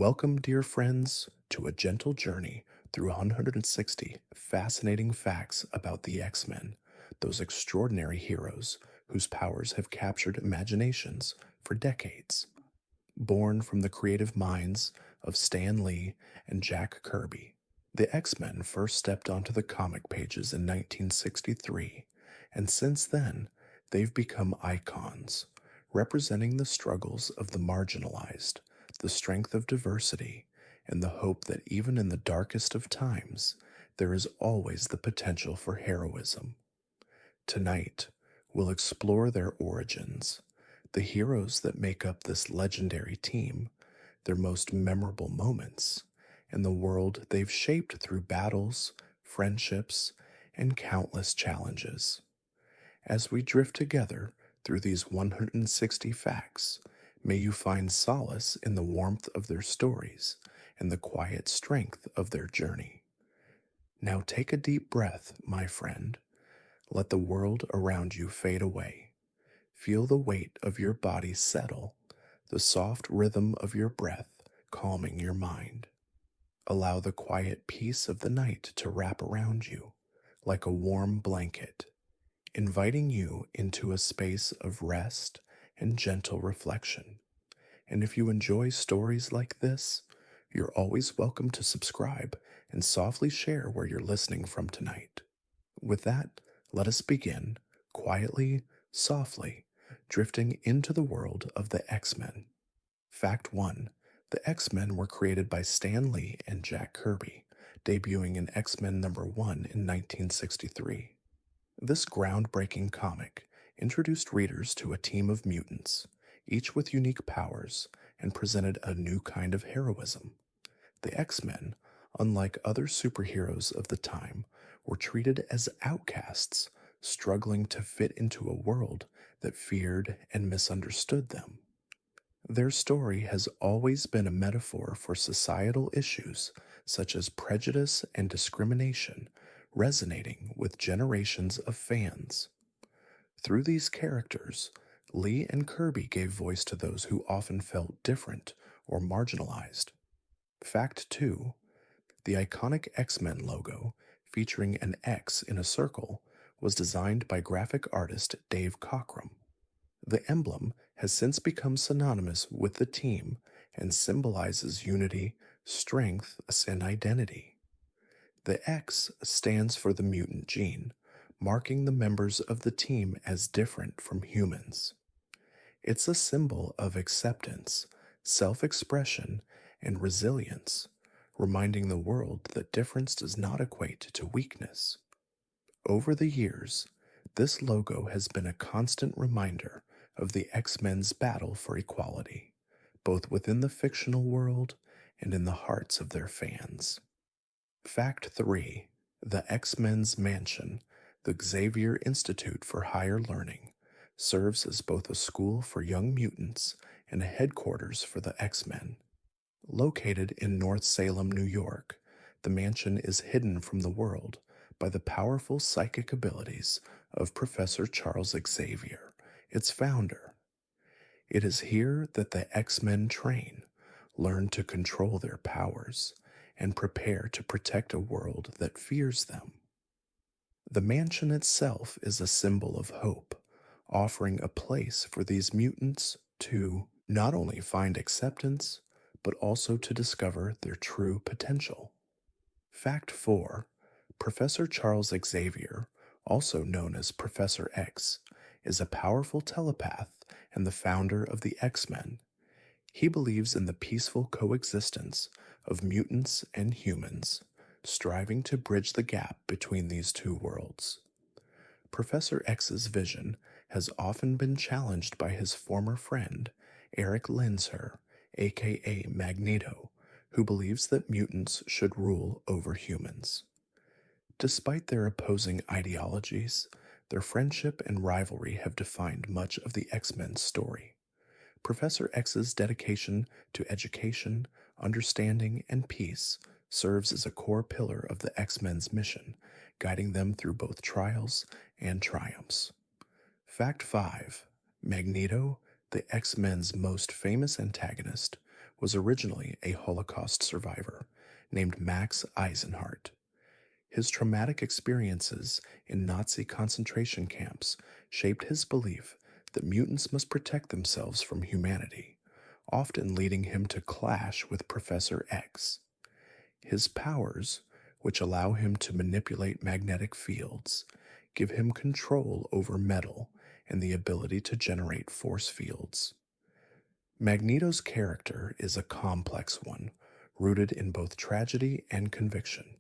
Welcome, dear friends, to a gentle journey through 160 fascinating facts about the X-Men, those extraordinary heroes whose powers have captured imaginations for decades. Born from the creative minds of Stan Lee and Jack Kirby, the X-Men first stepped onto the comic pages in 1963, and since then, they've become icons, representing the struggles of the marginalized, the strength of diversity, and the hope that even in the darkest of times, there is always the potential for heroism. Tonight, we'll explore their origins, the heroes that make up this legendary team, their most memorable moments, and the world they've shaped through battles, friendships, and countless challenges. As we drift together through these 160 facts, may you find solace in the warmth of their stories and the quiet strength of their journey. Now take a deep breath, my friend. Let the world around you fade away. Feel the weight of your body settle, the soft rhythm of your breath calming your mind. Allow the quiet peace of the night to wrap around you like a warm blanket, inviting you into a space of rest and gentle reflection. And if you enjoy stories like this, you're always welcome to subscribe and softly share where you're listening from tonight. With that, let us begin, quietly, softly, drifting into the world of the X-Men. Fact 1. The X-Men were created by Stan Lee and Jack Kirby, debuting in X-Men number 1 in 1963. This groundbreaking comic introduced readers to a team of mutants, each with unique powers, and presented a new kind of heroism. The X-Men, unlike other superheroes of the time, were treated as outcasts, struggling to fit into a world that feared and misunderstood them. Their story has always been a metaphor for societal issues such as prejudice and discrimination, resonating with generations of fans. Through these characters, Lee and Kirby gave voice to those who often felt different or marginalized. Fact 2. The iconic X-Men logo, featuring an X in a circle, was designed by graphic artist Dave Cockrum. The emblem has since become synonymous with the team and symbolizes unity, strength, and identity. The X stands for the mutant gene, marking the members of the team as different from humans. It's a symbol of acceptance, self-expression, and resilience, reminding the world that difference does not equate to weakness. Over the years, this logo has been a constant reminder of the X-Men's battle for equality, both within the fictional world and in the hearts of their fans. Fact 3. The X-Men's Mansion, the Xavier Institute for Higher Learning, serves as both a school for young mutants and a headquarters for the X-Men. Located in North Salem, New York, the mansion is hidden from the world by the powerful psychic abilities of Professor Charles Xavier, its founder. It is here that the X-Men train, learn to control their powers, and prepare to protect a world that fears them. The mansion itself is a symbol of hope, offering a place for these mutants to not only find acceptance, but also to discover their true potential. Fact 4. Professor Charles Xavier, also known as Professor X, is a powerful telepath and the founder of the X-Men. He believes in the peaceful coexistence of mutants and humans, striving to bridge the gap between these two worlds. Professor X's vision has often been challenged by his former friend, Eric Lensher, aka Magneto, who believes that mutants should rule over humans. Despite their opposing ideologies, their friendship and rivalry have defined much of the X-Men's story. Professor X's dedication to education, understanding, and peace serves as a core pillar of the X-Men's mission, guiding them through both trials and triumphs. Fact 5. Magneto, the X-Men's most famous antagonist, was originally a Holocaust survivor named Max Eisenhardt. His traumatic experiences in Nazi concentration camps shaped his belief that mutants must protect themselves from humanity, often leading him to clash with Professor X. His powers, which allow him to manipulate magnetic fields, give him control over metal and the ability to generate force fields. Magneto's character is a complex one, rooted in both tragedy and conviction.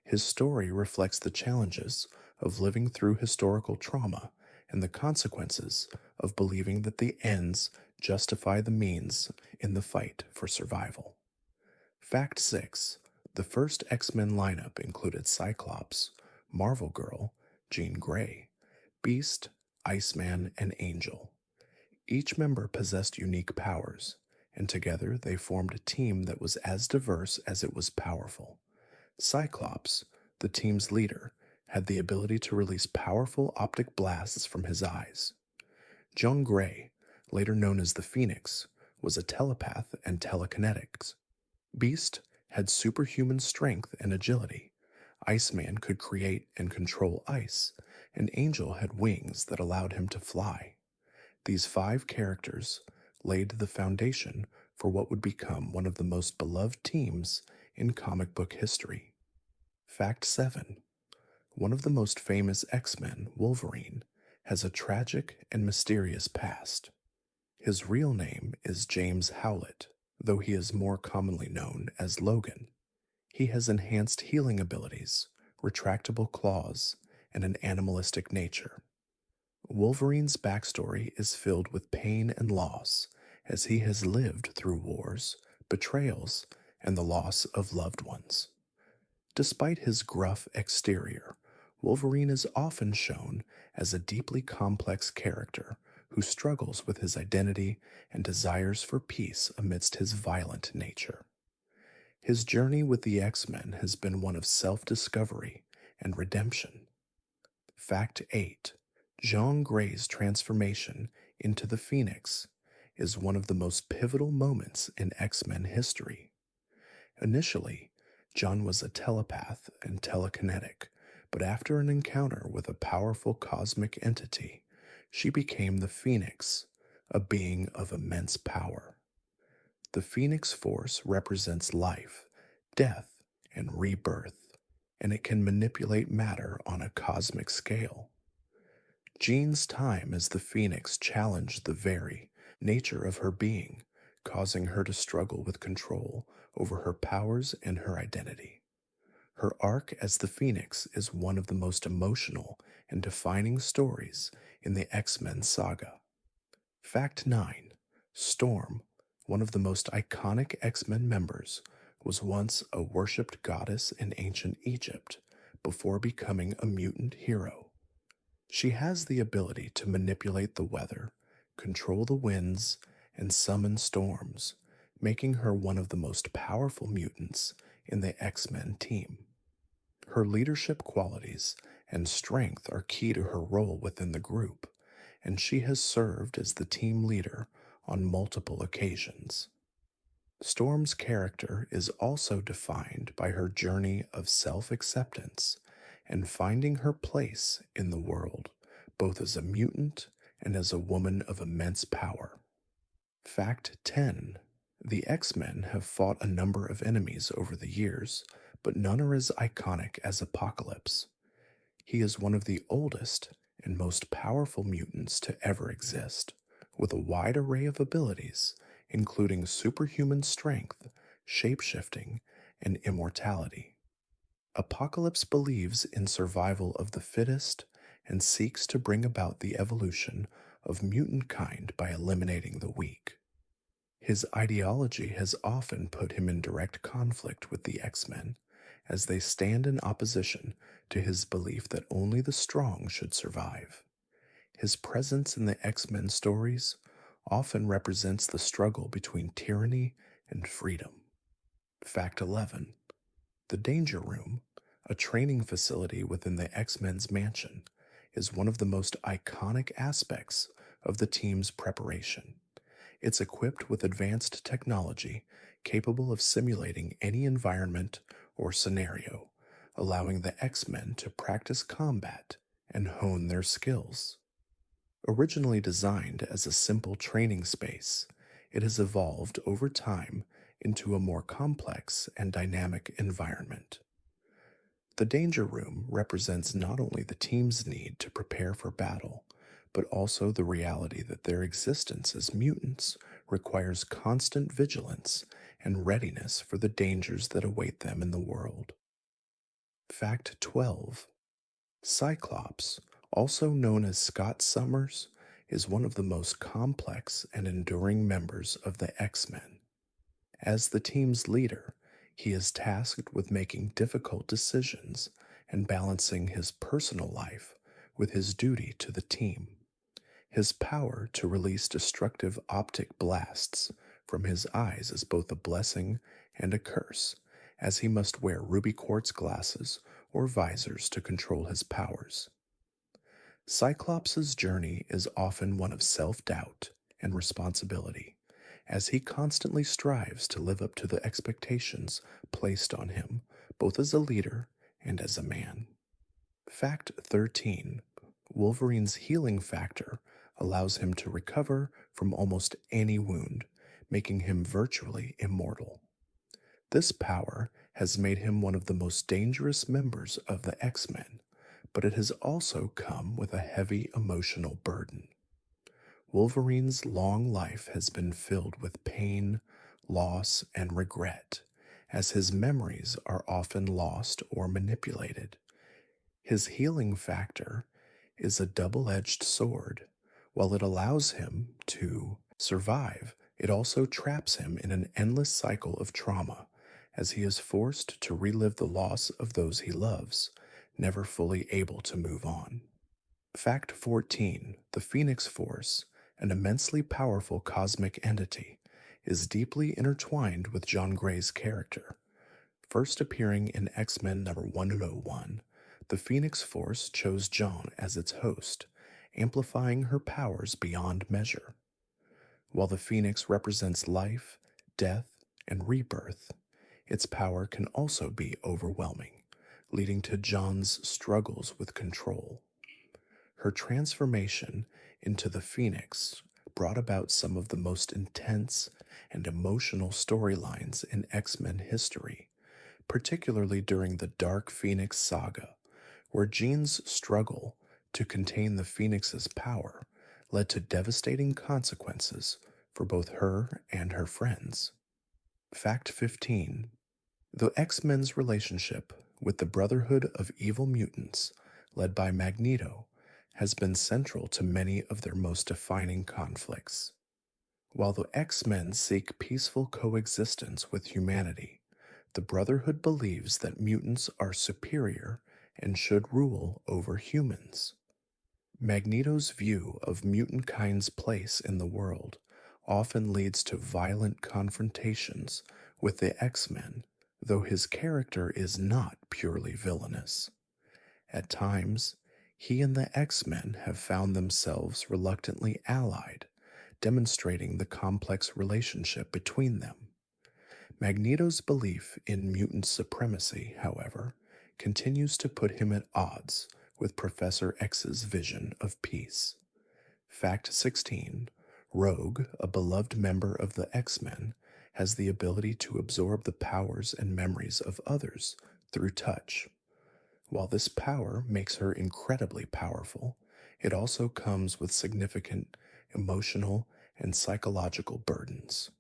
His story reflects the challenges of living through historical trauma and the consequences of believing that the ends justify the means in the fight for survival. Fact 6. The first X-Men lineup included Cyclops, Marvel Girl, Jean Grey, Beast, Iceman, and Angel. Each member possessed unique powers, and together they formed a team that was as diverse as it was powerful. Cyclops, the team's leader, had the ability to release powerful optic blasts from his eyes. Jean Grey, later known as the Phoenix, was a telepath and telekinetics. Beast had superhuman strength and agility. Iceman could create and control ice, and Angel had wings that allowed him to fly. These 5 characters laid the foundation for what would become one of the most beloved teams in comic book history. Fact 7. One of the most famous X-Men, Wolverine, has a tragic and mysterious past. His real name is James Howlett, though he is more commonly known as Logan. He has enhanced healing abilities, retractable claws, and an animalistic nature. Wolverine's backstory is filled with pain and loss, as he has lived through wars, betrayals, and the loss of loved ones. Despite his gruff exterior, Wolverine is often shown as a deeply complex character who struggles with his identity and desires for peace amidst his violent nature. His journey with the X-Men has been one of self-discovery and redemption. Fact 8. Jean Grey's transformation into the Phoenix is one of the most pivotal moments in X-Men history. Initially, Jean was a telepath and telekinetic, but after an encounter with a powerful cosmic entity, she became the Phoenix, a being of immense power. The Phoenix Force represents life, death, and rebirth, and it can manipulate matter on a cosmic scale. Jean's time as the Phoenix challenged the very nature of her being, causing her to struggle with control over her powers and her identity. Her arc as the Phoenix is one of the most emotional and defining stories in the X-Men saga. Fact 9. Storm, one of the most iconic X-Men members, was once a worshipped goddess in ancient Egypt before becoming a mutant hero. She has the ability to manipulate the weather, control the winds, and summon storms, making her one of the most powerful mutants in the X-Men team. Her leadership qualities and strength are key to her role within the group, and she has served as the team leader on multiple occasions. Storm's character is also defined by her journey of self-acceptance and finding her place in the world, both as a mutant and as a woman of immense power. Fact 10. The X-Men have fought a number of enemies over the years, but none are as iconic as Apocalypse. He is one of the oldest and most powerful mutants to ever exist, with a wide array of abilities, including superhuman strength, shapeshifting, and immortality. Apocalypse believes in survival of the fittest and seeks to bring about the evolution of mutant kind by eliminating the weak. His ideology has often put him in direct conflict with the X-Men, as they stand in opposition to his belief that only the strong should survive. His presence in the X-Men stories often represents the struggle between tyranny and freedom. Fact 11. The Danger Room, a training facility within the X-Men's mansion, is one of the most iconic aspects of the team's preparation. It's equipped with advanced technology capable of simulating any environment or scenario, allowing the X-Men to practice combat and hone their skills. Originally designed as a simple training space, it has evolved over time into a more complex and dynamic environment. The Danger Room represents not only the team's need to prepare for battle, but also the reality that their existence as mutants requires constant vigilance and readiness for the dangers that await them in the world. Fact 12. Cyclops, also known as Scott Summers, is one of the most complex and enduring members of the X-Men. As the team's leader, he is tasked with making difficult decisions and balancing his personal life with his duty to the team. His power to release destructive optic blasts from his eyes is both a blessing and a curse, as he must wear ruby quartz glasses or visors to control his powers. Cyclops' journey is often one of self-doubt and responsibility, as he constantly strives to live up to the expectations placed on him, both as a leader and as a man. Fact 13. Wolverine's healing factor allows him to recover from almost any wound, making him virtually immortal. This power has made him one of the most dangerous members of the X-Men, but it has also come with a heavy emotional burden. Wolverine's long life has been filled with pain, loss, and regret, as his memories are often lost or manipulated. His healing factor is a double-edged sword. While it allows him to survive, it also traps him in an endless cycle of trauma, as he is forced to relive the loss of those he loves, never fully able to move on. Fact 14. The Phoenix Force, an immensely powerful cosmic entity, is deeply intertwined with Jean Grey's character. First appearing in X-Men number 101, the Phoenix Force chose Jean as its host, amplifying her powers beyond measure. While the Phoenix represents life, death, and rebirth, its power can also be overwhelming, leading to Jean's struggles with control. Her transformation into the Phoenix brought about some of the most intense and emotional storylines in X-Men history, particularly during the Dark Phoenix saga, where Jean's struggle to contain the Phoenix's power led to devastating consequences for both her and her friends. Fact 15. The X-Men's relationship with the Brotherhood of Evil Mutants, led by Magneto, has been central to many of their most defining conflicts. While the X-Men seek peaceful coexistence with humanity, the Brotherhood believes that mutants are superior and should rule over humans. Magneto's view of mutant kind's place in the world often leads to violent confrontations with the X-Men, though his character is not purely villainous. At times, he and the X-Men have found themselves reluctantly allied, demonstrating the complex relationship between them. Magneto's belief in mutant supremacy, however, continues to put him at odds with Professor X's vision of peace. Fact 16. Rogue, a beloved member of the X-Men, has the ability to absorb the powers and memories of others through touch. While this power makes her incredibly powerful, it also comes with significant emotional and psychological burdens.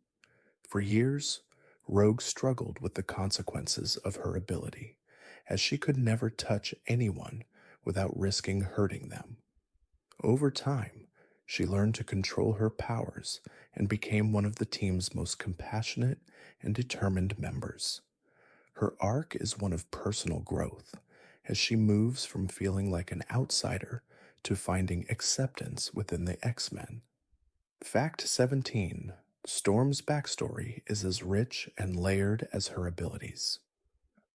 For years, Rogue struggled with the consequences of her ability, as she could never touch anyone without risking hurting them. Over time, she learned to control her powers and became one of the team's most compassionate and determined members. Her arc is one of personal growth, as she moves from feeling like an outsider to finding acceptance within the X-Men. Fact 17. Storm's backstory is as rich and layered as her abilities.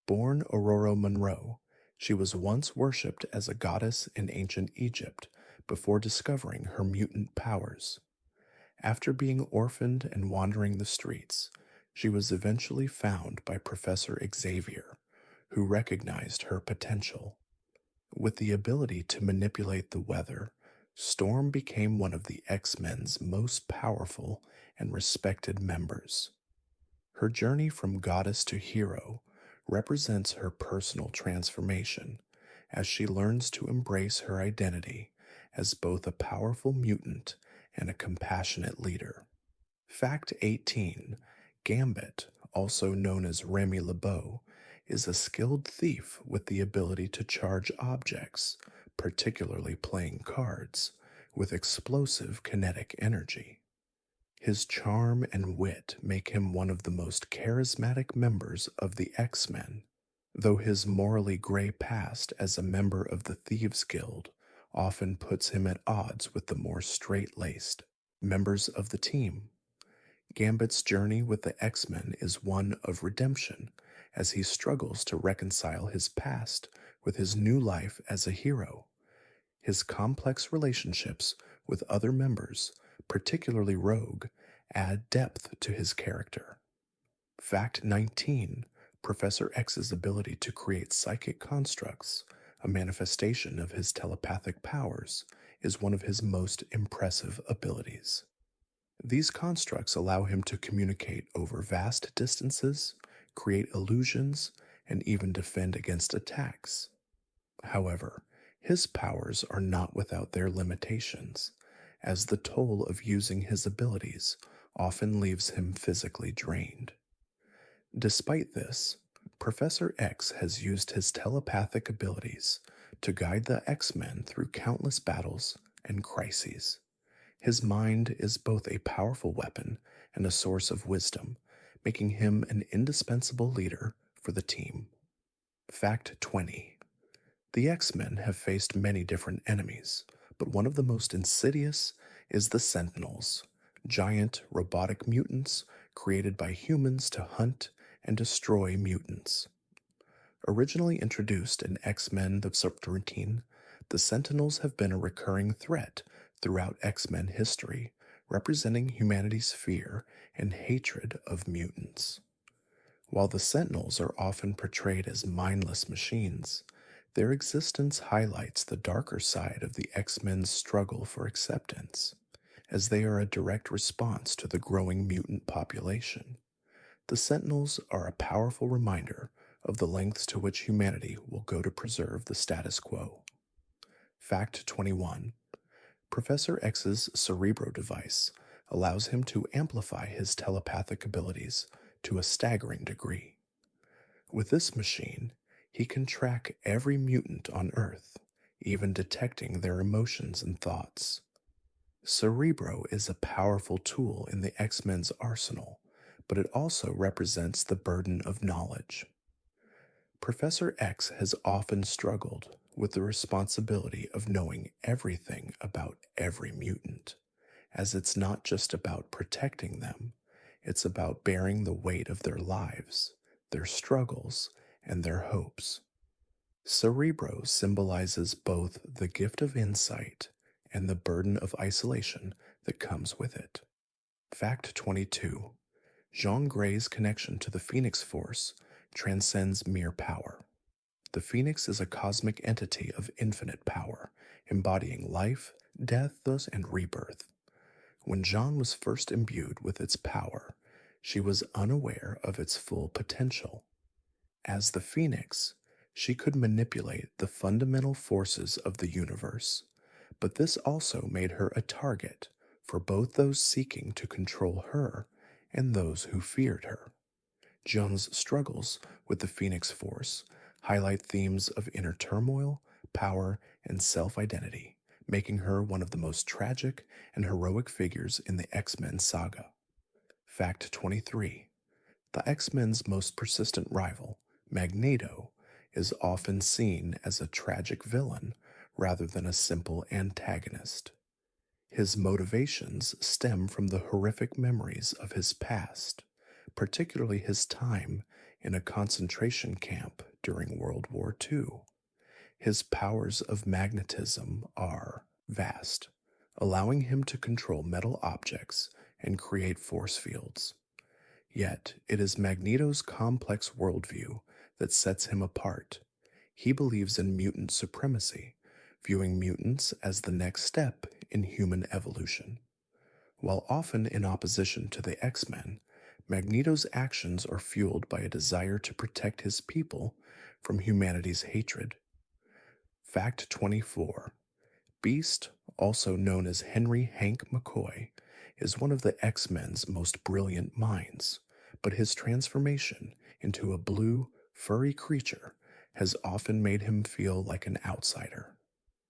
Born Aurora Monroe, she was once worshipped as a goddess in ancient Egypt before discovering her mutant powers. After being orphaned and wandering the streets, she was eventually found by Professor Xavier, who recognized her potential. With the ability to manipulate the weather, Storm became one of the X-Men's most powerful and respected members. Her journey from goddess to hero represents her personal transformation as she learns to embrace her identity as both a powerful mutant and a compassionate leader. Fact 18: Gambit, also known as Remy LeBeau, is a skilled thief with the ability to charge objects, particularly playing cards, with explosive kinetic energy. His charm and wit make him one of the most charismatic members of the X-Men, though his morally gray past as a member of the Thieves Guild often puts him at odds with the more straight-laced members of the team. Gambit's journey with the X-Men is one of redemption as he struggles to reconcile his past with his new life as a hero. His complex relationships with other members, particularly Rogue, add depth to his character. Fact 19: Professor X's ability to create psychic constructs, a manifestation of his telepathic powers, is one of his most impressive abilities. These constructs allow him to communicate over vast distances, create illusions, and even defend against attacks. However, his powers are not without their limitations, as the toll of using his abilities often leaves him physically drained. Despite this, Professor X has used his telepathic abilities to guide the X-Men through countless battles and crises. His mind is both a powerful weapon and a source of wisdom, making him an indispensable leader for the team. Fact 20: The X-Men have faced many different enemies, but one of the most insidious is the Sentinels, giant robotic mutants created by humans to hunt and destroy mutants. Originally introduced in X-Men the Sub-13, the Sentinels have been a recurring threat throughout X-Men history, representing humanity's fear and hatred of mutants. While the Sentinels are often portrayed as mindless machines, their existence highlights the darker side of the X-Men's struggle for acceptance, as they are a direct response to the growing mutant population. The Sentinels are a powerful reminder of the lengths to which humanity will go to preserve the status quo. Fact 21: Professor X's Cerebro device allows him to amplify his telepathic abilities to a staggering degree. With this machine, he can track every mutant on Earth, even detecting their emotions and thoughts. Cerebro is a powerful tool in the X-Men's arsenal, but it also represents the burden of knowledge. Professor X has often struggled with the responsibility of knowing everything about every mutant, as it's not just about protecting them, it's about bearing the weight of their lives, their struggles, and their hopes. Cerebro symbolizes both the gift of insight and the burden of isolation that comes with it. Fact 22: Jean Grey's connection to the Phoenix Force transcends mere power. The Phoenix is a cosmic entity of infinite power, embodying life, death, and rebirth. When Jean was first imbued with its power, she was unaware of its full potential. As the Phoenix, she could manipulate the fundamental forces of the universe, but this also made her a target for both those seeking to control her and those who feared her. Jean's struggles with the Phoenix Force highlight themes of inner turmoil, power, and self-identity, making her one of the most tragic and heroic figures in the X-Men saga. Fact 23: The X-Men's most persistent rival, Magneto, is often seen as a tragic villain rather than a simple antagonist. His motivations stem from the horrific memories of his past, particularly his time in a concentration camp during World War II. His powers of magnetism are vast, allowing him to control metal objects and create force fields. Yet, it is Magneto's complex worldview that sets him apart. He believes in mutant supremacy, viewing mutants as the next step in human evolution. While often in opposition to the X-Men, Magneto's actions are fueled by a desire to protect his people from humanity's hatred. Fact 24. Beast, also known as Henry Hank McCoy, is one of the X-Men's most brilliant minds, but his transformation into a blue, furry creature has often made him feel like an outsider.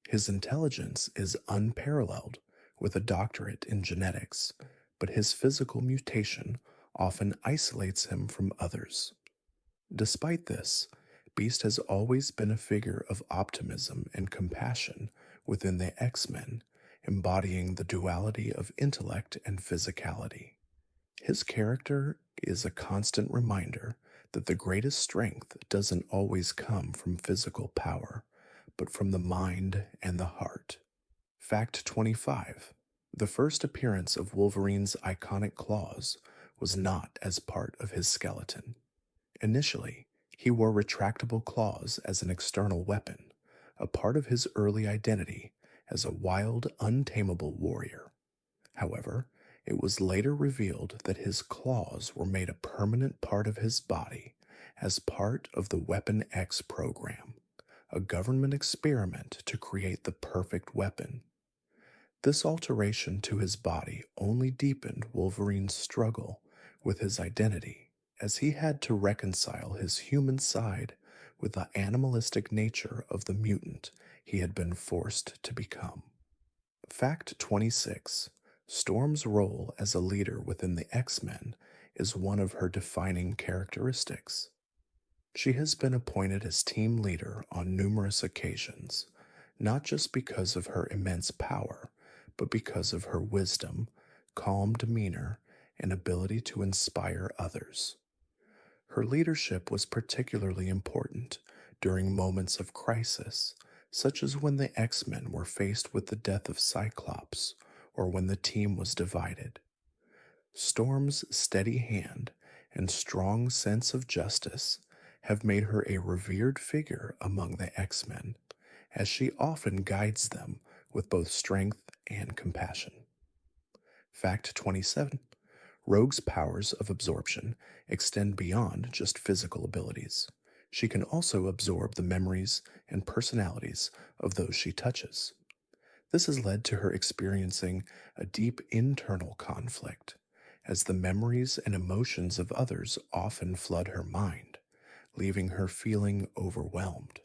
His intelligence is unparalleled, with a doctorate in genetics, but his physical mutation often isolates him from others. Despite this, Beast has always been a figure of optimism and compassion within the X-Men, embodying the duality of intellect and physicality. His character is a constant reminder that the greatest strength doesn't always come from physical power, but from the mind and the heart. Fact 25. The first appearance of Wolverine's iconic claws was not as part of his skeleton. Initially, he wore retractable claws as an external weapon, a part of his early identity as a wild, untamable warrior. However, it was later revealed that his claws were made a permanent part of his body as part of the Weapon X program, a government experiment to create the perfect weapon. This alteration to his body only deepened Wolverine's struggle with his identity, as he had to reconcile his human side with the animalistic nature of the mutant he had been forced to become. Fact 26. Storm's role as a leader within the X-Men is one of her defining characteristics. She has been appointed as team leader on numerous occasions, not just because of her immense power, but because of her wisdom, calm demeanor, and ability to inspire others. Her leadership was particularly important during moments of crisis, such as when the X-Men were faced with the death of Cyclops or when the team was divided. Storm's steady hand and strong sense of justice have made her a revered figure among the X-Men, as she often guides them with both strength and compassion. Fact 27. Rogue's powers of absorption extend beyond just physical abilities. She can also absorb the memories and personalities of those she touches. This has led to her experiencing a deep internal conflict, as the memories and emotions of others often flood her mind, leaving her feeling overwhelmed.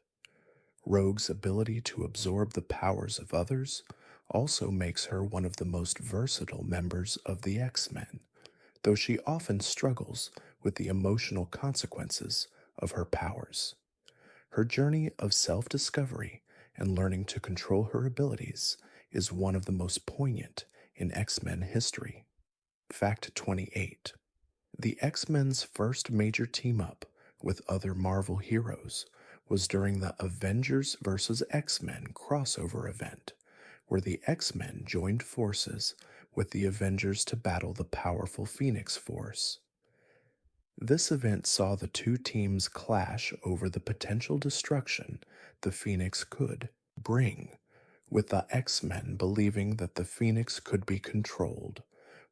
Rogue's ability to absorb the powers of others also makes her one of the most versatile members of the X-Men, though she often struggles with the emotional consequences of her powers. Her journey of self-discovery and learning to control her abilities is one of the most poignant in X-Men history. Fact 28. The X-Men's first major team-up with other Marvel heroes was during the Avengers vs. X-Men crossover event, where the X-Men joined forces with the Avengers to battle the powerful Phoenix Force. This event saw the two teams clash over the potential destruction the Phoenix could bring, with the X-Men believing that the Phoenix could be controlled,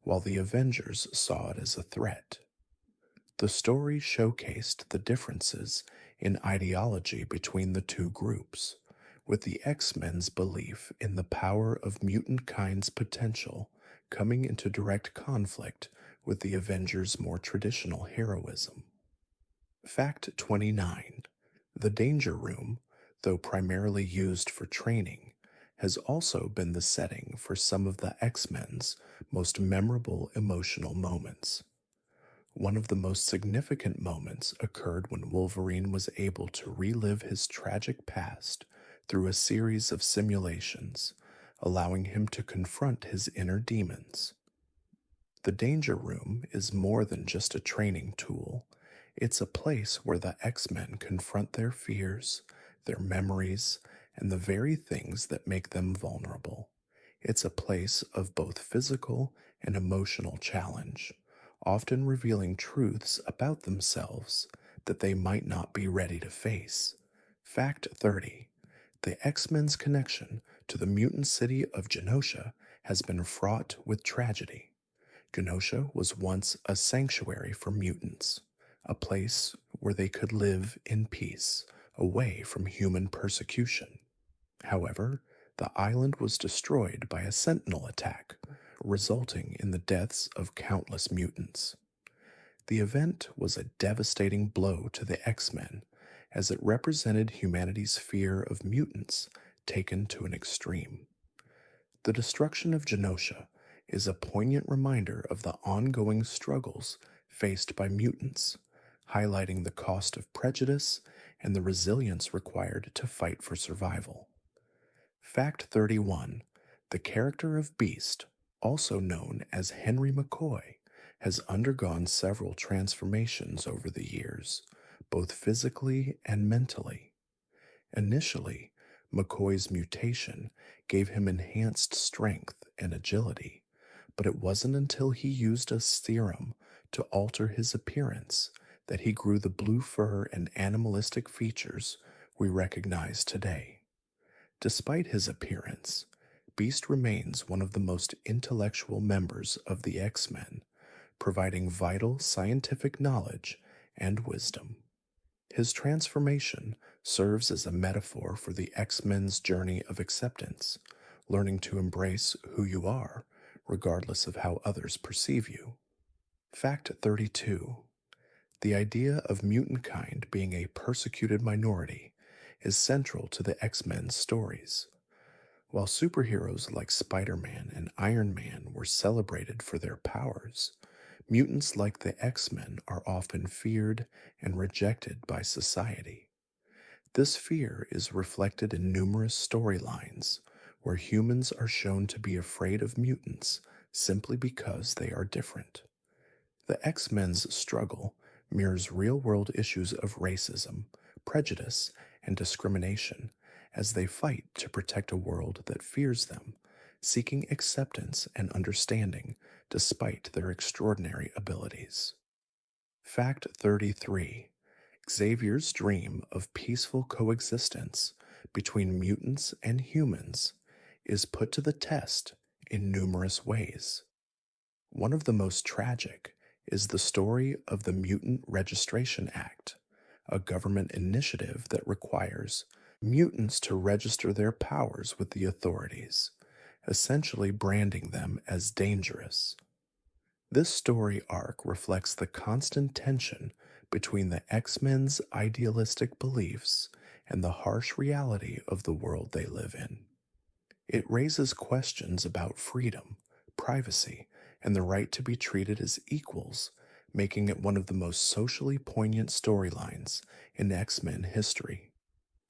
while the Avengers saw it as a threat. The story showcased the differences in ideology between the two groups, with the X-Men's belief in the power of mutant kind's potential coming into direct conflict with the Avengers' more traditional heroism. Fact 29. The Danger Room, though primarily used for training, has also been the setting for some of the X-Men's most memorable emotional moments. One of the most significant moments occurred when Wolverine was able to relive his tragic past through a series of simulations, allowing him to confront his inner demons. The Danger Room is more than just a training tool. It's a place where the X-Men confront their fears, their memories, and the very things that make them vulnerable. It's a place of both physical and emotional challenge, often revealing truths about themselves that they might not be ready to face. Fact 30. The X-Men's connection to the mutant city of Genosha has been fraught with tragedy. Genosha was once a sanctuary for mutants, a place where they could live in peace, away from human persecution. However, the island was destroyed by a sentinel attack, resulting in the deaths of countless mutants. The event was a devastating blow to the X-Men, as it represented humanity's fear of mutants taken to an extreme. The destruction of Genosha is a poignant reminder of the ongoing struggles faced by mutants, highlighting the cost of prejudice and the resilience required to fight for survival. Fact 31. The character of Beast, also known as Henry McCoy, has undergone several transformations over the years, both physically and mentally. Initially, McCoy's mutation gave him enhanced strength and agility, but it wasn't until he used a serum to alter his appearance that he grew the blue fur and animalistic features we recognize today. Despite his appearance, Beast remains one of the most intellectual members of the X-Men, providing vital scientific knowledge and wisdom. His transformation serves as a metaphor for the X-Men's journey of acceptance, learning to embrace who you are, regardless of how others perceive you. Fact 32. The idea of mutant kind being a persecuted minority is central to the X-Men's stories. While superheroes like Spider-Man and Iron Man were celebrated for their powers, mutants like the X-Men are often feared and rejected by society. This fear is reflected in numerous storylines where humans are shown to be afraid of mutants simply because they are different. The X-Men's struggle mirrors real-world issues of racism, prejudice, and discrimination as they fight to protect a world that fears them, seeking acceptance and understanding despite their extraordinary abilities. Fact 33. Xavier's dream of peaceful coexistence between mutants and humans is put to the test in numerous ways. One of the most tragic is the story of the Mutant Registration Act, a government initiative that requires mutants to register their powers with the authorities, essentially branding them as dangerous. This story arc reflects the constant tension between the X-Men's idealistic beliefs and the harsh reality of the world they live in. It raises questions about freedom, privacy, and the right to be treated as equals, making it one of the most socially poignant storylines in X-Men history.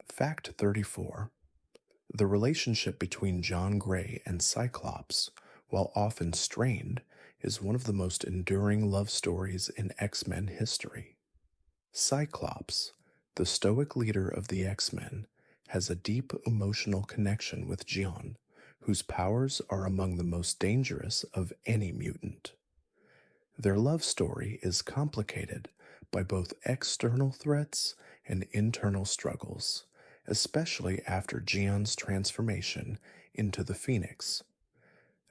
Fact 34. The relationship between John Gray and Cyclops, while often strained, is one of the most enduring love stories in X-Men history. Cyclops, the stoic leader of the X-Men, has a deep emotional connection with John, whose powers are among the most dangerous of any mutant. Their love story is complicated by both external threats and internal struggles, especially after Gion's transformation into the Phoenix.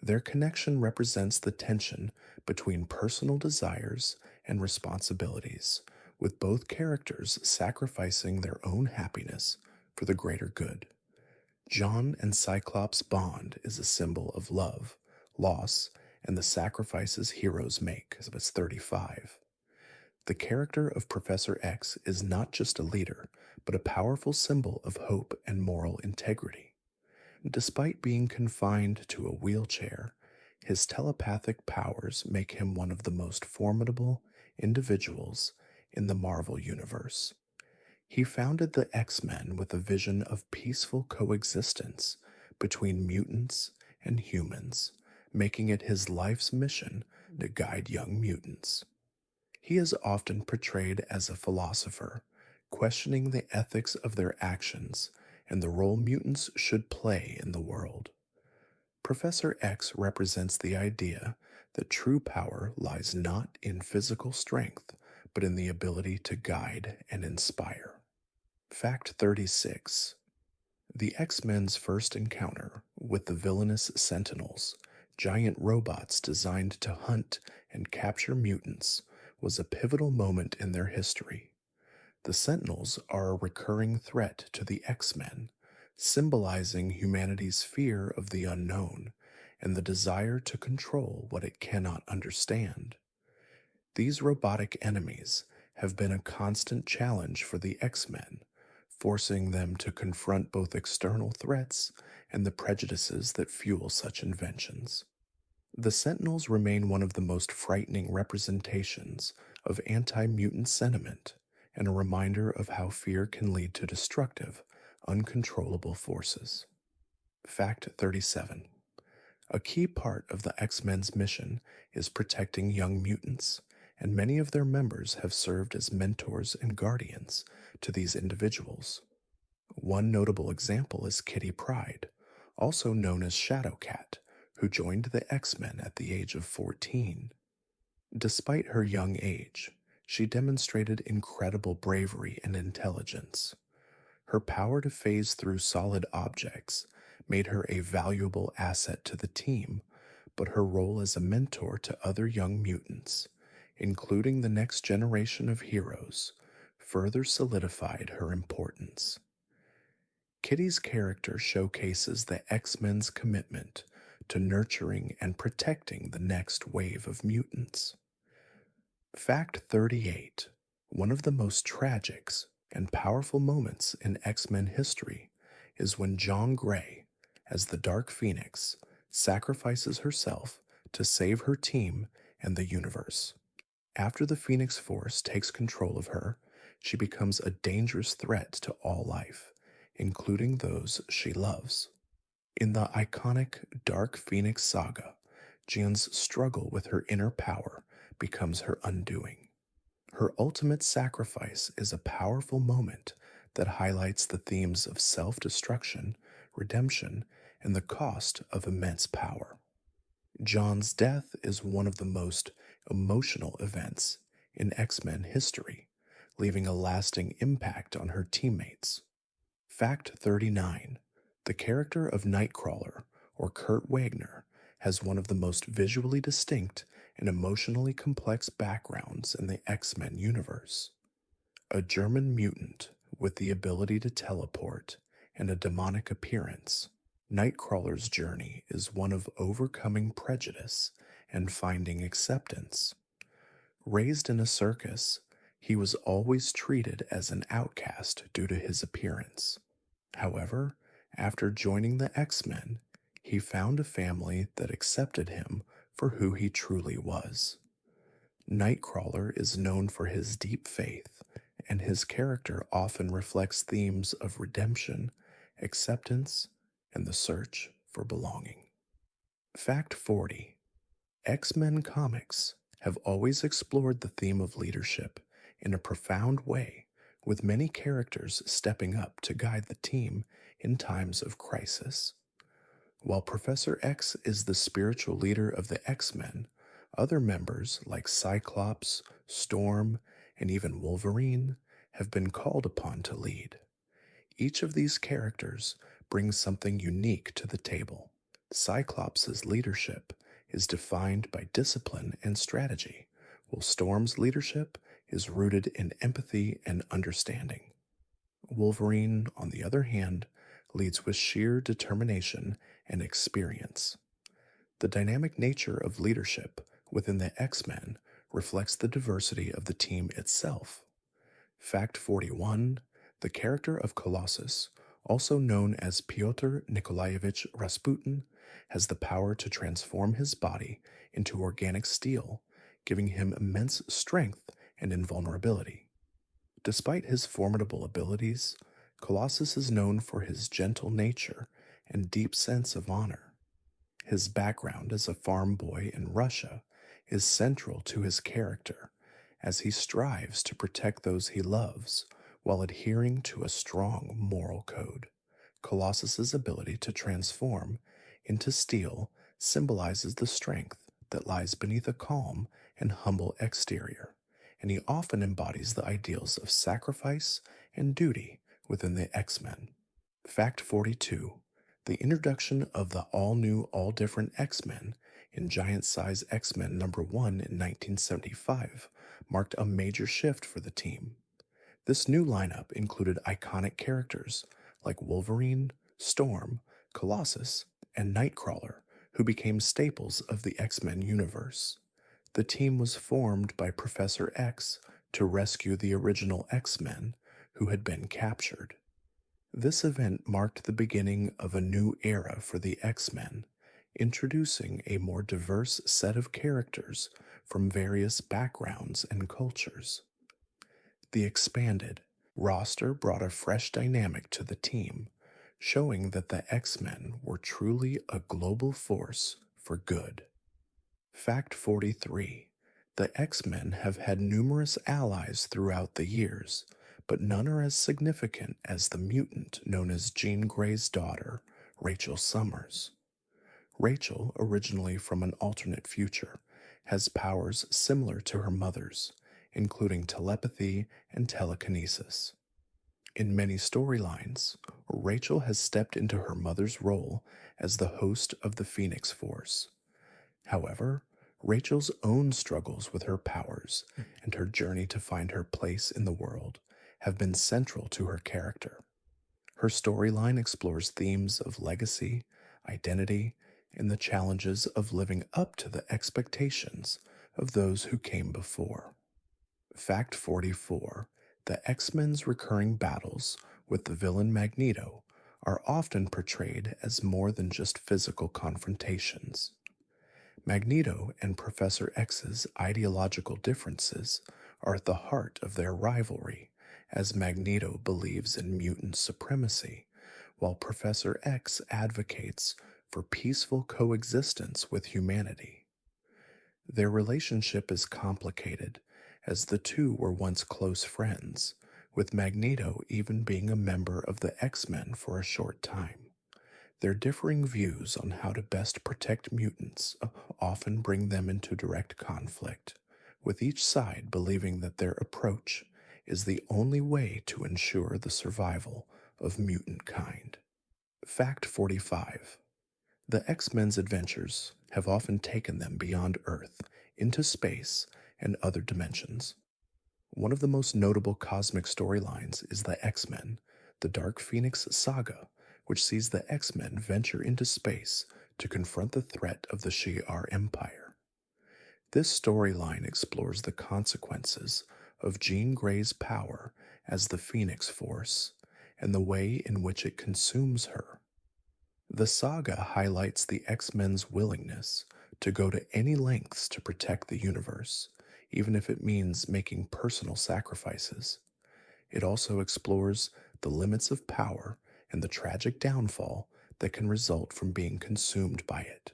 Their connection represents the tension between personal desires and responsibilities, with both characters sacrificing their own happiness for the greater good. John and Cyclops' bond is a symbol of love, loss, and the sacrifices heroes make, as it's 35. The character of Professor X is not just a leader, but a powerful symbol of hope and moral integrity. Despite being confined to a wheelchair, his telepathic powers make him one of the most formidable individuals in the Marvel Universe. He founded the X-Men with a vision of peaceful coexistence between mutants and humans, making it his life's mission to guide young mutants. He is often portrayed as a philosopher, questioning the ethics of their actions and the role mutants should play in the world. Professor X represents the idea that true power lies not in physical strength, but in the ability to guide and inspire. Fact 36. The X-Men's first encounter with the villainous Sentinels, giant robots designed to hunt and capture mutants, was a pivotal moment in their history. The Sentinels are a recurring threat to the X-Men, symbolizing humanity's fear of the unknown and the desire to control what it cannot understand. These robotic enemies have been a constant challenge for the X-Men, forcing them to confront both external threats and the prejudices that fuel such inventions. The Sentinels remain one of the most frightening representations of anti mutant sentiment and a reminder of how fear can lead to destructive, uncontrollable forces. Fact 37. A key part of the X-Men's mission is protecting young mutants, and many of their members have served as mentors and guardians to these individuals. One notable example is Kitty Pryde, also known as Shadowcat, who joined the X-Men at the age of 14. Despite her young age, she demonstrated incredible bravery and intelligence. Her power to phase through solid objects made her a valuable asset to the team, but her role as a mentor to other young mutants, including the next generation of heroes, further solidified her importance. Kitty's character showcases the X-Men's commitment to nurturing and protecting the next wave of mutants. Fact 38. One of the most tragic and powerful moments in X-Men history is when Jean Grey, as the Dark Phoenix, sacrifices herself to save her team and the universe. After the Phoenix Force takes control of her, she becomes a dangerous threat to all life, including those she loves. In the iconic Dark Phoenix saga, Jean's struggle with her inner power becomes her undoing. Her ultimate sacrifice is a powerful moment that highlights the themes of self-destruction, redemption, and the cost of immense power. John's death is one of the most emotional events in X-Men history, leaving a lasting impact on her teammates. Fact 39. The character of Nightcrawler, or Kurt Wagner, has one of the most visually distinct and emotionally complex backgrounds in the X-Men universe. A German mutant with the ability to teleport and a demonic appearance, Nightcrawler's journey is one of overcoming prejudice and finding acceptance. Raised in a circus, he was always treated as an outcast due to his appearance. However, after joining the X-Men, he found a family that accepted him for who he truly was. Nightcrawler is known for his deep faith, and his character often reflects themes of redemption, acceptance, and the search for belonging. Fact 40. X-Men comics have always explored the theme of leadership in a profound way, with many characters stepping up to guide the team in times of crisis. While Professor X is the spiritual leader of the X-Men, other members like Cyclops, Storm, and even Wolverine have been called upon to lead. Each of these characters brings something unique to the table. Cyclops' leadership is defined by discipline and strategy, while Storm's leadership is rooted in empathy and understanding. Wolverine, on the other hand, leads with sheer determination and experience. The dynamic nature of leadership within the X-Men reflects the diversity of the team itself. Fact 41. The character of Colossus, also known as Pyotr Nikolaevich Rasputin, has the power to transform his body into organic steel, giving him immense strength and invulnerability. Despite his formidable abilities, Colossus is known for his gentle nature and deep sense of honor. His background as a farm boy in Russia is central to his character, as he strives to protect those he loves while adhering to a strong moral code. Colossus's ability to transform into steel symbolizes the strength that lies beneath a calm and humble exterior, and he often embodies the ideals of sacrifice and duty within the X-Men. Fact 42. The introduction of the all new, all different X-Men in Giant Size X-Men number 1 in 1975 marked a major shift for the team. This new lineup included iconic characters like Wolverine, Storm, Colossus, and Nightcrawler, who became staples of the X-Men universe. The team was formed by Professor X to rescue the original X-Men who had been captured. This event marked the beginning of a new era for the X-Men, introducing a more diverse set of characters from various backgrounds and cultures. The expanded roster brought a fresh dynamic to the team, showing that the X-Men were truly a global force for good. Fact 43. The X-Men have had numerous allies throughout the years, but none are as significant as the mutant known as Jean Grey's daughter, Rachel Summers. Rachel, originally from an alternate future, has powers similar to her mother's, including telepathy and telekinesis. In many storylines, Rachel has stepped into her mother's role as the host of the Phoenix Force. However, Rachel's own struggles with her powers and her journey to find her place in the world have been central to her character. Her storyline explores themes of legacy, identity, and the challenges of living up to the expectations of those who came before. Fact 44. The X-Men's recurring battles with the villain Magneto are often portrayed as more than just physical confrontations. Magneto and Professor X's ideological differences are at the heart of their rivalry, as Magneto believes in mutant supremacy, while Professor X advocates for peaceful coexistence with humanity. Their relationship is complicated, as the two were once close friends, with Magneto even being a member of the X-Men for a short time. Their differing views on how to best protect mutants often bring them into direct conflict, with each side believing that their approach is the only way to ensure the survival of mutant kind. Fact 45. The X-Men's adventures have often taken them beyond Earth, into space, and other dimensions. One of the most notable cosmic storylines is the X-Men, the Dark Phoenix saga, which sees the X-Men venture into space to confront the threat of the Shi'ar Empire. This storyline explores the consequences of Jean Grey's power as the Phoenix Force and the way in which it consumes her. The saga highlights the X-Men's willingness to go to any lengths to protect the universe, even if it means making personal sacrifices. It also explores the limits of power and the tragic downfall that can result from being consumed by it.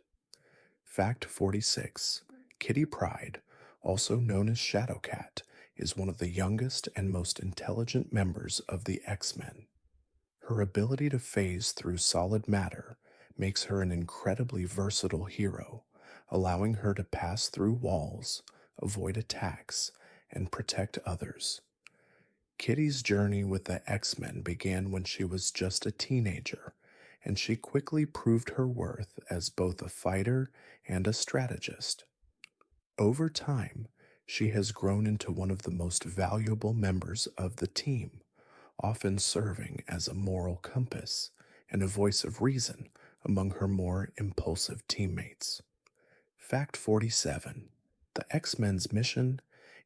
Fact 46. Kitty Pryde, also known as Shadowcat, is one of the youngest and most intelligent members of the X-Men. Her ability to phase through solid matter makes her an incredibly versatile hero, allowing her to pass through walls, avoid attacks, and protect others. Kitty's journey with the X-Men began when she was just a teenager, and she quickly proved her worth as both a fighter and a strategist. Over time, she has grown into one of the most valuable members of the team, often serving as a moral compass and a voice of reason among her more impulsive teammates. Fact 47. The X-Men's mission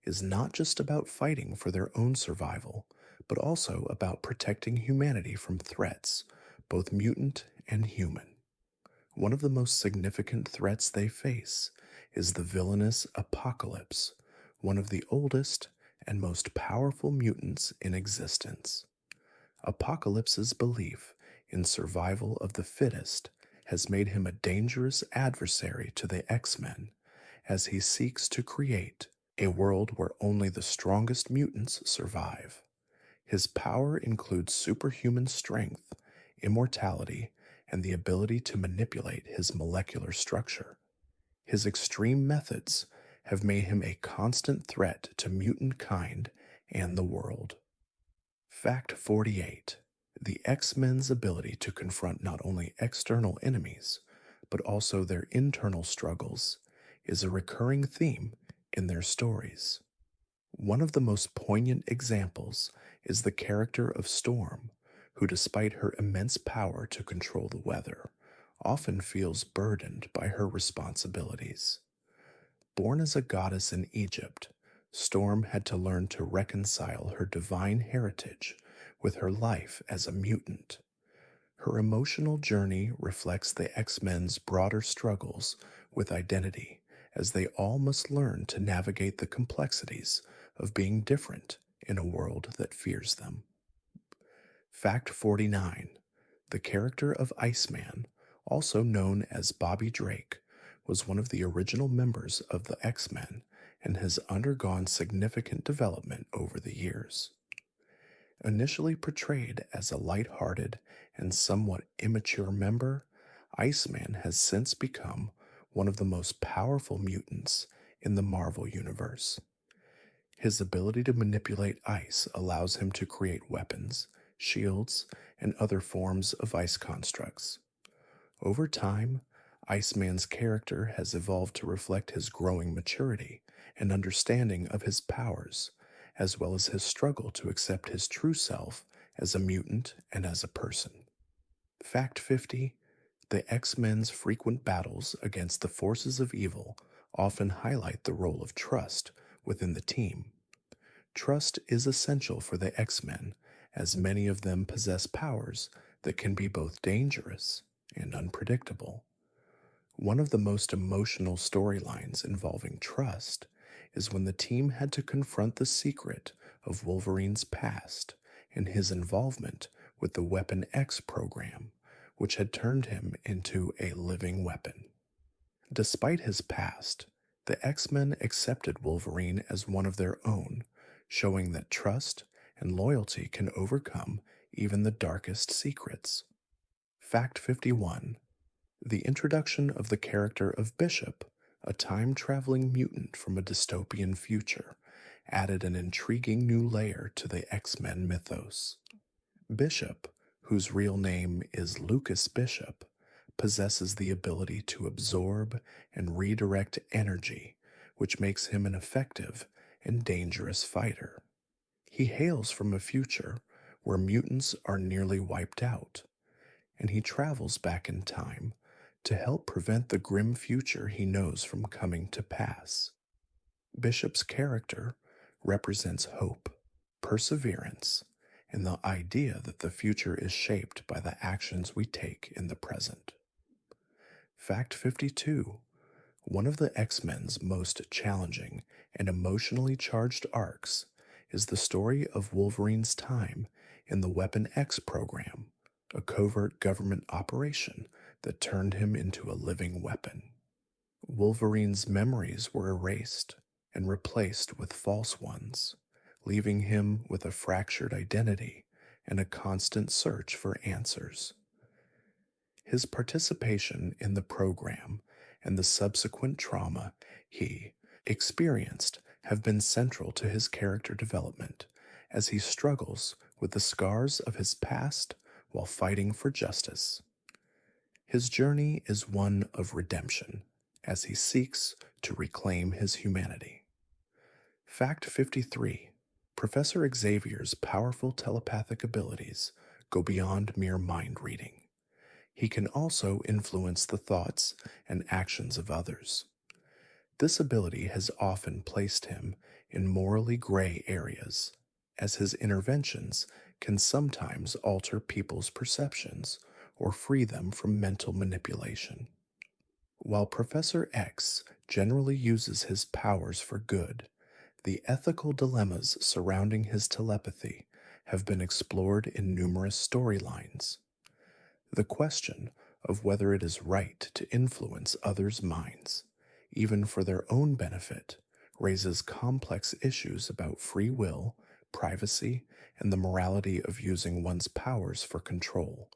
is not just about fighting for their own survival, but also about protecting humanity from threats, both mutant and human. One of the most significant threats they face is the villainous Apocalypse, one of the oldest and most powerful mutants in existence. Apocalypse's belief in survival of the fittest has made him a dangerous adversary to the X-Men, as he seeks to create a world where only the strongest mutants survive. His power includes superhuman strength, immortality, and the ability to manipulate his molecular structure. His extreme methods have made him a constant threat to mutant kind and the world. Fact 48. The X-Men's ability to confront not only external enemies, but also their internal struggles, is a recurring theme in their stories. One of the most poignant examples is the character of Storm, who, despite her immense power to control the weather, often feels burdened by her responsibilities. Born as a goddess in Egypt, Storm had to learn to reconcile her divine heritage with her life as a mutant. Her emotional journey reflects the X-Men's broader struggles with identity, as they all must learn to navigate the complexities of being different in a world that fears them. Fact 49. The character of Iceman, also known as Bobby Drake, was one of the original members of the X-Men and has undergone significant development over the years. Initially portrayed as a light-hearted and somewhat immature member, Iceman has since become one of the most powerful mutants in the Marvel Universe. His ability to manipulate ice allows him to create weapons, shields, and other forms of ice constructs. Over time, Iceman's character has evolved to reflect his growing maturity and understanding of his powers, as well as his struggle to accept his true self as a mutant and as a person. Fact 50. The X-Men's frequent battles against the forces of evil often highlight the role of trust within the team. Trust is essential for the X-Men, as many of them possess powers that can be both dangerous and unpredictable. One of the most emotional storylines involving trust is when the team had to confront the secret of Wolverine's past and his involvement with the Weapon X program, which had turned him into a living weapon. Despite his past, the X-Men accepted Wolverine as one of their own, showing that trust and loyalty can overcome even the darkest secrets. Fact 51. The introduction of the character of Bishop, a time-traveling mutant from a dystopian future, added an intriguing new layer to the X-Men mythos. Bishop, whose real name is Lucas Bishop, possesses the ability to absorb and redirect energy, which makes him an effective and dangerous fighter. He hails from a future where mutants are nearly wiped out, and he travels back in time to help prevent the grim future he knows from coming to pass. Bishop's character represents hope, perseverance, and the idea that the future is shaped by the actions we take in the present. Fact 52. One of the X-Men's most challenging and emotionally charged arcs is the story of Wolverine's time in the Weapon X program, a covert government operation that turned him into a living weapon. Wolverine's memories were erased and replaced with false ones, leaving him with a fractured identity and a constant search for answers. His participation in the program and the subsequent trauma he experienced have been central to his character development as he struggles with the scars of his past while fighting for justice. His journey is one of redemption as he seeks to reclaim his humanity. Fact 53. Professor Xavier's powerful telepathic abilities go beyond mere mind reading. He can also influence the thoughts and actions of others. This ability has often placed him in morally gray areas, as his interventions can sometimes alter people's perceptions or free them from mental manipulation. While Professor X generally uses his powers for good, the ethical dilemmas surrounding his telepathy have been explored in numerous storylines. The question of whether it is right to influence others' minds, even for their own benefit, raises complex issues about free will, privacy, and the morality of using one's powers for control.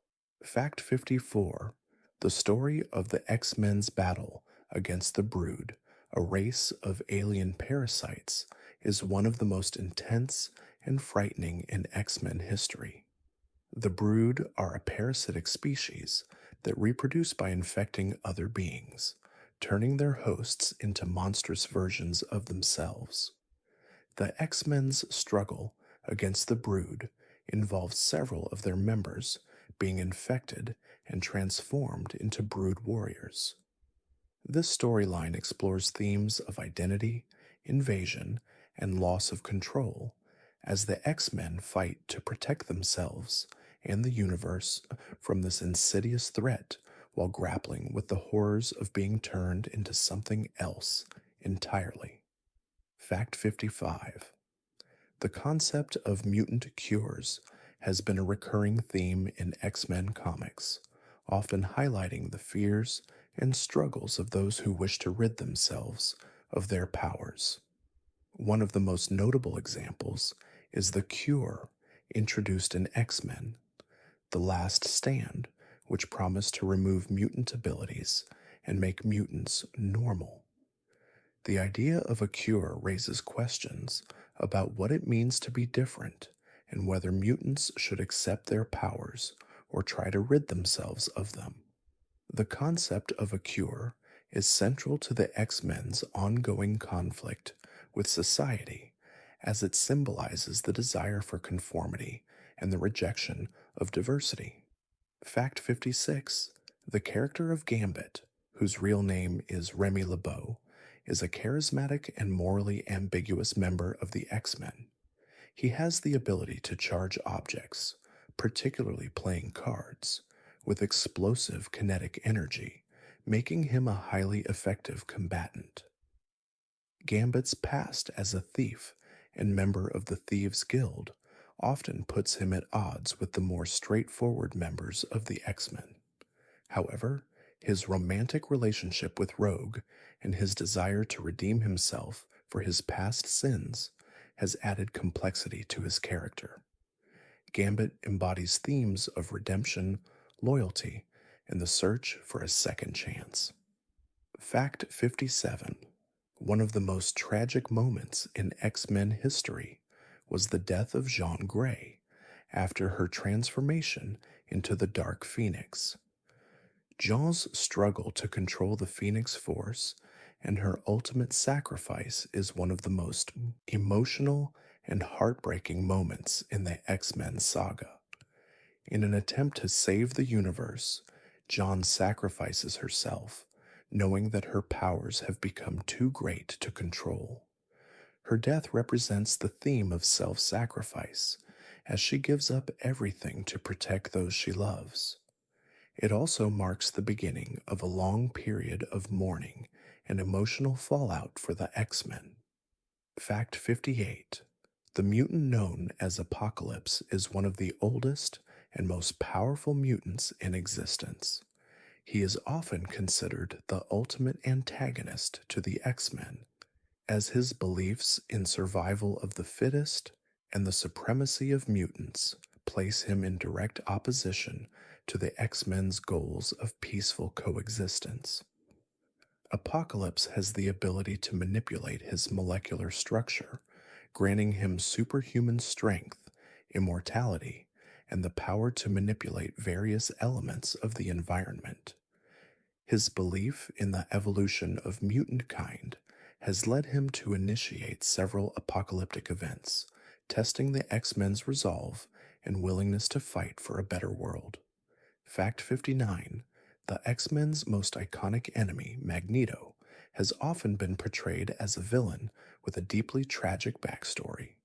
Fact 54: The story of the X-Men's battle against the Brood, a race of alien parasites, is one of the most intense and frightening in X-Men history. The Brood are a parasitic species that reproduce by infecting other beings, turning their hosts into monstrous versions of themselves. The X-Men's struggle against the Brood involves several of their members being infected and transformed into Brood warriors. This storyline explores themes of identity, invasion, and loss of control as the X-Men fight to protect themselves and the universe from this insidious threat while grappling with the horrors of being turned into something else entirely. Fact 55: The concept of mutant cures has been a recurring theme in X-Men comics, often highlighting the fears and struggles of those who wish to rid themselves of their powers. One of the most notable examples is the cure introduced in X-Men: The Last Stand, which promised to remove mutant abilities and make mutants normal. The idea of a cure raises questions about what it means to be different and whether mutants should accept their powers or try to rid themselves of them. The concept of a cure is central to the X-Men's ongoing conflict with society, as it symbolizes the desire for conformity and the rejection of diversity. Fact 56: The character of Gambit, whose real name is Remy LeBeau, is a charismatic and morally ambiguous member of the X-Men. He has the ability to charge objects, particularly playing cards, with explosive kinetic energy, making him a highly effective combatant. Gambit's past as a thief and member of the Thieves' Guild often puts him at odds with the more straightforward members of the X-Men. However, his romantic relationship with Rogue and his desire to redeem himself for his past sins has added complexity to his character. Gambit embodies themes of redemption, loyalty, and the search for a second chance. Fact 57: One of the most tragic moments in X-Men history was the death of Jean Grey after her transformation into the Dark Phoenix. Jean's struggle to control the Phoenix Force and her ultimate sacrifice is one of the most emotional and heartbreaking moments in the X-Men saga. In an attempt to save the universe, Jean sacrifices herself, knowing that her powers have become too great to control. Her death represents the theme of self-sacrifice, as she gives up everything to protect those she loves. It also marks the beginning of a long period of mourning and emotional fallout for the X-Men. Fact 58: The mutant known as Apocalypse is one of the oldest and most powerful mutants in existence. He is often considered the ultimate antagonist to the X-Men, as his beliefs in survival of the fittest and the supremacy of mutants place him in direct opposition to the X-Men's goals of peaceful coexistence. Apocalypse has the ability to manipulate his molecular structure, granting him superhuman strength, immortality, and the power to manipulate various elements of the environment. His belief in the evolution of mutant kind has led him to initiate several apocalyptic events, testing the X-Men's resolve and willingness to fight for a better world. Fact 59: The X-Men's most iconic enemy, Magneto, has often been portrayed as a villain with a deeply tragic backstory.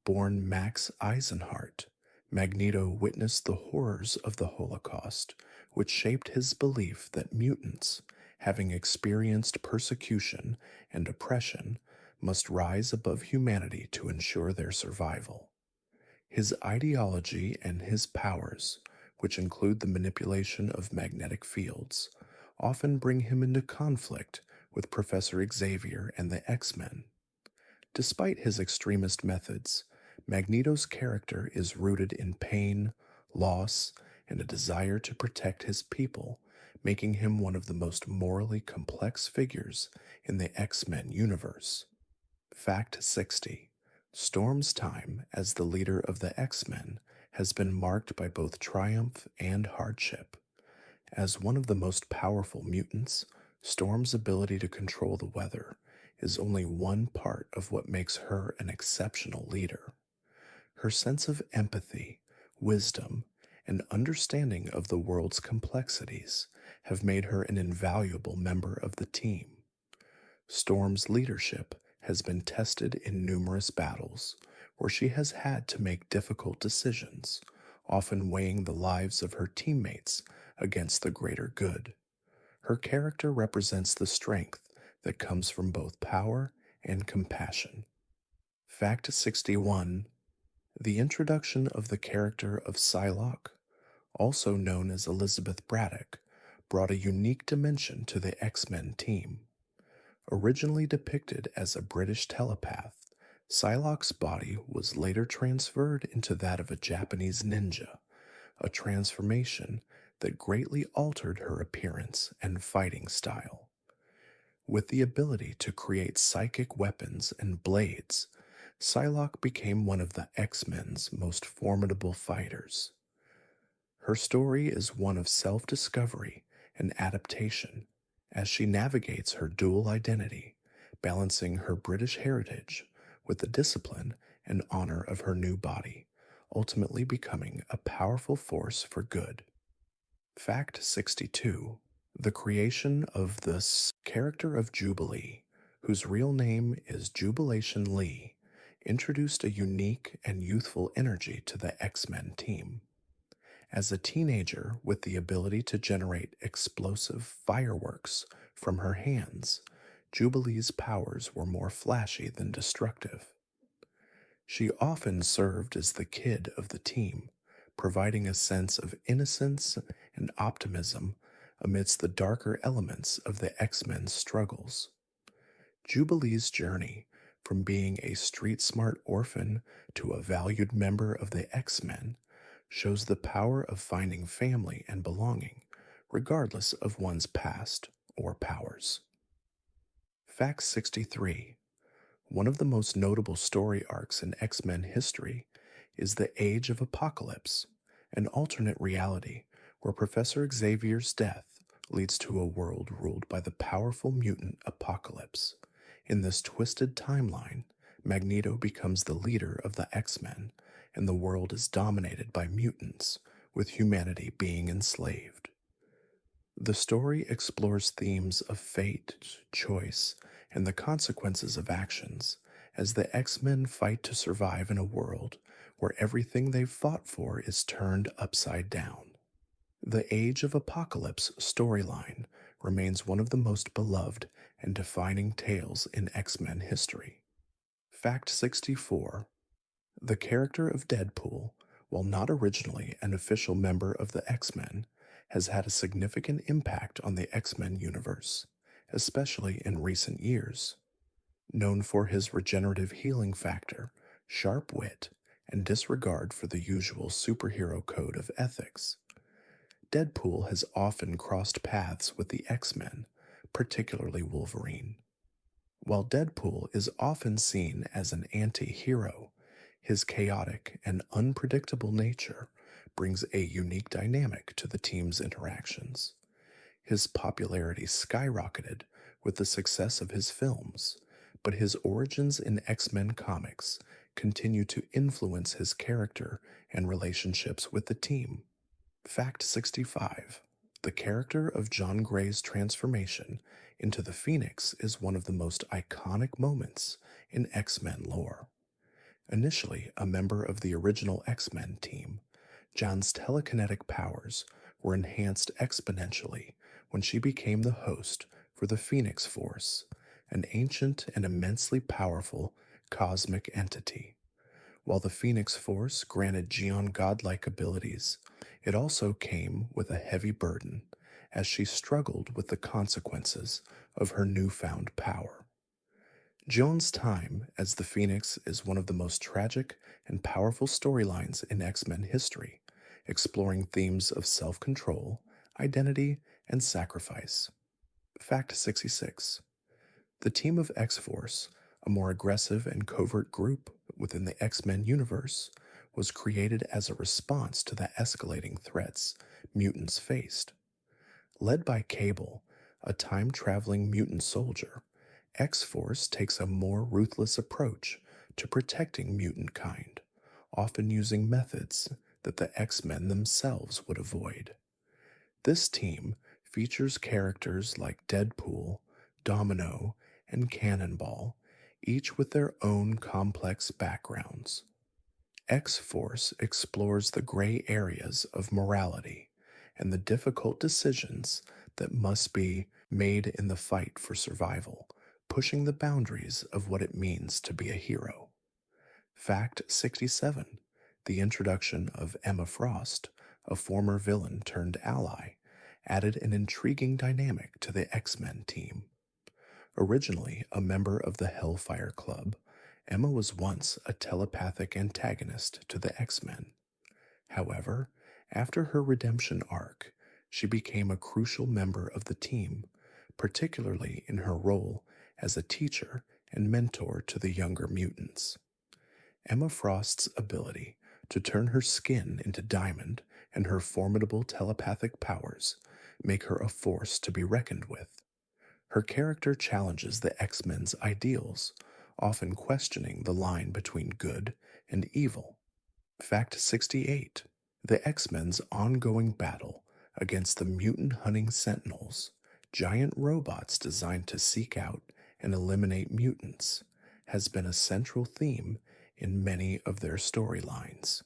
Born Max Eisenhart, Magneto witnessed the horrors of the Holocaust, which shaped his belief that mutants, having experienced persecution and oppression, must rise above humanity to ensure their survival. His ideology and his powers, which include the manipulation of magnetic fields, often bring him into conflict with Professor Xavier and the X-Men. Despite his extremist methods, Magneto's character is rooted in pain, loss, and a desire to protect his people, making him one of the most morally complex figures in the X Men universe. Fact 60. Storm's time as the leader of the X Men has been marked by both triumph and hardship. As one of the most powerful mutants, Storm's ability to control the weather is only one part of what makes her an exceptional leader. Her sense of empathy, wisdom, and understanding of the world's complexities have made her an invaluable member of the team. Storm's leadership has been tested in numerous battles where she has had to make difficult decisions, often weighing the lives of her teammates against the greater good. Her character represents the strength that comes from both power and compassion. Fact 61. The introduction of the character of Psylocke, also known as Elizabeth Braddock, brought a unique dimension to the X Men team. Originally depicted as a British telepath, Psylocke's body was later transferred into that of a Japanese ninja, a transformation that greatly altered her appearance and fighting style. With the ability to create psychic weapons and blades, Psylocke became one of the X Men's most formidable fighters. Her story is one of self discovery and adaptation as she navigates her dual identity, balancing her British heritage with the discipline and honor of her new body, ultimately becoming a powerful force for good. Fact 62. The creation of the character of Jubilee, whose real name is Jubilation Lee, introduced a unique and youthful energy to the X Men team. As a teenager with the ability to generate explosive fireworks from her hands, Jubilee's powers were more flashy than destructive. She often served as the kid of the team, providing a sense of innocence and optimism amidst the darker elements of the X Men's struggles. Jubilee's journey from being a street smart orphan to a valued member of the X Men shows the power of finding family and belonging, regardless of one's past or powers. Fact 63. One of the most notable story arcs in X Men history is the Age of Apocalypse, an alternate reality where Professor Xavier's death leads to a world ruled by the powerful mutant Apocalypse. In this twisted timeline, Magneto becomes the leader of the X Men, and the world is dominated by mutants, with humanity being enslaved. The story explores themes of fate, choice, and the consequences of actions as the X Men fight to survive in a world where everything they've fought for is turned upside down. The Age of Apocalypse storyline remains one of the most beloved and defining tales in X Men history. Fact 64. The character of Deadpool, while not originally an official member of the X Men, has had a significant impact on the X Men universe, especially in recent years. Known for his regenerative healing factor, sharp wit, and disregard for the usual superhero code of ethics, Deadpool has often crossed paths with the X Men, particularly Wolverine. While Deadpool is often seen as an anti hero, his chaotic and unpredictable nature brings a unique dynamic to the team's interactions. His popularity skyrocketed with the success of his films, but his origins in X Men comics continue to influence his character and relationships with the team. Fact 65. The character of John Gray's transformation into the Phoenix is one of the most iconic moments in X Men lore. Initially a member of the original X Men team, John's telekinetic powers were enhanced exponentially when she became the host for the Phoenix Force, an ancient and immensely powerful cosmic entity. While the Phoenix Force granted Jion godlike abilities, it also came with a heavy burden as she struggled with the consequences of her newfound power. Jion's time as the Phoenix is one of the most tragic and powerful storylines in X Men history, exploring themes of self control, identity, and sacrifice. Fact 66. The team of X Force, a more aggressive and covert group within the X Men universe, was created as a response to the escalating threats mutants faced. Led by Cable, a time traveling mutant soldier, X Force takes a more ruthless approach to protecting mutant kind, often using methods that the X Men themselves would avoid. This team features characters like Deadpool, Domino, and Cannonball, each with their own complex backgrounds. X Force explores the gray areas of morality and the difficult decisions that must be made in the fight for survival, pushing the boundaries of what it means to be a hero. Fact 67. The introduction of Emma Frost, a former villain turned ally, added an intriguing dynamic to the X Men team. Originally a member of the Hellfire Club, Emma was once a telepathic antagonist to the X Men. However, after her redemption arc, she became a crucial member of the team, particularly in her role as a teacher and mentor to the younger mutants. Emma Frost's ability to turn her skin into diamond and her formidable telepathic powers make her a force to be reckoned with. Her character challenges the X Men's ideals, often questioning the line between good and evil. Fact 68. The X Men's ongoing battle against the mutant hunting sentinels, giant robots designed to seek out and eliminate mutants, has been a central theme in many of their storylines.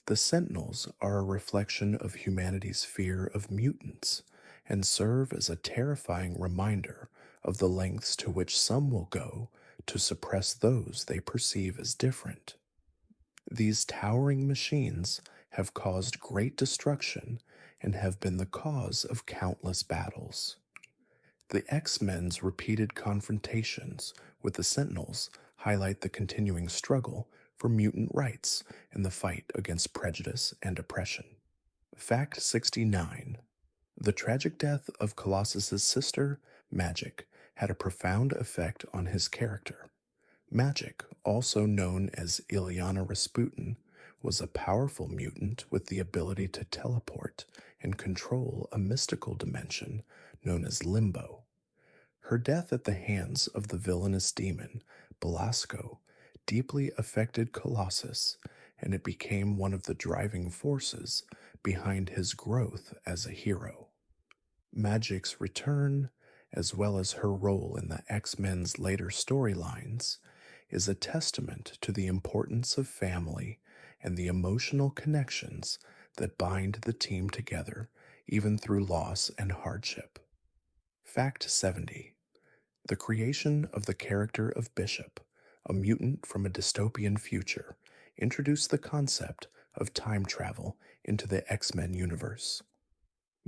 The Sentinels are a reflection of humanity's fear of mutants and serve as a terrifying reminder of the lengths to which some will go to suppress those they perceive as different. These towering machines have caused great destruction and have been the cause of countless battles. The X Men's repeated confrontations with the Sentinels highlight the continuing struggle for mutant rights and the fight against prejudice and oppression. Fact 69. The tragic death of Colossus's sister, Magic, had a profound effect on his character. Magic, also known as Ilyana Rasputin, was a powerful mutant with the ability to teleport and control a mystical dimension known as Limbo. Her death at the hands of the villainous demon, Belasco, deeply affected Colossus, and it became one of the driving forces behind his growth as a hero. Magic's return, as well as her role in the X Men's later storylines, is a testament to the importance of family and the emotional connections that bind the team together, even through loss and hardship. Fact 70. The creation of the character of Bishop, a mutant from a dystopian future, introduced the concept of time travel into the X Men universe.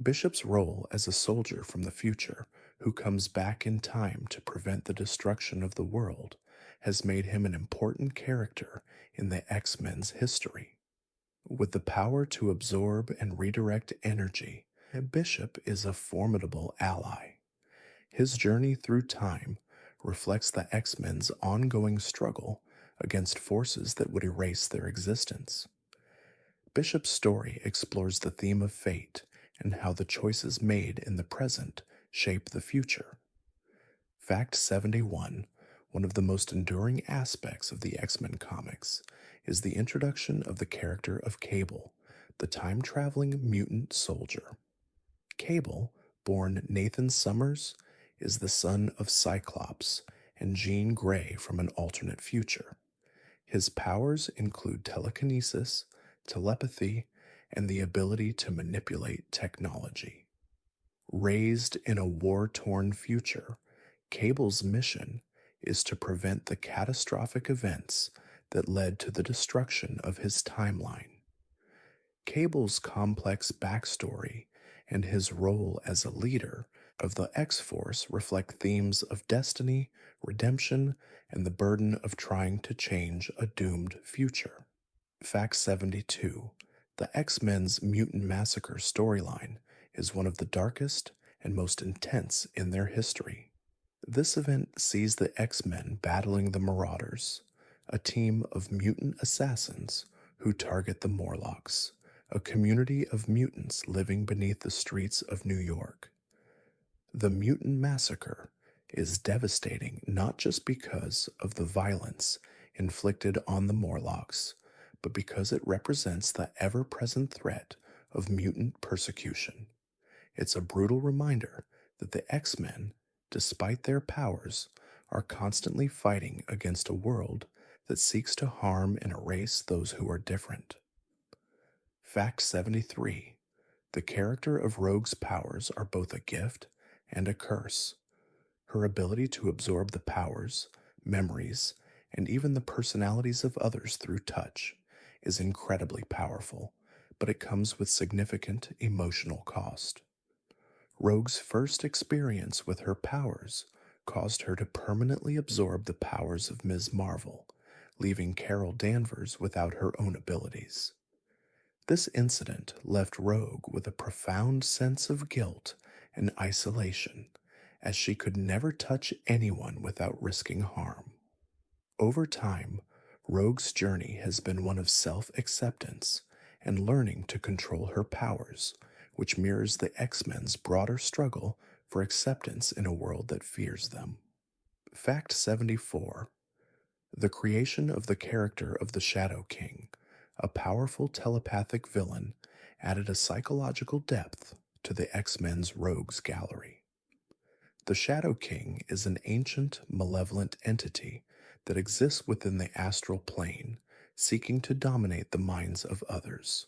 Bishop's role as a soldier from the future who comes back in time to prevent the destruction of the world has made him an important character in the X Men's history. With the power to absorb and redirect energy, Bishop is a formidable ally. His journey through time reflects the X Men's ongoing struggle against forces that would erase their existence. Bishop's story explores the theme of fate and how the choices made in the present shape the future. Fact 71. One of the most enduring aspects of the X Men comics is the introduction of the character of Cable, the time traveling mutant soldier. Cable, born Nathan Summers, is the son of Cyclops and Jean Grey from an alternate future. His powers include telekinesis, telepathy, and the ability to manipulate technology. Raised in a war-torn future, Cable's mission is to prevent the catastrophic events that led to the destruction of his timeline. Cable's complex backstory and his role as a leader of the X-Force reflect themes of destiny, redemption, and the burden of trying to change a doomed future. Fact 72. The X-Men's Mutant Massacre storyline is one of the darkest and most intense in their history. This event sees the X-Men battling the Marauders, a team of mutant assassins who target the Morlocks, a community of mutants living beneath the streets of New York. The Mutant Massacre is devastating not just because of the violence inflicted on the Morlocks, but because it represents the ever present threat of mutant persecution. It's a brutal reminder that the X Men, despite their powers, are constantly fighting against a world that seeks to harm and erase those who are different. Fact 73. The character of Rogue's powers are both a gift and a curse. Her ability to absorb the powers, memories, and even the personalities of others through touch is incredibly powerful, but it comes with significant emotional cost. Rogue's first experience with her powers caused her to permanently absorb the powers of Ms. Marvel, leaving Carol Danvers without her own abilities. This incident left Rogue with a profound sense of guilt and isolation, as she could never touch anyone without risking harm. Over time, Rogue's journey has been one of self acceptance and learning to control her powers, which mirrors the X Men's broader struggle for acceptance in a world that fears them. Fact 74. The creation of the character of the Shadow King, a powerful telepathic villain, added a psychological depth to the X Men's Rogues Gallery. The Shadow King is an ancient, malevolent entity that exists within the astral plane, seeking to dominate the minds of others.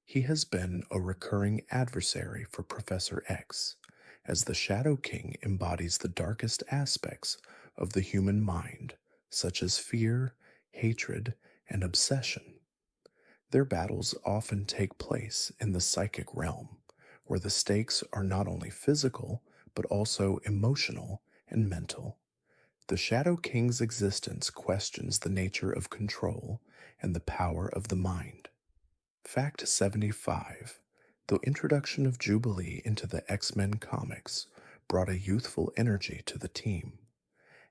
He has been a recurring adversary for Professor X, as the Shadow King embodies the darkest aspects of the human mind, such as fear, hatred, and obsession. Their battles often take place in the psychic realm, where the stakes are not only physical, but also emotional and mental. The Shadow King's existence questions the nature of control and the power of the mind. Fact 75. The introduction of Jubilee into the X-Men comics brought a youthful energy to the team.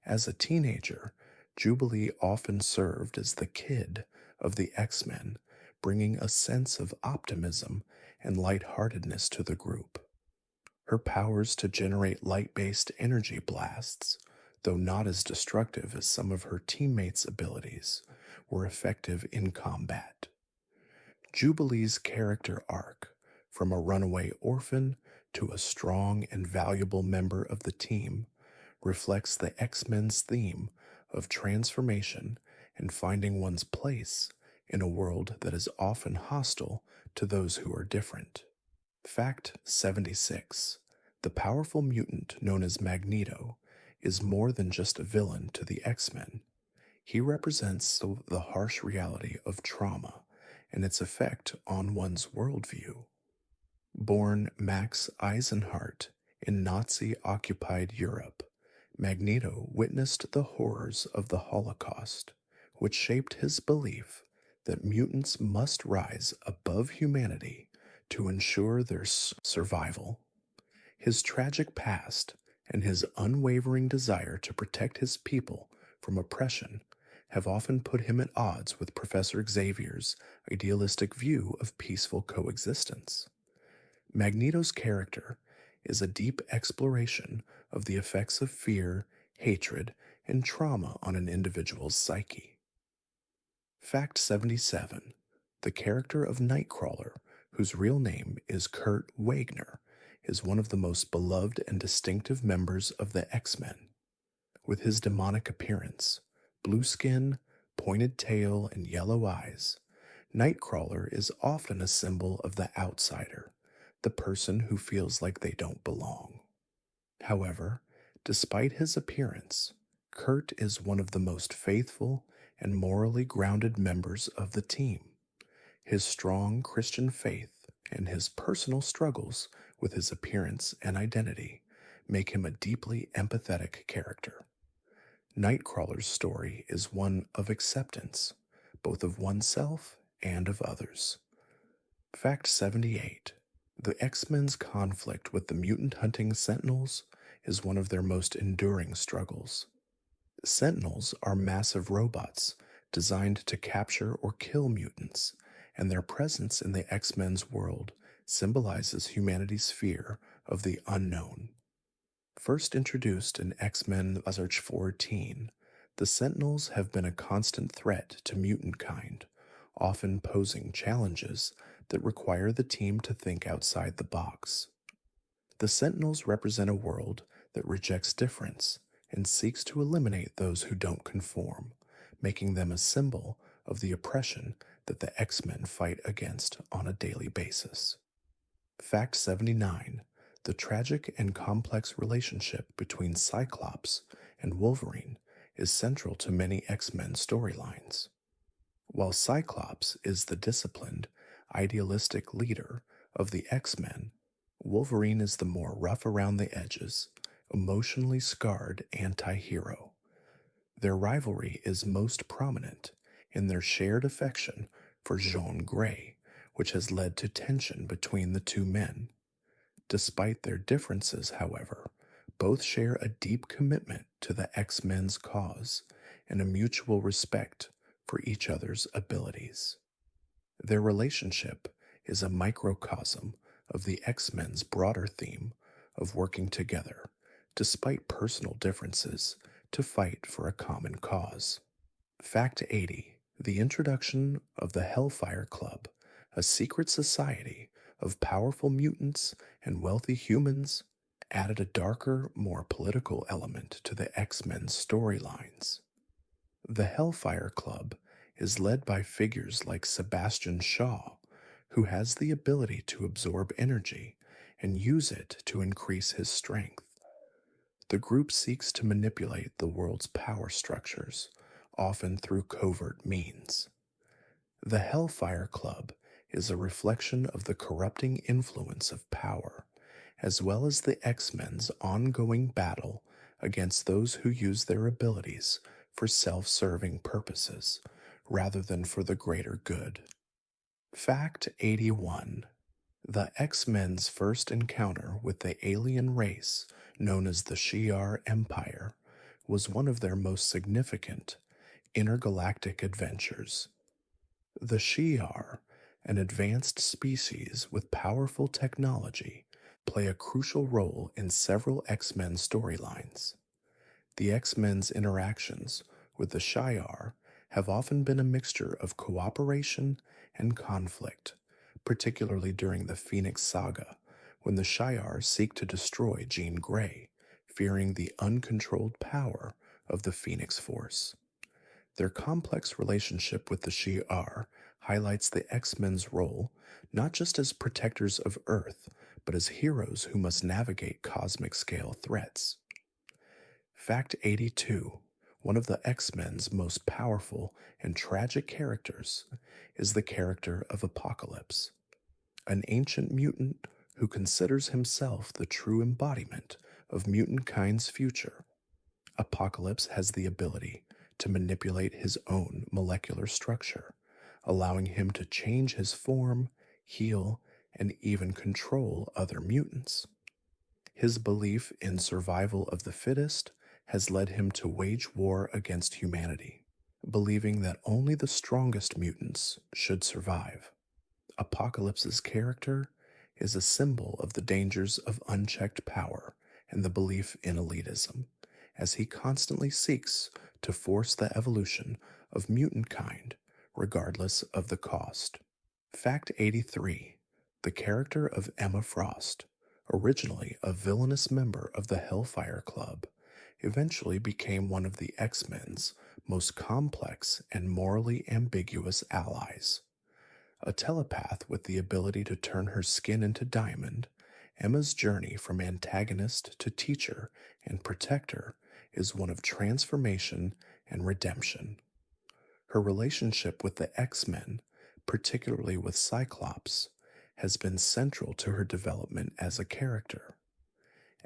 As a teenager, Jubilee often served as the kid of the X-Men, bringing a sense of optimism and lightheartedness to the group. Her powers to generate light-based energy blasts, though not as destructive as some of her teammates' abilities, were effective in combat. Jubilee's character arc, from a runaway orphan to a strong and valuable member of the team, reflects the X-Men's theme of transformation and finding one's place in a world that is often hostile to those who are different. Fact 76. The powerful mutant known as Magneto is more than just a villain to the X-Men. He represents the harsh reality of trauma and its effect on one's worldview. Born Max Eisenhardt in Nazi-occupied Europe, Magneto witnessed the horrors of the Holocaust, which shaped his belief that mutants must rise above humanity to ensure their survival. His tragic past and his unwavering desire to protect his people from oppression have often put him at odds with Professor Xavier's idealistic view of peaceful coexistence. Magneto's character is a deep exploration of the effects of fear, hatred, and trauma on an individual's psyche. Fact 77. The character of Nightcrawler, whose real name is Kurt Wagner, is one of the most beloved and distinctive members of the X-Men. With his demonic appearance, blue skin, pointed tail, and yellow eyes, Nightcrawler is often a symbol of the outsider, the person who feels like they don't belong. However, despite his appearance, Kurt is one of the most faithful and morally grounded members of the team. His strong Christian faith and his personal struggles with his appearance and identity make him a deeply empathetic character. Nightcrawler's story is one of acceptance, both of oneself and of others. Fact 78. The X-Men's conflict with the mutant hunting Sentinels is one of their most enduring struggles. Sentinels are massive robots designed to capture or kill mutants, and their presence in the X-Men's world symbolizes humanity's fear of the unknown. First introduced in X-Men Search for Teen, the Sentinels have been a constant threat to mutant kind, often posing challenges that require the team to think outside the box. The Sentinels represent a world that rejects difference and seeks to eliminate those who don't conform, making them a symbol of the oppression that the X-Men fight against on a daily basis. Fact 79. The tragic and complex relationship between Cyclops and Wolverine is central to many X-Men storylines. While Cyclops is the disciplined, idealistic leader of the X-Men, Wolverine is the more rough around the edges, emotionally scarred anti hero. Their rivalry is most prominent in their shared affection for Jean Grey, which has led to tension between the two men. Despite their differences, however, both share a deep commitment to the X-Men's cause and a mutual respect for each other's abilities. Their relationship is a microcosm of the X-Men's broader theme of working together, despite personal differences, to fight for a common cause. Fact 80. The introduction of the Hellfire Club, a secret society of powerful mutants and wealthy humans, added a darker, more political element to the X-Men's storylines. The Hellfire Club is led by figures like Sebastian Shaw, who has the ability to absorb energy and use it to increase his strength. The group seeks to manipulate the world's power structures, often through covert means. The Hellfire Club is a reflection of the corrupting influence of power, as well as the X-Men's ongoing battle against those who use their abilities for self-serving purposes, rather than for the greater good. Fact 81. The X-Men's first encounter with the alien race known as the Shi'ar Empire was one of their most significant intergalactic adventures. The Shi'ar, an advanced species with powerful technology, play a crucial role in several X-Men storylines. The X-Men's interactions with the Shi'ar have often been a mixture of cooperation and conflict, particularly during the Phoenix Saga, when the Shi'ar seek to destroy Jean Grey, fearing the uncontrolled power of the Phoenix Force. Their complex relationship with the Shi'ar highlights the X-Men's role not just as protectors of Earth, but as heroes who must navigate cosmic-scale threats. Fact 82. One of the X-Men's most powerful and tragic characters is the character of Apocalypse, an ancient mutant who considers himself the true embodiment of mutant kind's future. Apocalypse has the ability to manipulate his own molecular structure, allowing him to change his form, heal, and even control other mutants. His belief in survival of the fittest has led him to wage war against humanity, believing that only the strongest mutants should survive. Apocalypse's character is a symbol of the dangers of unchecked power and the belief in elitism, as he constantly seeks to force the evolution of mutant kind, regardless of the cost. Fact 83. The character of Emma Frost, originally a villainous member of the Hellfire Club, eventually became one of the X-Men's most complex and morally ambiguous allies. A telepath with the ability to turn her skin into diamond, Emma's journey from antagonist to teacher and protector is one of transformation and redemption. Her relationship with the X-Men, particularly with Cyclops, has been central to her development as a character.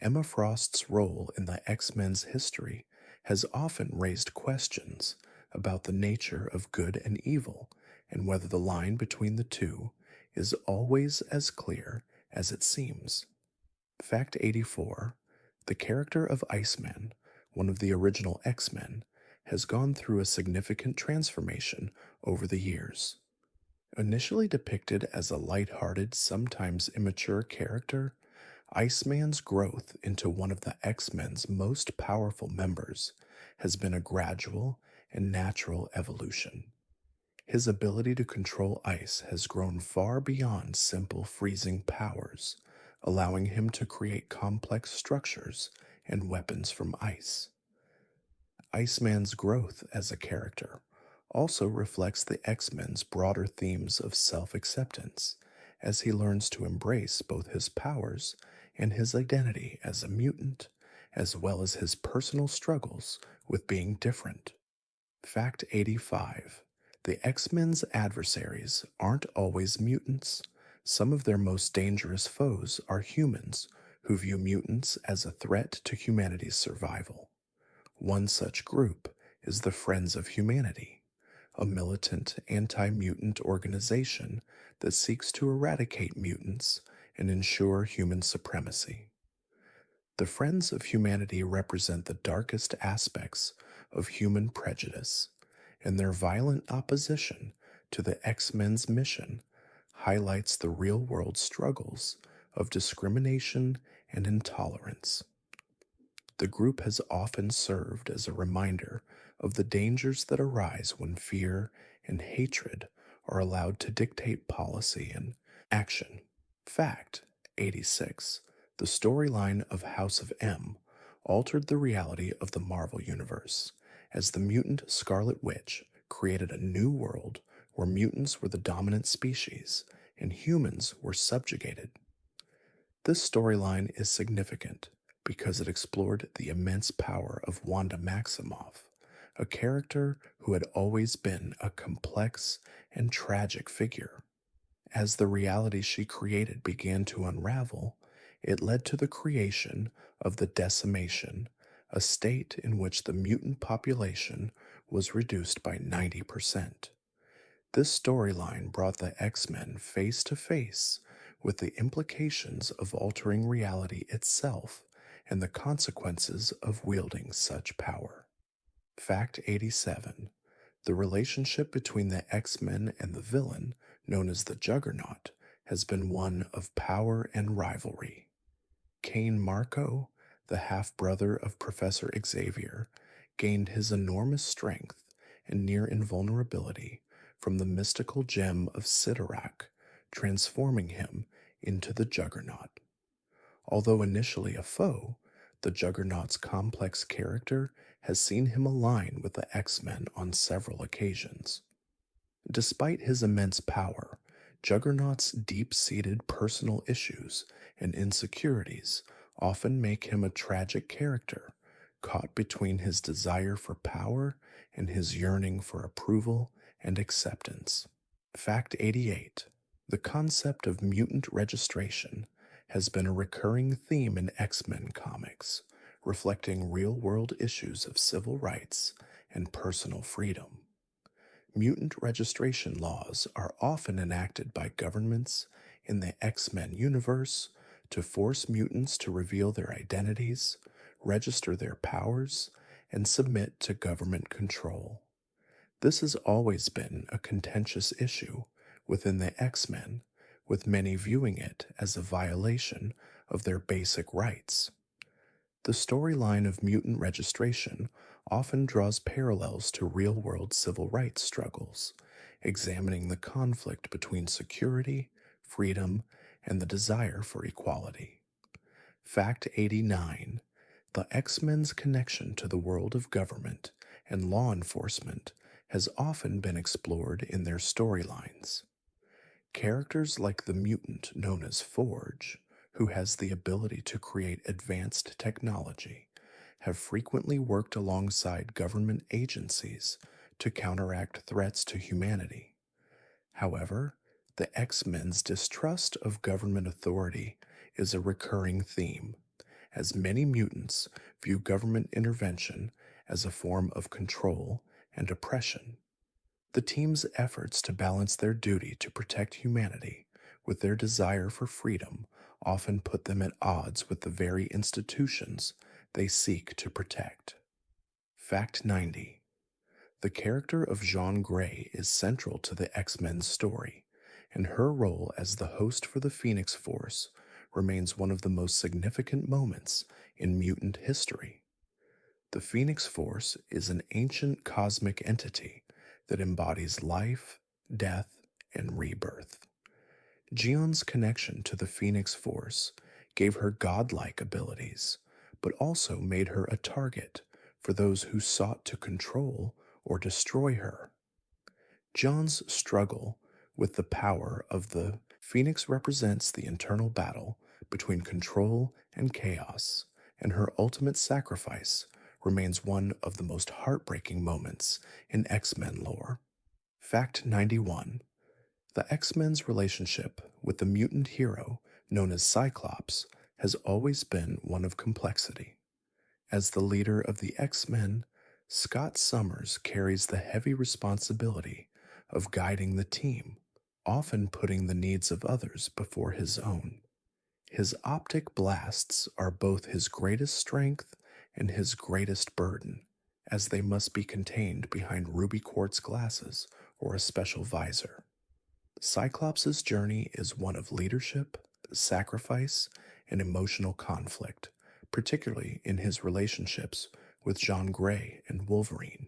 Emma Frost's role in the X-Men's history has often raised questions about the nature of good and evil and whether the line between the two is always as clear as it seems. Fact 84: the character of Iceman, one of the original X-Men, has gone through a significant transformation over the years. Initially depicted as a light-hearted, sometimes immature character, Iceman's growth into one of the X-Men's most powerful members has been a gradual and natural evolution. His ability to control ice has grown far beyond simple freezing powers, allowing him to create complex structures and weapons from ice. Iceman's growth as a character also reflects the X-Men's broader themes of self-acceptance, as he learns to embrace both his powers and his identity as a mutant, as well as his personal struggles with being different. Fact 85: the X-Men's adversaries aren't always mutants. Some of their most dangerous foes are humans who view mutants as a threat to humanity's survival. One such group is the Friends of Humanity, a militant anti mutant organization that seeks to eradicate mutants and ensure human supremacy. The Friends of Humanity represent the darkest aspects of human prejudice, and their violent opposition to the X-Men's mission highlights the real-world struggles of discrimination and intolerance. The group has often served as a reminder of the dangers that arise when fear and hatred are allowed to dictate policy and action. Fact 86: the storyline of House of M altered the reality of the Marvel Universe, as the mutant Scarlet Witch created a new world where mutants were the dominant species and humans were subjugated. This storyline is significant because it explored the immense power of Wanda Maximoff, a character who had always been a complex and tragic figure. As the reality she created began to unravel, it led to the creation of the Decimation, a state in which the mutant population was reduced by 90%. This storyline brought the X-Men face to face with the implications of altering reality itself and the consequences of wielding such power. Fact 87: the relationship between the X-Men and the villain, known as the Juggernaut, has been one of power and rivalry. Cain Marco, the half-brother of Professor Xavier, gained his enormous strength and near invulnerability from the mystical gem of Sidorak, transforming him into the Juggernaut. Although initially a foe, the Juggernaut's complex character has seen him align with the X-Men on several occasions. Despite his immense power, Juggernaut's deep-seated personal issues and insecurities often make him a tragic character, caught between his desire for power and his yearning for approval and acceptance. Fact 88: the concept of mutant registration has been a recurring theme in X-Men comics, reflecting real-world issues of civil rights and personal freedom. Mutant registration laws are often enacted by governments in the X-Men universe to force mutants to reveal their identities, register their powers, and submit to government control. This has always been a contentious issue within the X-Men, with many viewing it as a violation of their basic rights. The storyline of mutant registration often draws parallels to real-world civil rights struggles, examining the conflict between security, freedom, and the desire for equality. Fact 89: the X-Men's connection to the world of government and law enforcement has often been explored in their storylines. Characters like the mutant known as Forge, who has the ability to create advanced technology, have frequently worked alongside government agencies to counteract threats to humanity. However, the X-Men's distrust of government authority is a recurring theme, as many mutants view government intervention as a form of control and oppression. The team's efforts to balance their duty to protect humanity with their desire for freedom often put them at odds with the very institutions they seek to protect. Fact 90. The character of Jean Grey is central to the X-Men's story, and her role as the host for the Phoenix Force remains one of the most significant moments in mutant history. The Phoenix Force is an ancient cosmic entity that embodies life, death, and rebirth. Gion's connection to the Phoenix Force gave her godlike abilities, but also made her a target for those who sought to control or destroy her. John's struggle with the power of the Phoenix represents the internal battle between control and chaos, and her ultimate sacrifice remains one of the most heartbreaking moments in X-Men lore. Fact 91. The X-Men's relationship with the mutant hero known as Cyclops has always been one of complexity. As the leader of the X-Men, Scott Summers carries the heavy responsibility of guiding the team, often putting the needs of others before his own. His optic blasts are both his greatest strength and his greatest burden, as they must be contained behind ruby quartz glasses or a special visor. Cyclops' journey is one of leadership, sacrifice, and emotional conflict, particularly in his relationships with Jean Grey and Wolverine.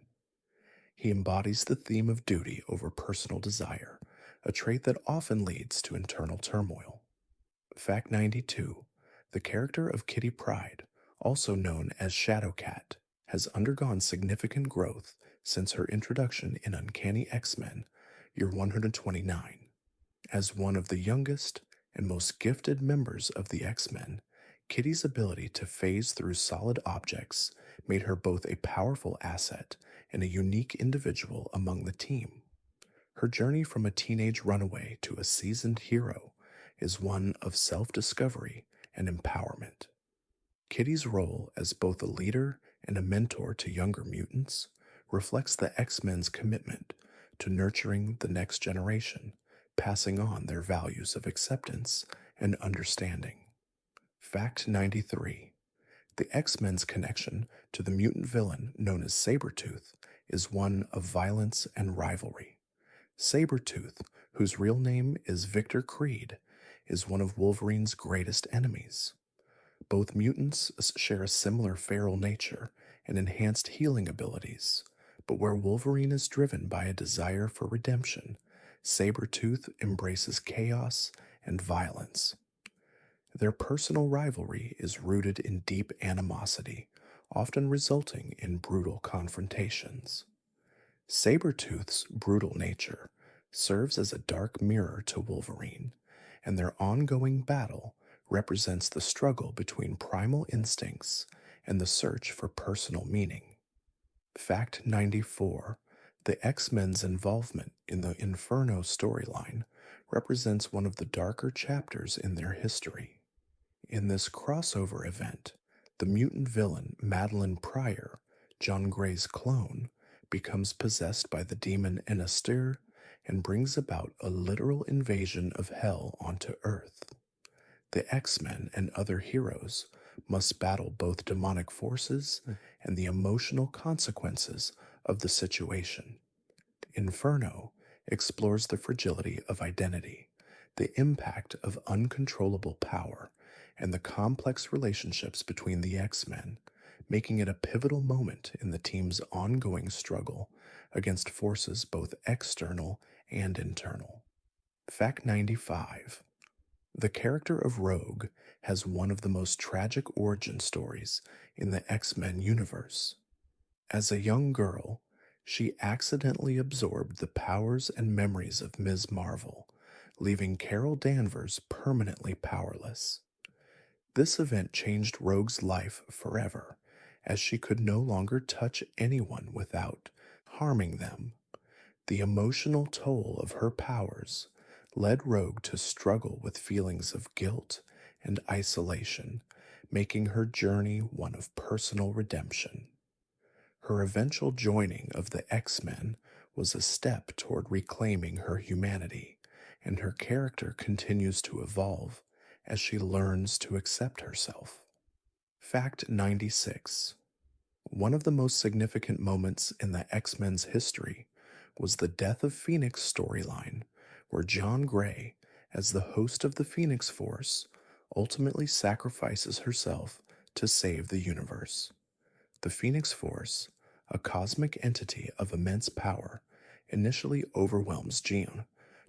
He embodies the theme of duty over personal desire, a trait that often leads to internal turmoil. Fact 92. The character of Kitty Pryde, also known as Shadowcat, has undergone significant growth since her introduction in Uncanny X-Men, year 129. As one of the youngest and most gifted members of the X-Men, Kitty's ability to phase through solid objects made her both a powerful asset and a unique individual among the team. Her journey from a teenage runaway to a seasoned hero is one of self-discovery and empowerment. Kitty's role as both a leader and a mentor to younger mutants reflects the X-Men's commitment to nurturing the next generation, passing on their values of acceptance and understanding. Fact 93. The X-Men's connection to the mutant villain known as Sabretooth is one of violence and rivalry. Sabretooth, whose real name is Victor Creed, is one of Wolverine's greatest enemies. Both mutants share a similar feral nature and enhanced healing abilities, but where Wolverine is driven by a desire for redemption, Sabretooth embraces chaos and violence. Their personal rivalry is rooted in deep animosity, often resulting in brutal confrontations. Sabretooth's brutal nature serves as a dark mirror to Wolverine, and their ongoing battle represents the struggle between primal instincts and the search for personal meaning. Fact 94. The X-Men's involvement in the Inferno storyline represents one of the darker chapters in their history. In this crossover event, the mutant villain Madeline Pryor, John Gray's clone, becomes possessed by the demon Enastir and brings about a literal invasion of hell onto Earth. The X-Men and other heroes must battle both demonic forces and the emotional consequences of the situation. Inferno explores the fragility of identity, the impact of uncontrollable power, and the complex relationships between the X-Men, making it a pivotal moment in the team's ongoing struggle against forces both external and internal. Fact 95. The character of Rogue has one of the most tragic origin stories in the X-Men universe. As a young girl, she accidentally absorbed the powers and memories of Ms. Marvel, leaving Carol Danvers permanently powerless. This event changed Rogue's life forever, as she could no longer touch anyone without harming them. The emotional toll of her powers led Rogue to struggle with feelings of guilt and isolation, making her journey one of personal redemption. Her eventual joining of the X-Men was a step toward reclaiming her humanity and her character continues to evolve as she learns to accept herself. Fact 96. One of the most significant moments in the X-Men's history was the Death of Phoenix storyline, where Jean Grey, as the host of the Phoenix Force, ultimately sacrifices herself to save the universe. The Phoenix Force, a cosmic entity of immense power, initially overwhelms Jean,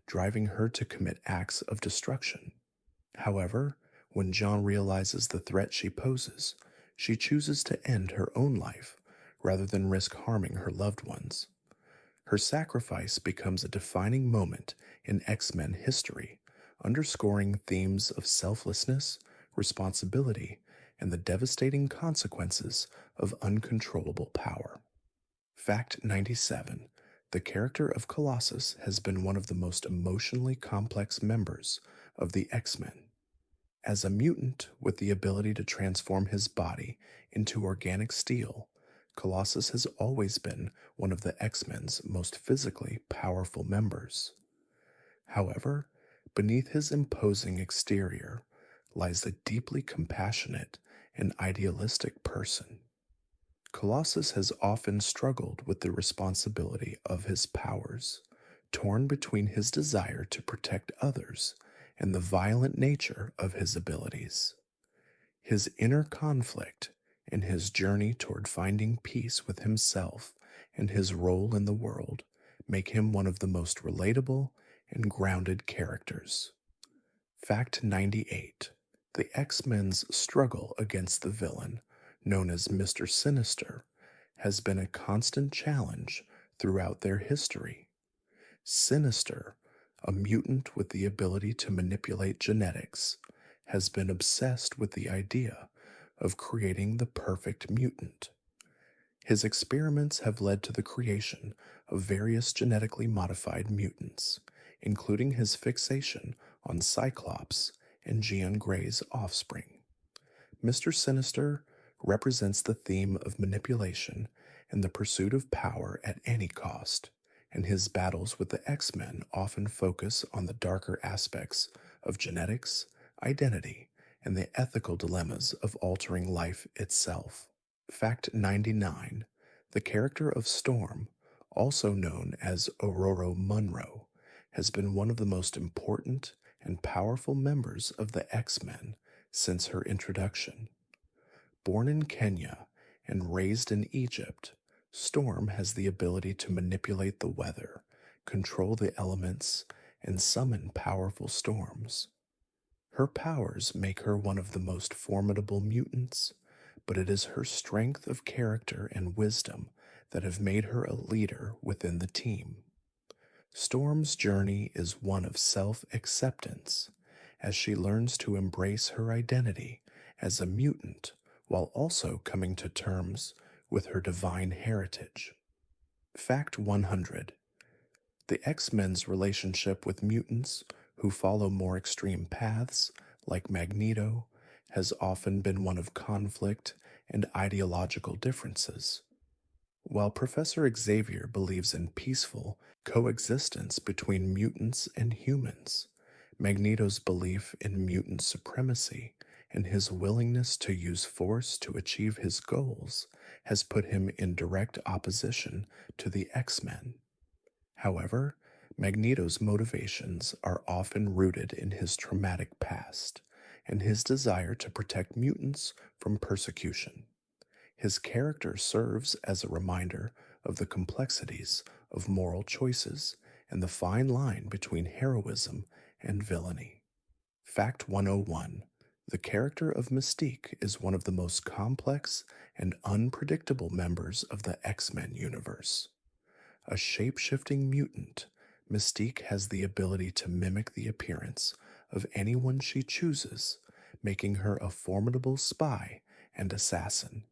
driving her to commit acts of destruction. However, when Jean realizes the threat she poses, she chooses to end her own life rather than risk harming her loved ones. Her sacrifice becomes a defining moment in X-Men history, underscoring themes of selflessness, responsibility, and the devastating consequences of uncontrollable power. Fact 97. The character of Colossus has been one of the most emotionally complex members of the X-Men. As a mutant with the ability to transform his body into organic steel, Colossus has always been one of the X-Men's most physically powerful members. However, beneath his imposing exterior lies a deeply compassionate and idealistic person. Colossus has often struggled with the responsibility of his powers, torn between his desire to protect others and the violent nature of his abilities. His inner conflict and his journey toward finding peace with himself and his role in the world make him one of the most relatable and grounded characters. Fact 98. The X-Men's struggle against the villain, known as Mr. Sinister, has been a constant challenge throughout their history. Sinister, a mutant with the ability to manipulate genetics, has been obsessed with the idea of creating the perfect mutant. His experiments have led to the creation of various genetically modified mutants, including his fixation on Cyclops and Jean Grey's offspring. Mr. Sinister represents the theme of manipulation and the pursuit of power at any cost, and his battles with the X-Men often focus on the darker aspects of genetics, identity, and the ethical dilemmas of altering life itself. Fact 99. The character of Storm, also known as Aurora Munro, has been one of the most important and powerful members of the X-Men since her introduction. Born in Kenya and raised in Egypt, Storm has the ability to manipulate the weather, control the elements, and summon powerful storms. Her powers make her one of the most formidable mutants, but it is her strength of character and wisdom that have made her a leader within the team. Storm's journey is one of self-acceptance, as she learns to embrace her identity as a mutant while also coming to terms with her divine heritage. Fact 100. The X-Men's relationship with mutants who follow more extreme paths, like Magneto, has often been one of conflict and ideological differences. While Professor Xavier believes in peaceful coexistence between mutants and humans, Magneto's belief in mutant supremacy and his willingness to use force to achieve his goals has put him in direct opposition to the X-Men. However, Magneto's motivations are often rooted in his traumatic past and his desire to protect mutants from persecution. His character serves as a reminder of the complexities of moral choices and the fine line between heroism and villainy. Fact 101. The character of Mystique is one of the most complex and unpredictable members of the X-Men universe. A shape-shifting mutant, Mystique has the ability to mimic the appearance of anyone she chooses, making her a formidable spy and assassin.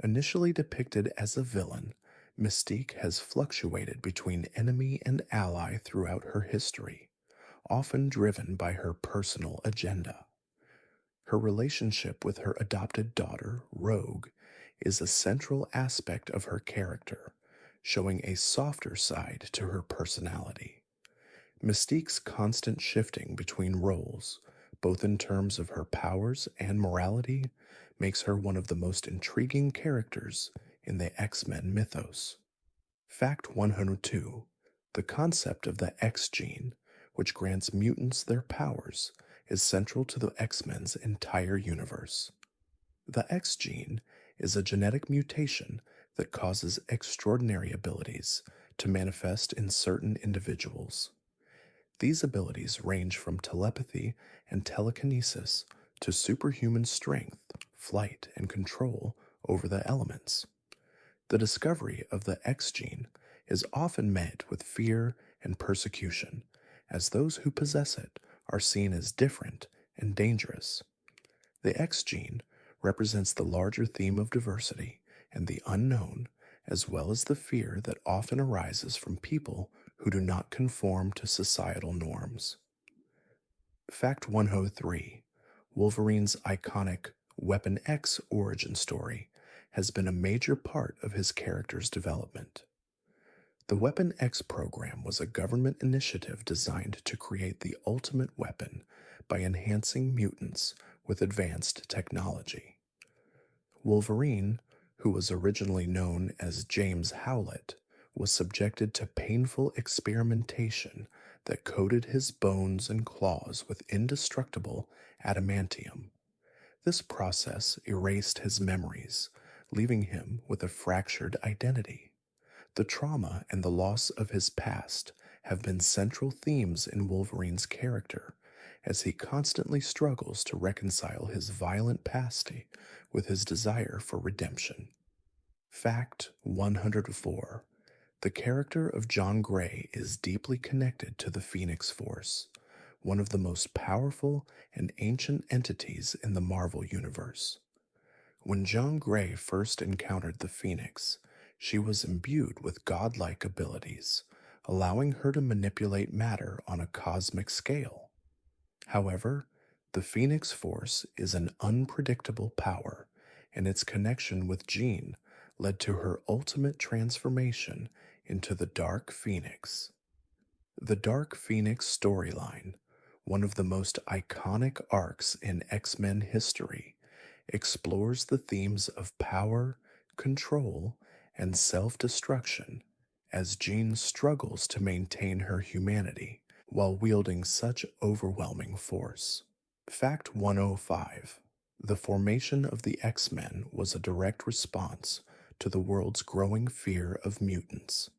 Initially depicted as a villain, Mystique has fluctuated between enemy and ally throughout her history, often driven by her personal agenda. Her relationship with her adopted daughter, Rogue, is a central aspect of her character, showing a softer side to her personality. Mystique's constant shifting between roles, both in terms of her powers and morality, makes her one of the most intriguing characters in the X Men mythos. Fact 102: the concept of the X gene, which grants mutants their powers, is central to the X Men's entire universe. The X gene is a genetic mutation that causes extraordinary abilities to manifest in certain individuals. These abilities range from telepathy and telekinesis to superhuman strength, flight, and control over the elements. The discovery of the X gene is often met with fear and persecution, as those who possess it are seen as different and dangerous. The X gene represents the larger theme of diversity and the unknown, as well as the fear that often arises from people who do not conform to societal norms. Fact 103: Wolverine's iconic Weapon X origin story has been a major part of his character's development. The Weapon X program was a government initiative designed to create the ultimate weapon by enhancing mutants with advanced technology. Wolverine, who was originally known as James Howlett, was subjected to painful experimentation that coated his bones and claws with indestructible adamantium. This process erased his memories, leaving him with a fractured identity. The trauma and the loss of his past have been central themes in Wolverine's character, as he constantly struggles to reconcile his violent past with his desire for redemption. Fact 104: the character of John Gray is deeply connected to the Phoenix Force, one of the most powerful and ancient entities in the Marvel Universe. When Jean Grey first encountered the Phoenix, she was imbued with godlike abilities, allowing her to manipulate matter on a cosmic scale. However, the Phoenix Force is an unpredictable power, and its connection with Jean led to her ultimate transformation into the Dark Phoenix. The Dark Phoenix storyline, one of the most iconic arcs in X Men history, explores the themes of power, control, and self destruction as Jean struggles to maintain her humanity while wielding such overwhelming force. Fact 105: the formation of the X Men was a direct response to the world's growing fear of mutants.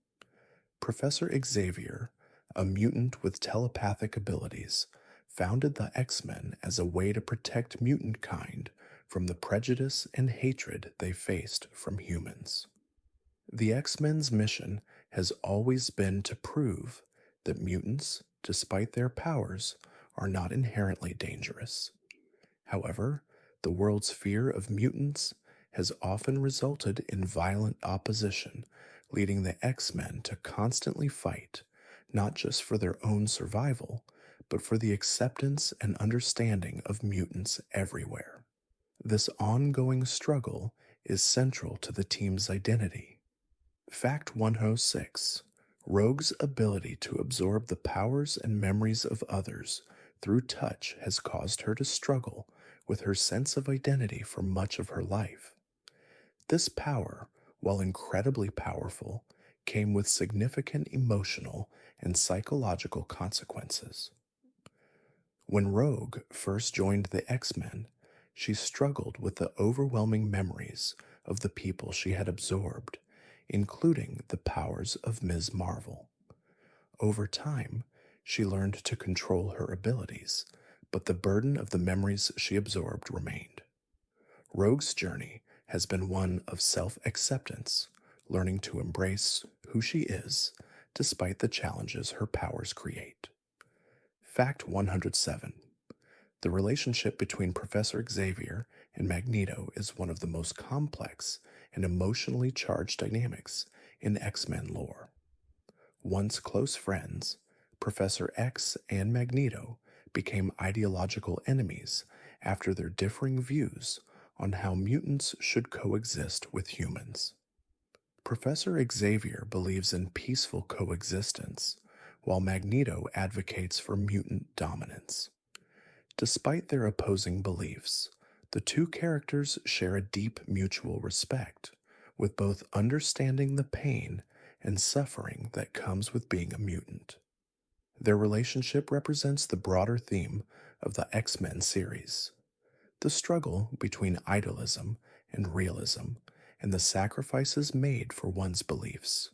Professor Xavier, a mutant with telepathic abilities, founded the X Men as a way to protect mutant kind from the prejudice and hatred they faced from humans. The X Men's mission has always been to prove that mutants, despite their powers, are not inherently dangerous. However, the world's fear of mutants has often resulted in violent opposition, leading the X Men to constantly fight, not just for their own survival, but for the acceptance and understanding of mutants everywhere. This ongoing struggle is central to the team's identity. Fact 106: Rogue's ability to absorb the powers and memories of others through touch has caused her to struggle with her sense of identity for much of her life. This power, while incredibly powerful, came with significant emotional and psychological consequences. When Rogue first joined the X Men, she struggled with the overwhelming memories of the people she had absorbed, including the powers of Ms. Marvel. Over time, she learned to control her abilities, but the burden of the memories she absorbed remained. Rogue's journey has been one of self acceptance, learning to embrace who she is despite the challenges her powers create. Fact 107: the relationship between Professor Xavier and Magneto is one of the most complex and emotionally charged dynamics in X Men lore. Once close friends, Professor X and Magneto became ideological enemies after their differing views on how mutants should coexist with humans. Professor Xavier believes in peaceful coexistence, while Magneto advocates for mutant dominance. Despite their opposing beliefs, the two characters share a deep mutual respect, with both understanding the pain and suffering that comes with being a mutant. Their relationship represents the broader theme of the X-Men series, the struggle between idealism and realism, and the sacrifices made for one's beliefs.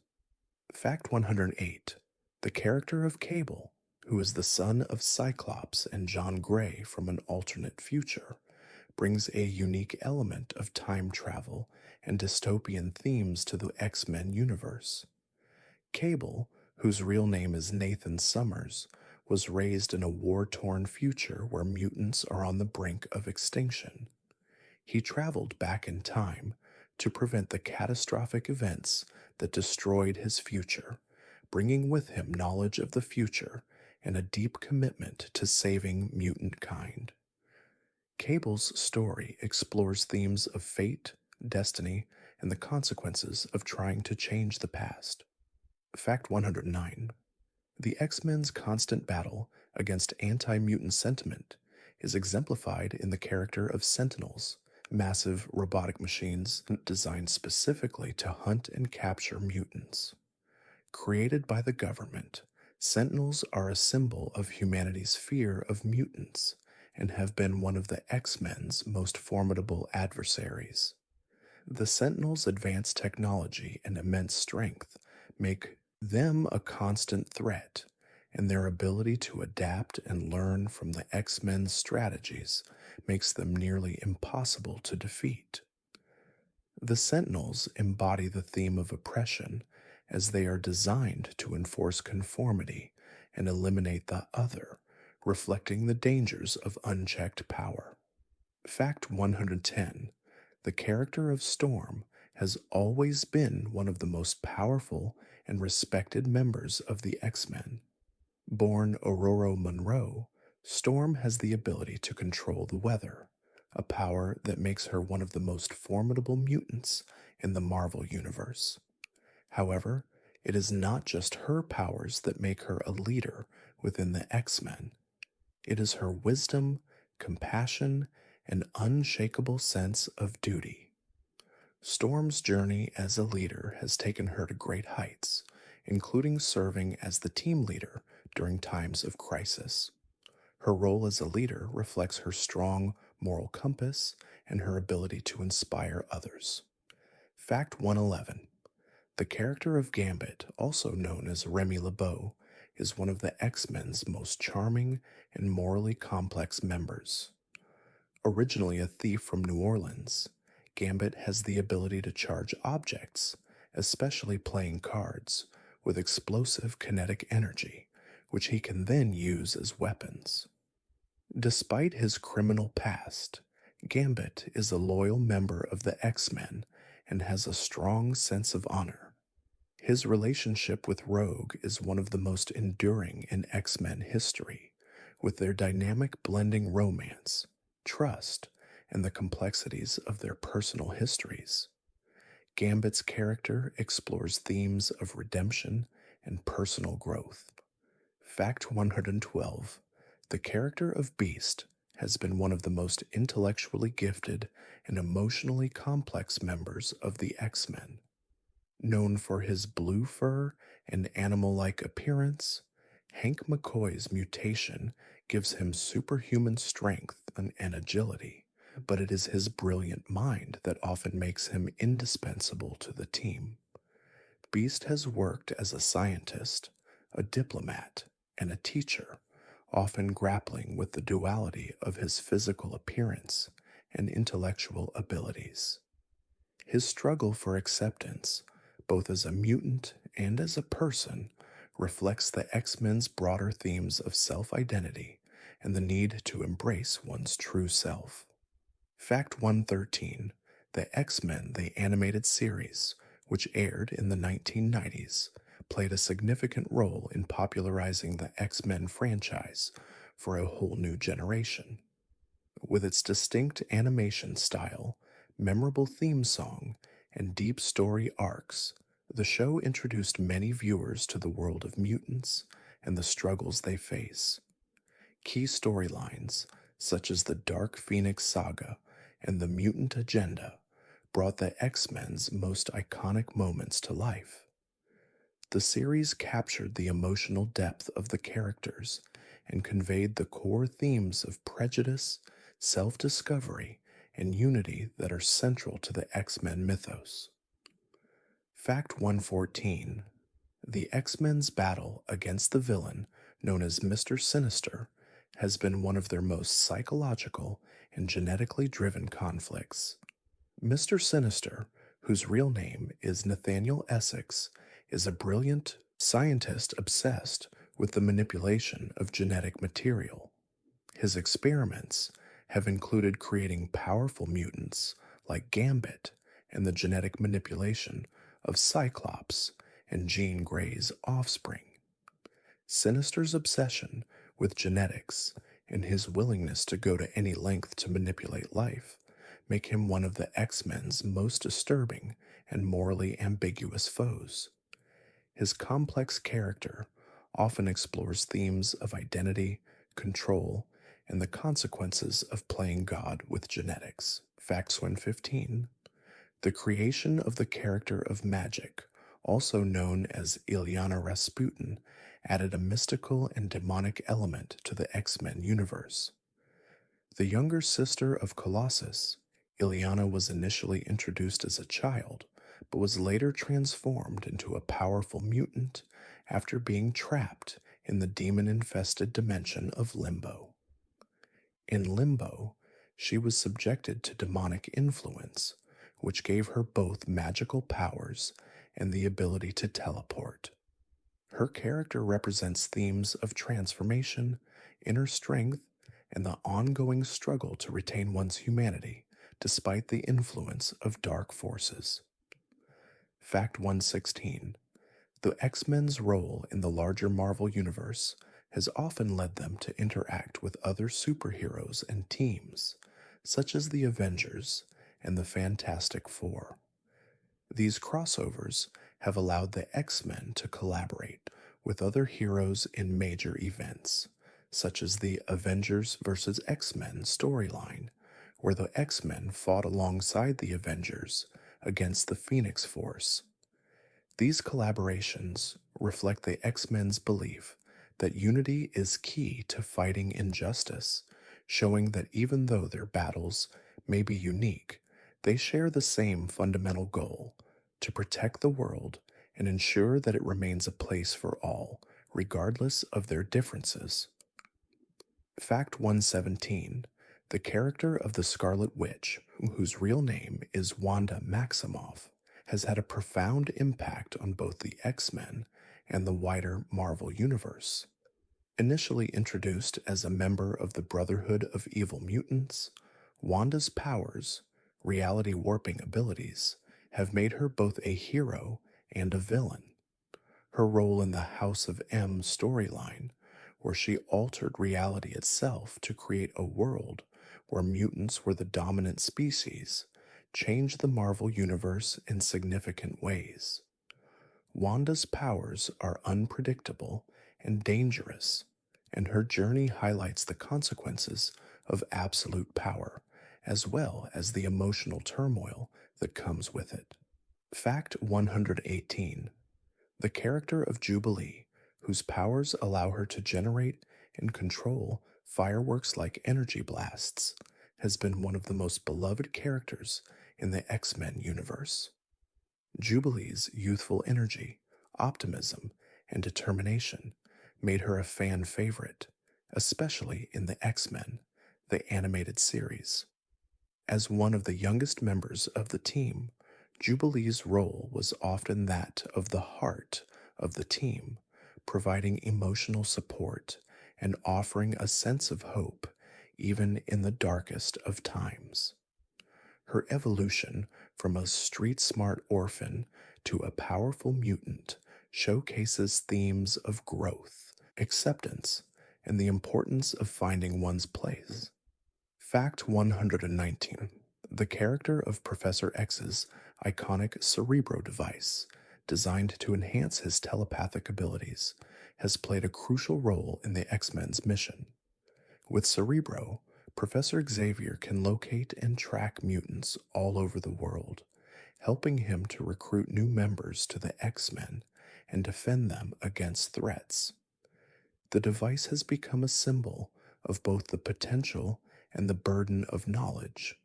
Fact 108. The character of Cable, who is the son of Cyclops and John Gray from an alternate future, brings a unique element of time travel and dystopian themes to the X-Men universe. Cable, whose real name is Nathan Summers, was raised in a war-torn future where mutants are on the brink of extinction. He traveled back in time to prevent the catastrophic events that destroyed his future, bringing with him knowledge of the future and a deep commitment to saving mutant kind. Cable's story explores themes of fate, destiny, and the consequences of trying to change the past. Fact 109. The X-Men's constant battle against anti-mutant sentiment is exemplified in the character of Sentinels, massive robotic machines designed specifically to hunt and capture mutants. Created by the government, Sentinels are a symbol of humanity's fear of mutants and have been one of the X-Men's most formidable adversaries. The Sentinels' advanced technology and immense strength make them a constant threat, and their ability to adapt and learn from the X-Men's strategies makes them nearly impossible to defeat. The Sentinels embody the theme of oppression as they are designed to enforce conformity and eliminate the other, reflecting the dangers of unchecked power. Fact 110. The character of Storm has always been one of the most powerful and respected members of the X-Men. Born Aurora Monroe, Storm has the ability to control the weather, a power that makes her one of the most formidable mutants in the Marvel Universe. However, it is not just her powers that make her a leader within the X-Men. It is her wisdom, compassion, and unshakable sense of duty. Storm's journey as a leader has taken her to great heights, including serving as the team leader during times of crisis. Her role as a leader reflects her strong moral compass and her ability to inspire others. Fact 111. The character of Gambit, also known as Remy LeBeau, is one of the X-Men's most charming and morally complex members. Originally a thief from New Orleans, Gambit has the ability to charge objects, especially playing cards, with explosive kinetic energy, which he can then use as weapons. Despite his criminal past, Gambit is a loyal member of the X-Men and has a strong sense of honor. His relationship with Rogue is one of the most enduring in X-Men history, with their dynamic blending romance, trust, and the complexities of their personal histories. Gambit's character explores themes of redemption and personal growth. Fact 112. The character of Beast has been one of the most intellectually gifted and emotionally complex members of the X-Men. Known for his blue fur and animal-like appearance, Hank McCoy's mutation gives him superhuman strength and agility, but it is his brilliant mind that often makes him indispensable to the team. Beast has worked as a scientist, a diplomat, and a teacher, often grappling with the duality of his physical appearance and intellectual abilities. His struggle for acceptance, both as a mutant and as a person, reflects the X-Men's broader themes of self-identity and the need to embrace one's true self. Fact 113. The X-Men, the animated series, which aired in the 1990s, played a significant role in popularizing the X-Men franchise for a whole new generation. With its distinct animation style, memorable theme song, and deep story arcs, the show introduced many viewers to the world of mutants and the struggles they face. Key storylines, such as the Dark Phoenix Saga and the Mutant Agenda, brought the X-Men's most iconic moments to life. The series captured the emotional depth of the characters and conveyed the core themes of prejudice, self discovery, and unity that are central to the X Men mythos. Fact 114: the X Men's battle against the villain known as Mr. Sinister has been one of their most psychological and genetically driven conflicts. Mr. Sinister, whose real name is Nathaniel Essex, is a brilliant scientist obsessed with the manipulation of genetic material. His experiments have included creating powerful mutants like Gambit and the genetic manipulation of Cyclops and Jean Grey's offspring. Sinister's obsession with genetics and his willingness to go to any length to manipulate life make him one of the X-Men's most disturbing and morally ambiguous foes. His complex character often explores themes of identity, control, and the consequences of playing God with genetics. Facts 115: the creation of the character of Magic, also known as Ilyana Rasputin, added a mystical and demonic element to the X-Men universe. The younger sister of Colossus, Ilyana was initially introduced as a child, but was later transformed into a powerful mutant after being trapped in the demon-infested dimension of Limbo. In Limbo, she was subjected to demonic influence, which gave her both magical powers and the ability to teleport. Her character represents themes of transformation, inner strength, and the ongoing struggle to retain one's humanity despite the influence of dark forces. Fact 116: the X-Men's role in the larger Marvel Universe has often led them to interact with other superheroes and teams, such as the Avengers and the Fantastic Four. These crossovers have allowed the X-Men to collaborate with other heroes in major events, such as the Avengers vs. X-Men storyline, where the X-Men fought alongside the Avengers against the Phoenix Force. These collaborations reflect the X-Men's belief that unity is key to fighting injustice, showing that even though their battles may be unique, they share the same fundamental goal: to protect the world and ensure that it remains a place for all, regardless of their differences. Fact 117: the character of the Scarlet Witch, whose real name is Wanda Maximoff, has had a profound impact on both the X-Men and the wider Marvel Universe. Initially introduced as a member of the Brotherhood of Evil Mutants, Wanda's powers, reality warping abilities, have made her both a hero and a villain. Her role in the House of M storyline, where she altered reality itself to create a world where mutants were the dominant species, changed the Marvel Universe in significant ways. Wanda's powers are unpredictable and dangerous, and her journey highlights the consequences of absolute power, as well as the emotional turmoil that comes with it. Fact 118: the character of Jubilee, whose powers allow her to generate and control fireworks like energy blasts, has been one of the most beloved characters in the X-Men universe. Jubilee's youthful energy, optimism, and determination made her a fan favorite, especially in the X-Men, the animated series. As one of the youngest members of the team, Jubilee's role was often that of the heart of the team, providing emotional support and offering a sense of hope even in the darkest of times. Her evolution from a street-smart orphan to a powerful mutant showcases themes of growth, acceptance, and the importance of finding one's place. Fact 119: the character of Professor X's iconic Cerebro device, designed to enhance his telepathic abilities, has played a crucial role in the X-Men's mission. With Cerebro, Professor Xavier can locate and track mutants all over the world, helping him to recruit new members to the X-Men and defend them against threats. The device has become a symbol of both the potential and the burden of knowledge,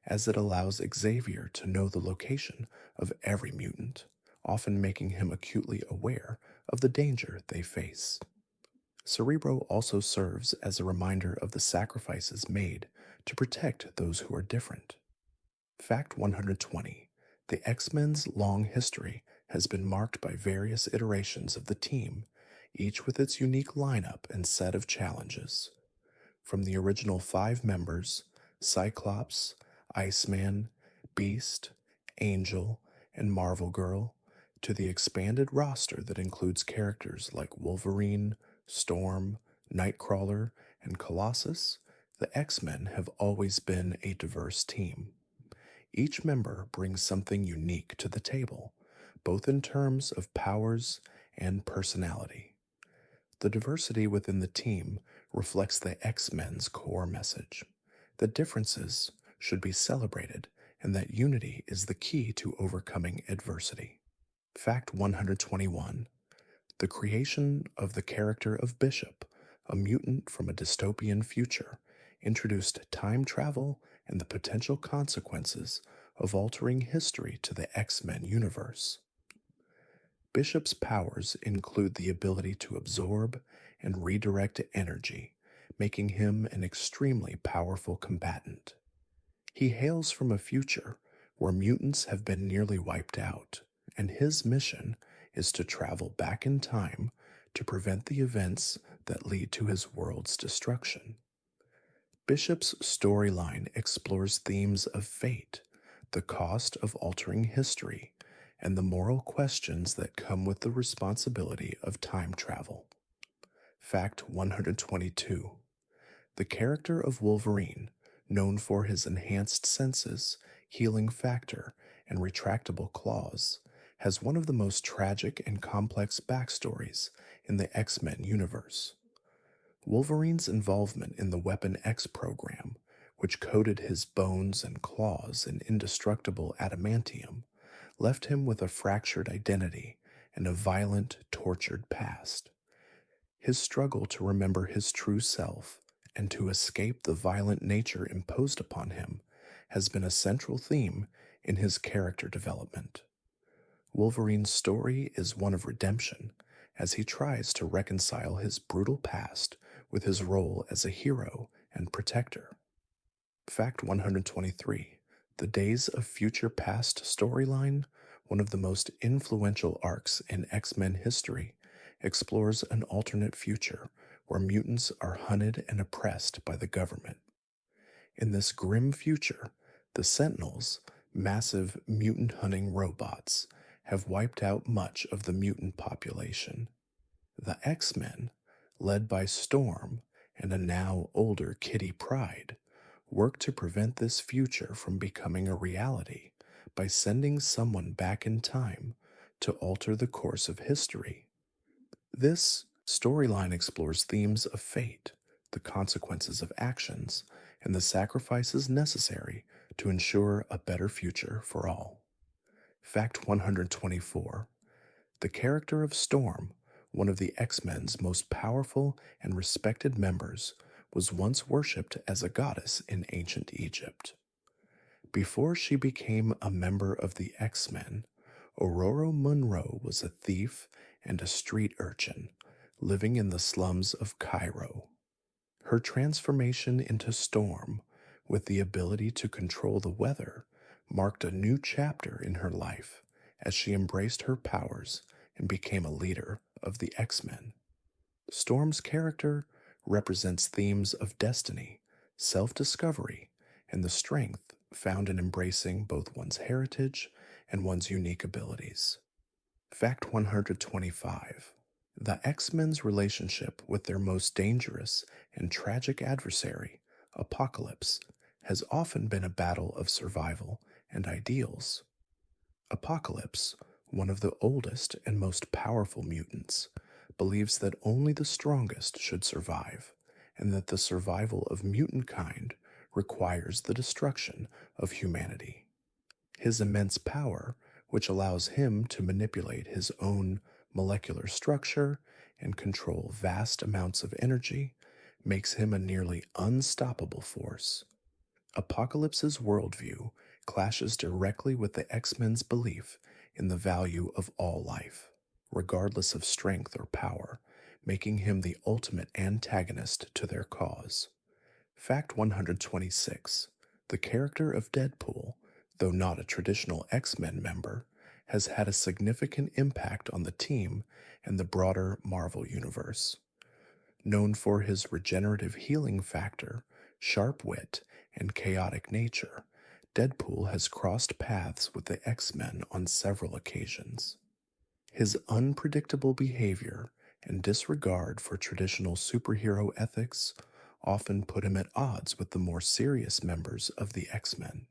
as it allows Xavier to know the location of every mutant, often making him acutely aware of the danger they face. Cerebro also serves as a reminder of the sacrifices made to protect those who are different. Fact 120. The X-Men's long history has been marked by various iterations of the team, each with its unique lineup and set of challenges. From the original 5 members, Cyclops, Iceman, Beast, Angel, and Marvel Girl, to the expanded roster that includes characters like Wolverine, Storm, Nightcrawler, and Colossus, the X-Men have always been a diverse team. Each member brings something unique to the table, both in terms of powers and personality. The diversity within the team reflects the X-Men's core message that differences should be celebrated and that unity is the key to overcoming adversity. Fact 121. The creation of the character of Bishop, a mutant from a dystopian future, introduced time travel and the potential consequences of altering history to the X-Men universe. Bishop's powers include the ability to absorb and redirect energy, making him an extremely powerful combatant. He hails from a future where mutants have been nearly wiped out, and his mission is to travel back in time to prevent the events that lead to his world's destruction. Bishop's storyline explores themes of fate, the cost of altering history, and the moral questions that come with the responsibility of time travel. Fact 122. The character of Wolverine, known for his enhanced senses, healing factor, and retractable claws, has one of the most tragic and complex backstories in the X-Men universe. Wolverine's involvement in the Weapon X program, which coated his bones and claws in indestructible adamantium, left him with a fractured identity and a violent, tortured past. His struggle to remember his true self and to escape the violent nature imposed upon him has been a central theme in his character development. Wolverine's story is one of redemption as he tries to reconcile his brutal past with his role as a hero and protector. Fact 123. The Days of Future Past storyline, one of the most influential arcs in X-Men history, explores an alternate future where mutants are hunted and oppressed by the government. In this grim future, the Sentinels, massive mutant-hunting robots, have wiped out much of the mutant population. The X-Men, led by Storm and a now older Kitty Pryde, work to prevent this future from becoming a reality by sending someone back in time to alter the course of history. This storyline explores themes of fate, the consequences of actions, and the sacrifices necessary to ensure a better future for all. Fact 124. The character of Storm, one of the X-Men's most powerful and respected members, was once worshipped as a goddess in ancient Egypt. Before she became a member of the X-Men, Aurora Munro was a thief and a street urchin living in the slums of Cairo. Her transformation into Storm, with the ability to control the weather, marked a new chapter in her life as she embraced her powers and became a leader of the X-Men. Storm's character represents themes of destiny, self-discovery, and the strength found in embracing both one's heritage and one's unique abilities. Fact 125. The X-Men's relationship with their most dangerous and tragic adversary, Apocalypse, has often been a battle of survival and ideals. Apocalypse, one of the oldest and most powerful mutants, believes that only the strongest should survive, and that the survival of mutant kind requires the destruction of humanity. His immense power, which allows him to manipulate his own molecular structure and control vast amounts of energy, makes him a nearly unstoppable force. Apocalypse's worldview clashes directly with the X-Men's belief in the value of all life, regardless of strength or power, making him the ultimate antagonist to their cause. Fact 126. The character of Deadpool, though not a traditional X-Men member, has had a significant impact on the team and the broader Marvel universe. Known for his regenerative healing factor, sharp wit, and chaotic nature, Deadpool has crossed paths with the X-Men on several occasions. His unpredictable behavior and disregard for traditional superhero ethics often put him at odds with the more serious members of the X-Men.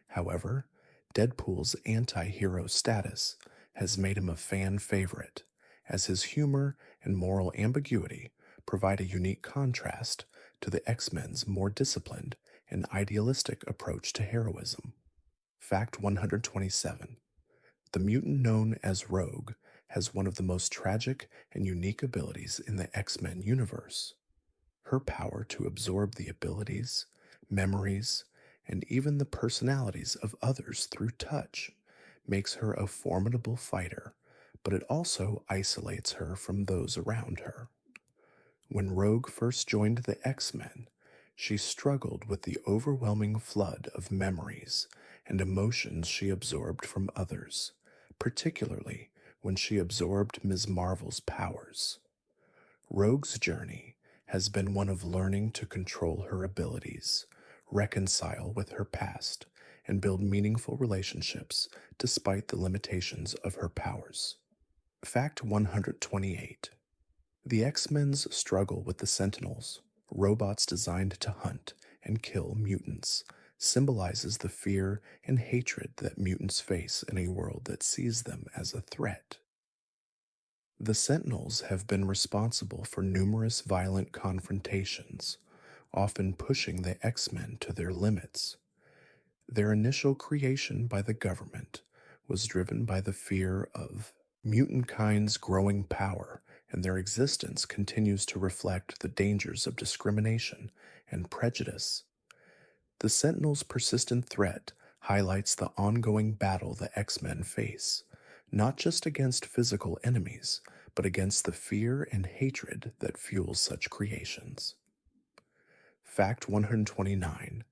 However, Deadpool's anti-hero status has made him a fan favorite, as his humor and moral ambiguity provide a unique contrast to the X-Men's more disciplined and idealistic approach to heroism. Fact 127. The mutant known as Rogue has one of the most tragic and unique abilities in the X-Men universe. Her power to absorb the abilities, memories, and even the personalities of others through touch makes her a formidable fighter, but it also isolates her from those around her. When Rogue first joined the X-Men, she struggled with the overwhelming flood of memories and emotions she absorbed from others, particularly when she absorbed Ms. Marvel's powers. Rogue's journey has been one of learning to control her abilities, reconcile with her past, and build meaningful relationships despite the limitations of her powers. Fact 128. The X-Men's struggle with the Sentinels, robots designed to hunt and kill mutants, symbolizes the fear and hatred that mutants face in a world that sees them as a threat. The Sentinels have been responsible for numerous violent confrontations, often pushing the X-Men to their limits. Their initial creation by the government was driven by the fear of mutant kind's growing power, and their existence continues to reflect the dangers of discrimination and prejudice. The Sentinels' persistent threat highlights the ongoing battle the X-Men face, not just against physical enemies, but against the fear and hatred that fuels such creations. Fact 129.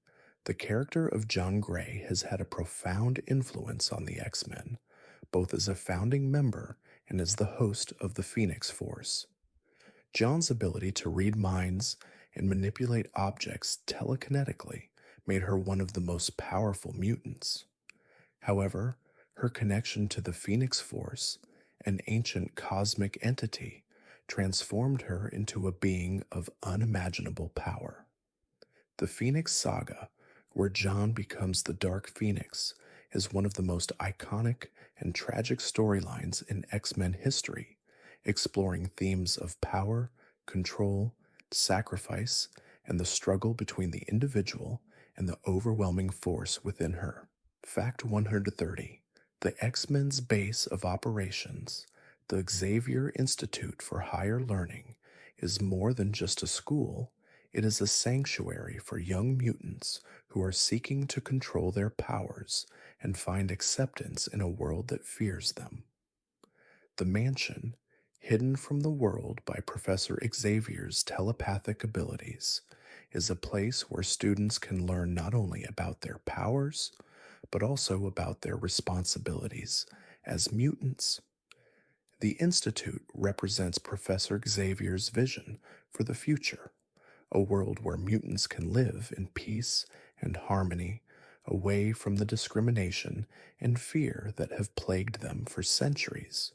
The character of John Gray has had a profound influence on the X-Men, both as a founding member and as the host of the Phoenix Force. John's ability to read minds and manipulate objects telekinetically made her one of the most powerful mutants. However, her connection to the Phoenix Force, an ancient cosmic entity, transformed her into a being of unimaginable power. The Phoenix Saga, where John becomes the Dark Phoenix, is one of the most iconic and tragic storylines in X-Men history, exploring themes of power, control, sacrifice, and the struggle between the individual and the overwhelming force within her. Fact 130. The X-Men's base of operations, the Xavier Institute for Higher Learning, is more than just a school. It is a sanctuary for young mutants who are seeking to control their powers and find acceptance in a world that fears them. The mansion, hidden from the world by Professor Xavier's telepathic abilities, is a place where students can learn not only about their powers, but also about their responsibilities as mutants. The Institute represents Professor Xavier's vision for the future, a world where mutants can live in peace and harmony, away from the discrimination and fear that have plagued them for centuries.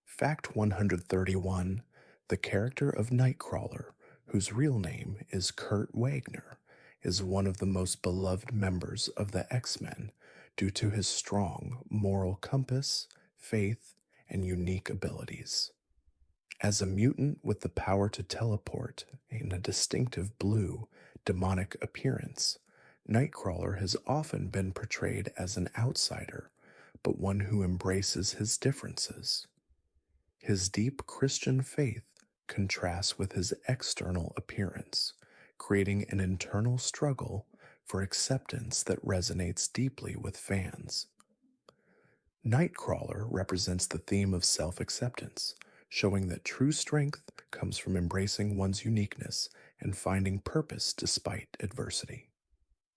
Fact 131. The character of Nightcrawler, whose real name is Kurt Wagner, is one of the most beloved members of the X-Men due to his strong moral compass, faith, and unique abilities. As a mutant with the power to teleport and a distinctive blue, demonic appearance, Nightcrawler has often been portrayed as an outsider, but one who embraces his differences. His deep Christian faith contrasts with his external appearance, creating an internal struggle for acceptance that resonates deeply with fans. Nightcrawler represents the theme of self acceptance, showing that true strength comes from embracing one's uniqueness and finding purpose despite adversity.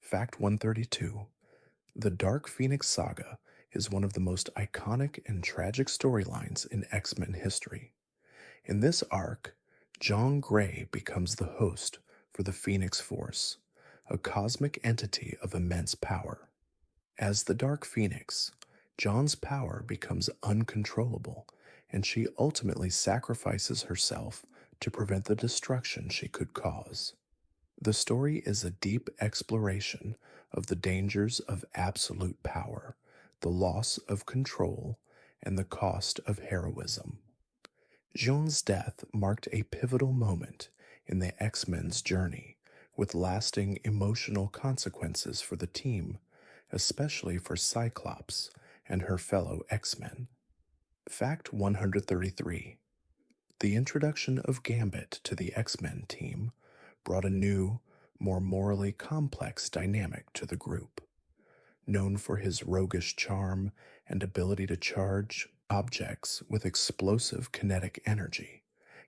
Fact 132: the Dark Phoenix saga is one of the most iconic and tragic storylines in X Men history. In this arc, Jean Grey becomes the host for the Phoenix Force, a cosmic entity of immense power. As the Dark Phoenix, John's power becomes uncontrollable, and she ultimately sacrifices herself to prevent the destruction she could cause. The story is a deep exploration of the dangers of absolute power, the loss of control, and the cost of heroism. Jean's death marked a pivotal moment in the X Men's journey, with lasting emotional consequences for the team, especially for Cyclops and her fellow X Men. Fact 133: the introduction of Gambit to the X Men team brought a new, more morally complex dynamic to the group. Known for his roguish charm and ability to charge objects with explosive kinetic energy,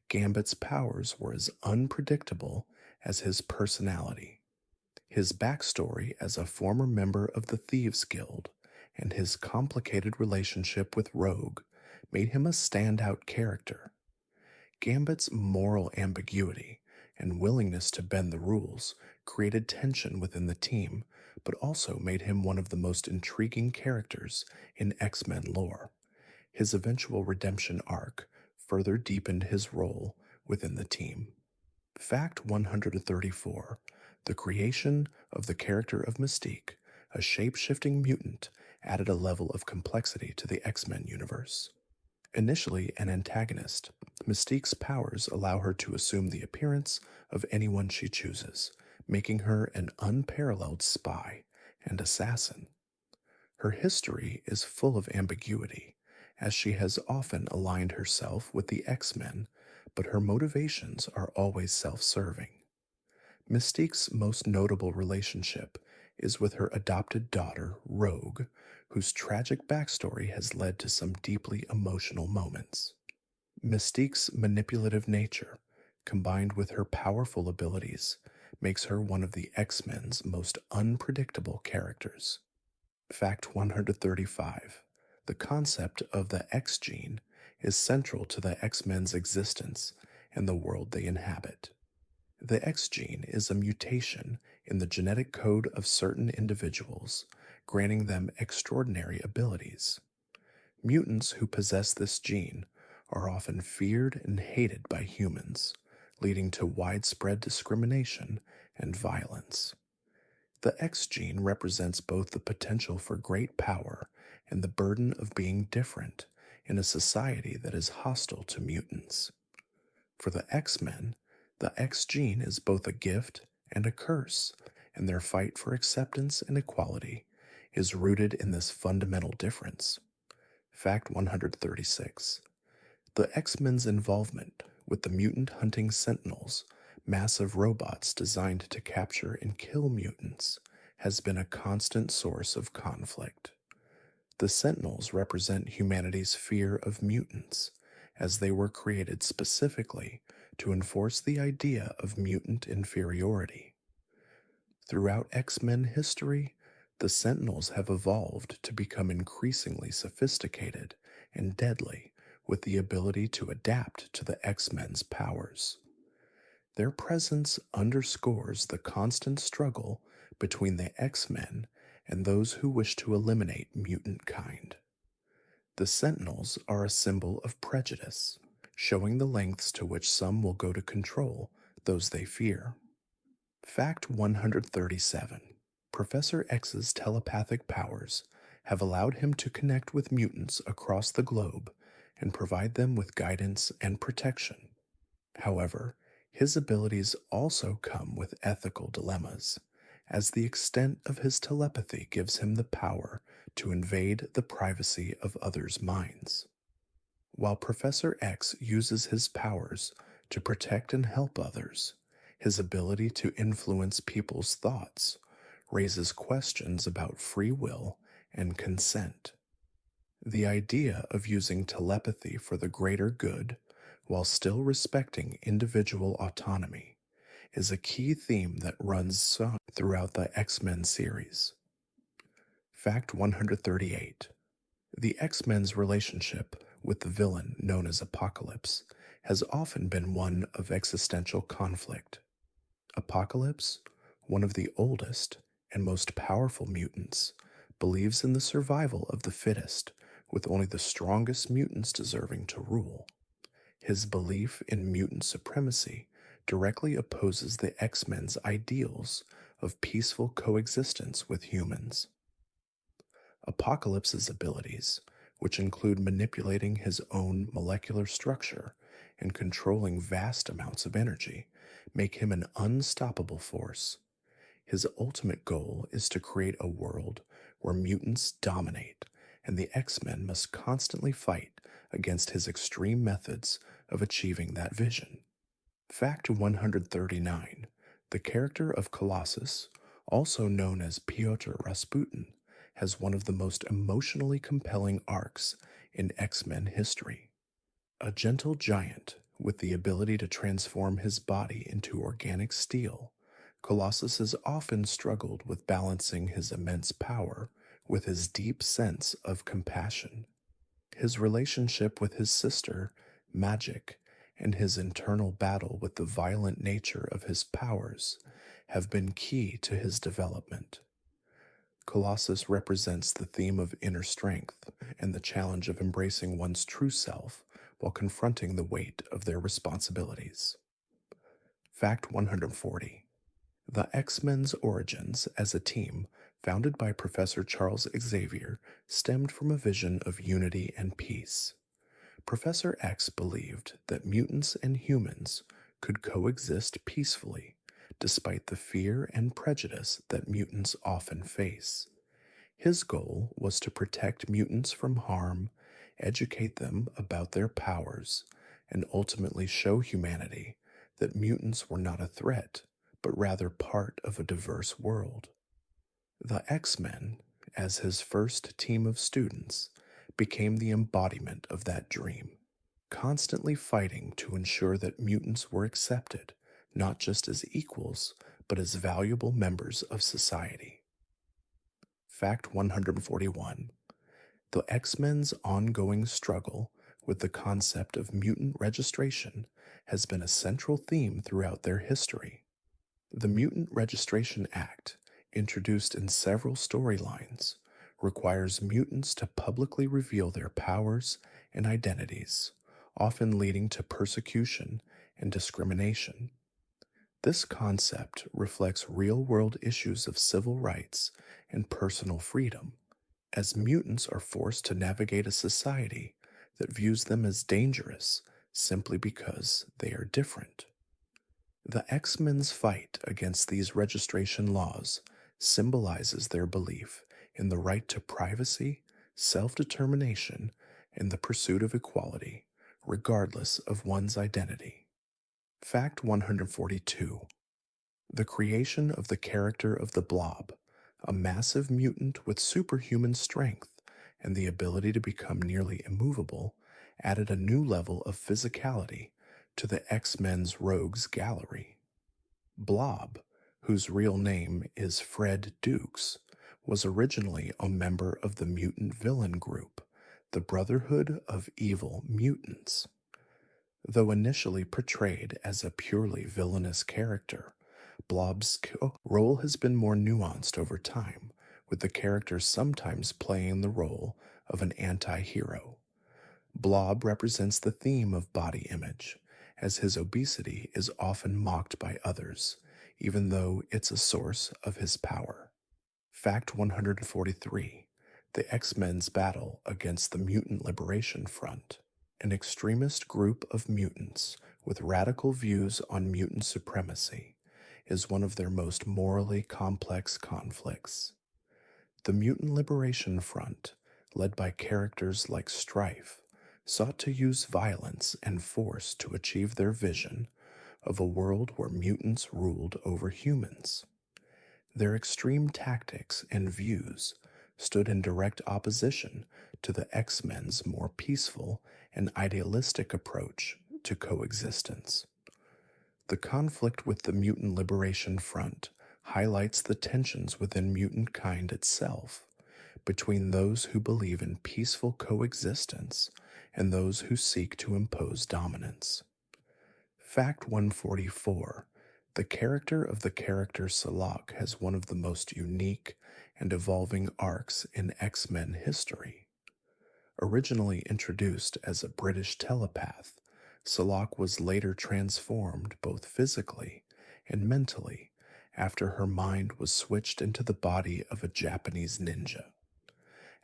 Gambit's powers were as unpredictable as his personality. His backstory as a former member of the Thieves Guild and his complicated relationship with Rogue made him a standout character. Gambit's moral ambiguity and willingness to bend the rules created tension within the team, but also made him one of the most intriguing characters in X Men lore. His eventual redemption arc further deepened his role within the team. Fact 134: the creation of the character of Mystique, a shape shifting mutant, added a level of complexity to the X Men universe. Initially an antagonist, Mystique's powers allow her to assume the appearance of anyone she chooses, making her an unparalleled spy and assassin. Her history is full of ambiguity, as she has often aligned herself with the X Men, but her motivations are always self serving. Mystique's most notable relationship is with her adopted daughter, Rogue, whose tragic backstory has led to some deeply emotional moments. Mystique's manipulative nature, combined with her powerful abilities, makes her one of the X Men's most unpredictable characters. Fact 135: the concept of the X gene is central to the X Men's existence and the world they inhabit. The X gene is a mutation in the genetic code of certain individuals, granting them extraordinary abilities. Mutants who possess this gene are often feared and hated by humans, leading to widespread discrimination and violence. The X gene represents both the potential for great power and the burden of being different in a society that is hostile to mutants. For the X Men, the X gene is both a gift and a curse, and their fight for acceptance and equality is rooted in this fundamental difference. Fact 136: the X Men's involvement with the mutant hunting Sentinels, massive robots designed to capture and kill mutants, has been a constant source of conflict. The Sentinels represent humanity's fear of mutants, as they were created specifically to enforce the idea of mutant inferiority. Throughout X Men history, the Sentinels have evolved to become increasingly sophisticated and deadly, with the ability to adapt to the X Men's powers. Their presence underscores the constant struggle between the X Men and those who wish to eliminate mutant kind. The Sentinels are a symbol of prejudice, showing the lengths to which some will go to control those they fear. Fact 137: Professor X's telepathic powers have allowed him to connect with mutants across the globe and provide them with guidance and protection. However, his abilities also come with ethical dilemmas, as the extent of his telepathy gives him the power to invade the privacy of others' minds. While Professor X uses his powers to protect and help others, his ability to influence people's thoughts raises questions about free will and consent. The idea of using telepathy for the greater good while still respecting individual autonomy is a key theme that runs throughout the X Men series. Fact 138: the X Men's relationship with the villain known as Apocalypse has often been one of existential conflict. Apocalypse, one of the oldest and most powerful mutants, believes in the survival of the fittest, with only the strongest mutants deserving to rule. His belief in mutant supremacy directly opposes the X Men's ideals of peaceful coexistence with humans. Apocalypse's abilities, which include manipulating his own molecular structure and controlling vast amounts of energy, make him an unstoppable force. His ultimate goal is to create a world where mutants dominate, and the X Men must constantly fight against his extreme methods of achieving that vision. Fact 139: the character of Colossus, also known as Pyotr Rasputin, has one of the most emotionally compelling arcs in X Men history. A gentle giant with the ability to transform his body into organic steel, Colossus has often struggled with balancing his immense power with his deep sense of compassion. His relationship with his sister, Magic, and his internal battle with the violent nature of his powers have been key to his development. Colossus represents the theme of inner strength and the challenge of embracing one's true self while confronting the weight of their responsibilities. Fact 140: the X Men's origins as a team founded by Professor Charles Xavier stemmed from a vision of unity and peace. Professor X believed that mutants and humans could coexist peacefully, despite the fear and prejudice that mutants often face. His goal was to protect mutants from harm, educate them about their powers, and ultimately show humanity that mutants were not a threat, but rather part of a diverse world. The X Men, as his first team of students, became the embodiment of that dream, constantly fighting to ensure that mutants were accepted, not just as equals, but as valuable members of society. Fact 141: the X Men's ongoing struggle with the concept of mutant registration has been a central theme throughout their history. The Mutant Registration Act, introduced in several storylines, requires mutants to publicly reveal their powers and identities, often leading to persecution and discrimination. This concept reflects real world issues of civil rights and personal freedom, as mutants are forced to navigate a society that views them as dangerous simply because they are different. The X Men's fight against these registration laws symbolizes their belief in the right to privacy, self determination, and the pursuit of equality, regardless of one's identity. Fact 142: the creation of the character of the Blob, a massive mutant with superhuman strength and the ability to become nearly immovable, added a new level of physicality to the X Men's rogues gallery. Blob, whose real name is Fred Dukes, was originally a member of the mutant villain group, the Brotherhood of Evil Mutants. Though initially portrayed as a purely villainous character, Blob's role has been more nuanced over time, with the character sometimes playing the role of an anti hero. Blob represents the theme of body image, as his obesity is often mocked by others, even though it's a source of his power. Fact 143: the X Men's battle against the Mutant Liberation Front. an extremist group of mutants with radical views on mutant supremacy, is one of their most morally complex conflicts. The Mutant Liberation Front, led by characters like Strife, sought to use violence and force to achieve their vision of a world where mutants ruled over humans. Their extreme tactics and views stood in direct opposition to the X-Men's more peaceful and idealistic approach to coexistence. The conflict with the Mutant Liberation Front highlights the tensions within mutant kind itself, between those who believe in peaceful coexistence and those who seek to impose dominance. Fact 144. The character of the character Salak has one of the most unique and evolving arcs in X-Men history. Originally introduced as a British telepath, Salak was later transformed both physically and mentally after her mind was switched into the body of a Japanese ninja.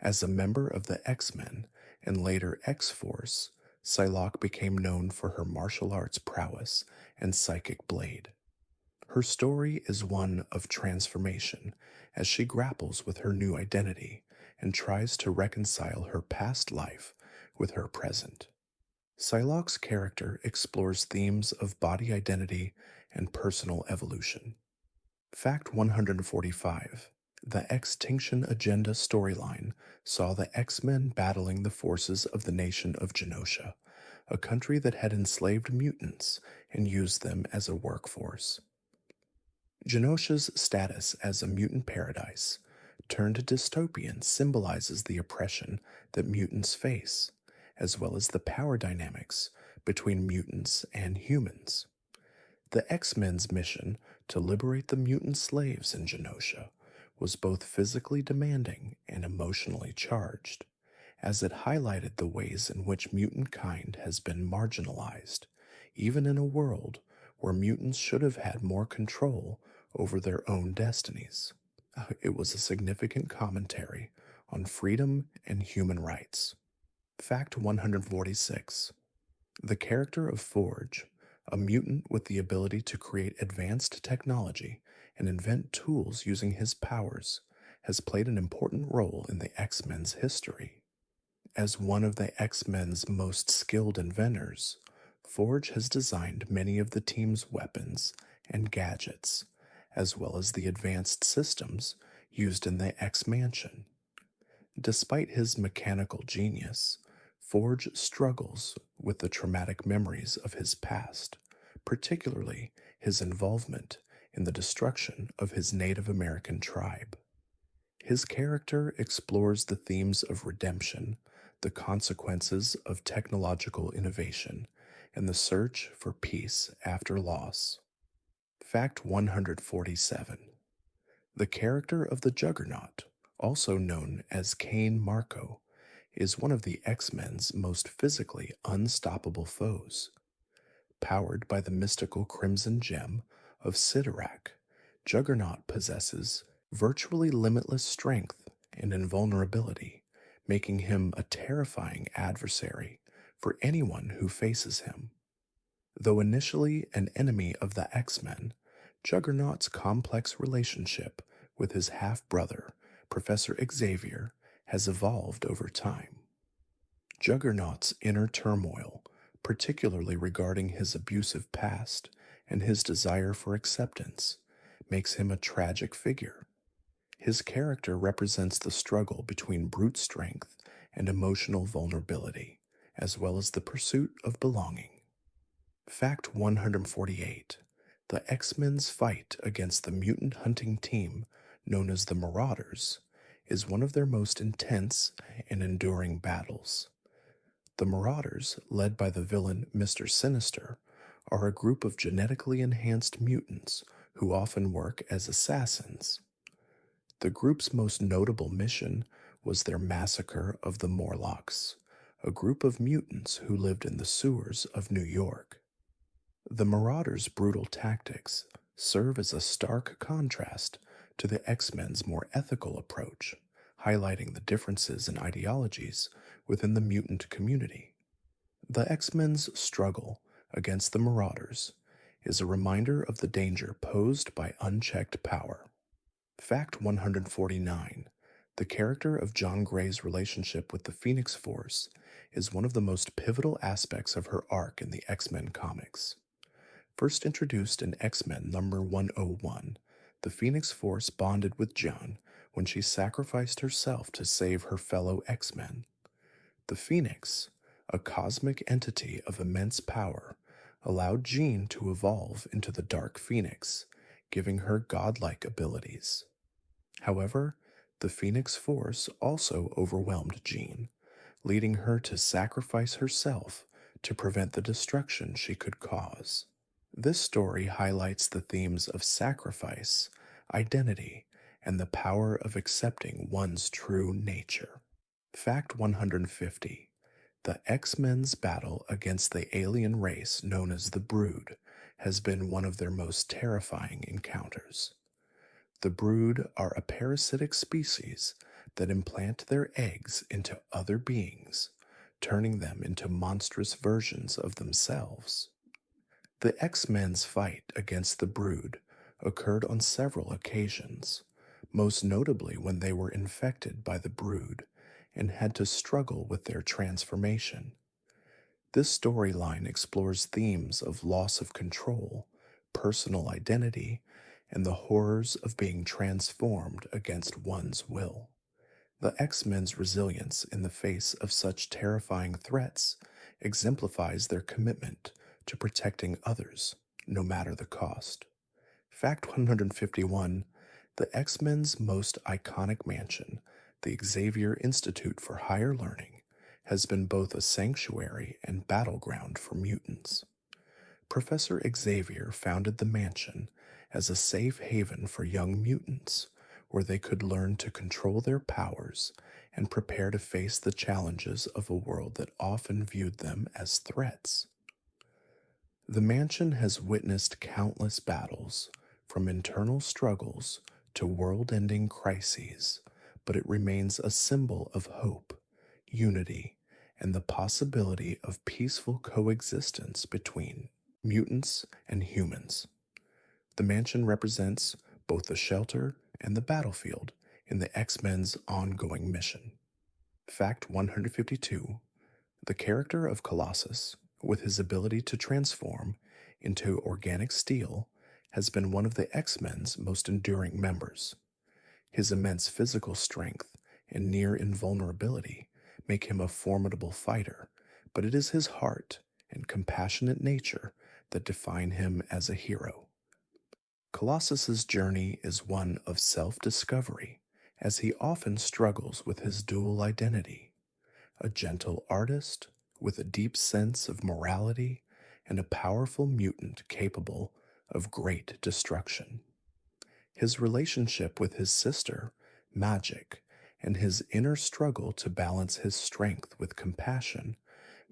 As a member of the X-Men and later X-Force, Psylocke became known for her martial arts prowess and psychic blade. Her story is one of transformation as she grapples with her new identity and tries to reconcile her past life with her present. Psylocke's character explores themes of body identity and personal evolution. Fact 145. The Extinction Agenda storyline saw the X-Men battling the forces of the nation of Genosha, a country that had enslaved mutants and used them as a workforce. Genosha's status as a mutant paradise, turned dystopian, symbolizes the oppression that mutants face, as well as the power dynamics between mutants and humans. The X-Men's mission to liberate the mutant slaves in Genosha was both physically demanding and emotionally charged, as it highlighted the ways in which mutant kind has been marginalized, even in a world where mutants should have had more control over their own destinies. It was a significant commentary on freedom and human rights. Fact 146. The character of Forge, a mutant with the ability to create advanced technology and invent tools using his powers, has played an important role in the X-Men's history. As one of the X-Men's most skilled inventors, Forge has designed many of the team's weapons and gadgets, as well as the advanced systems used in the X-Mansion. Despite his mechanical genius, Forge struggles with the traumatic memories of his past, particularly his involvement in the destruction of his Native American tribe. His character explores the themes of redemption, the consequences of technological innovation, and the search for peace after loss. Fact 147. The character of the Juggernaut, also known as Cain Marko, is one of the X-Men's most physically unstoppable foes. Powered by the mystical Crimson Gem of Sidorak, Juggernaut possesses virtually limitless strength and invulnerability, making him a terrifying adversary for anyone who faces him. Though initially an enemy of the X-Men, Juggernaut's complex relationship with his half-brother, Professor Xavier, has evolved over time. Juggernaut's inner turmoil, particularly regarding his abusive past and his desire for acceptance, makes him a tragic figure. His character represents the struggle between brute strength and emotional vulnerability, as well as the pursuit of belonging. Fact 148. The X-Men's fight against the mutant hunting team, known as the Marauders, is one of their most intense and enduring battles. The Marauders, led by the villain Mr. Sinister, are a group of genetically enhanced mutants who often work as assassins. The group's most notable mission was their massacre of the Morlocks, a group of mutants who lived in the sewers of New York. The Marauders' brutal tactics serve as a stark contrast to the X-Men's more ethical approach, highlighting the differences in ideologies within the mutant community. The X-Men's struggle against the Marauders is a reminder of the danger posed by unchecked power. Fact 149. The character of John Gray's relationship with the Phoenix Force is one of the most pivotal aspects of her arc in the X-Men comics. First introduced in X-Men number 101, the Phoenix Force bonded with John when she sacrificed herself to save her fellow X-Men. The Phoenix, a cosmic entity of immense power, allowed Jean to evolve into the Dark Phoenix, giving her godlike abilities. However, the Phoenix Force also overwhelmed Jean, leading her to sacrifice herself to prevent the destruction she could cause. This story highlights the themes of sacrifice, identity, and the power of accepting one's true nature. Fact 150. The X-Men's battle against the alien race known as the Brood has been one of their most terrifying encounters. The Brood are a parasitic species that implant their eggs into other beings, turning them into monstrous versions of themselves. The X-Men's fight against the Brood occurred on several occasions, most notably when they were infected by the Brood and had to struggle with their transformation. This storyline explores themes of loss of control, personal identity, and the horrors of being transformed against one's will. The X-Men's resilience in the face of such terrifying threats exemplifies their commitment to protecting others, no matter the cost. Fact 151. The X-Men's most iconic mansion, the Xavier Institute for Higher Learning, has been both a sanctuary and battleground for mutants. Professor Xavier founded the mansion as a safe haven for young mutants, where they could learn to control their powers and prepare to face the challenges of a world that often viewed them as threats. The mansion has witnessed countless battles, from internal struggles to world-ending crises, but it remains a symbol of hope, unity, and the possibility of peaceful coexistence between mutants and humans. The mansion represents both the shelter and the battlefield in the X-Men's ongoing mission. Fact 152. The character of Colossus, with his ability to transform into organic steel, has been one of the X-Men's most enduring members. His immense physical strength and near invulnerability make him a formidable fighter, but it is his heart and compassionate nature that define him as a hero. Colossus's journey is one of self-discovery, as he often struggles with his dual identity, a gentle artist with a deep sense of morality and a powerful mutant capable of great destruction. His relationship with his sister, Magic, and his inner struggle to balance his strength with compassion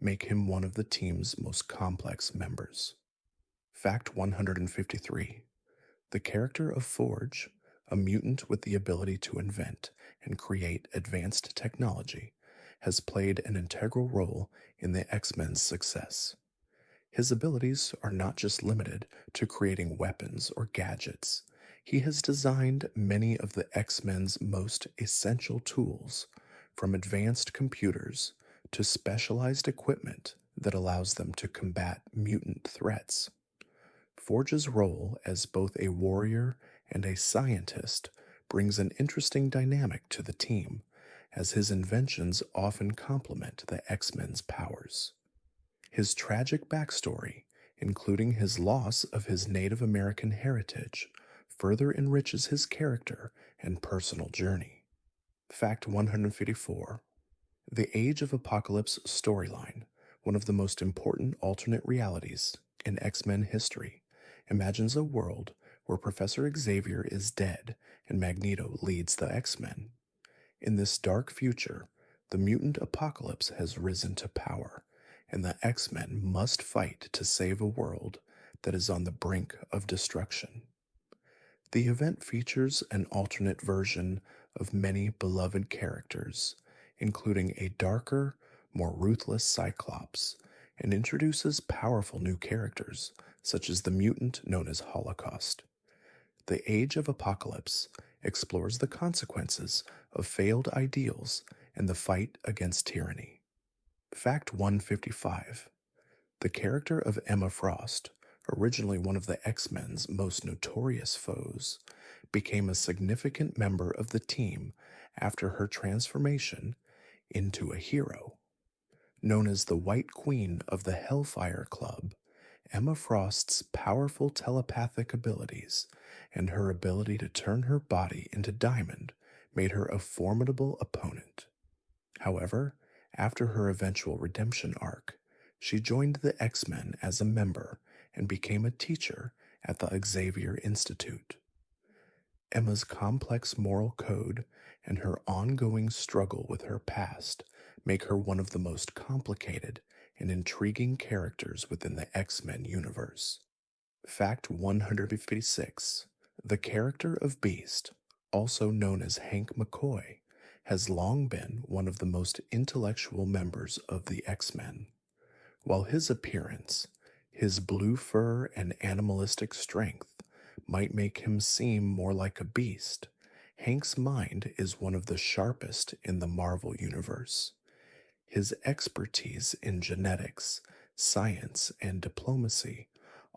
make him one of the team's most complex members. Fact 153. The character of Forge, a mutant with the ability to invent and create advanced technology, has played an integral role in the X-Men's success. His abilities are not just limited to creating weapons or gadgets. He has designed many of the X-Men's most essential tools, from advanced computers to specialized equipment that allows them to combat mutant threats. Forge's role as both a warrior and a scientist brings an interesting dynamic to the team, as his inventions often complement the X-Men's powers. His tragic backstory, including his loss of his Native American heritage, further enriches his character and personal journey. Fact 154. The Age of Apocalypse storyline, one of the most important alternate realities in X-Men history, imagines a world where Professor Xavier is dead and Magneto leads the X-Men. In this dark future, the mutant apocalypse has risen to power, and the X-Men must fight to save a world that is on the brink of destruction. The event features an alternate version of many beloved characters, including a darker, more ruthless Cyclops and introduces powerful new characters, such as the mutant known as Holocaust. The Age of Apocalypse explores the consequences of failed ideals and the fight against tyranny. Fact 155. The character of Emma Frost, originally one of the X-Men's most notorious foes, became a significant member of the team after her transformation into a hero. Known as the White Queen of the Hellfire Club, Emma Frost's powerful telepathic abilities and her ability to turn her body into diamond made her a formidable opponent. However, after her eventual redemption arc, she joined the X-Men as a member and became a teacher at the Xavier Institute. Emma's complex moral code and her ongoing struggle with her past make her one of the most complicated and intriguing characters within the X-Men universe. Fact 156. The character of Beast, also known as Hank McCoy, has long been one of the most intellectual members of the X-Men. While his appearance, his blue fur and animalistic strength might make him seem more like a beast, Hank's mind is one of the sharpest in the Marvel Universe. His expertise in genetics, science, and diplomacy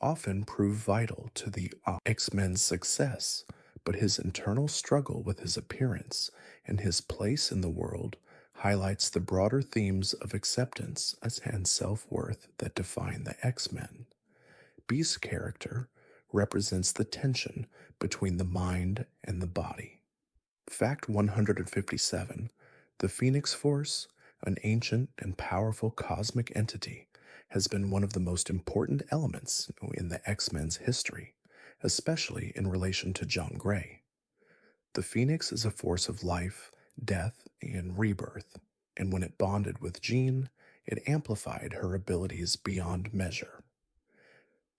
often prove vital to the X-Men's success, but his internal struggle with his appearance and his place in the world highlights the broader themes of acceptance and self-worth that define the X-Men. Beast's character represents the tension between the mind and the body. Fact 157. The Phoenix Force, an ancient and powerful cosmic entity, has been one of the most important elements in the X-Men's history, especially in relation to John Gray. The Phoenix is a force of life, death, and rebirth, and when it bonded with Jean, it amplified her abilities beyond measure.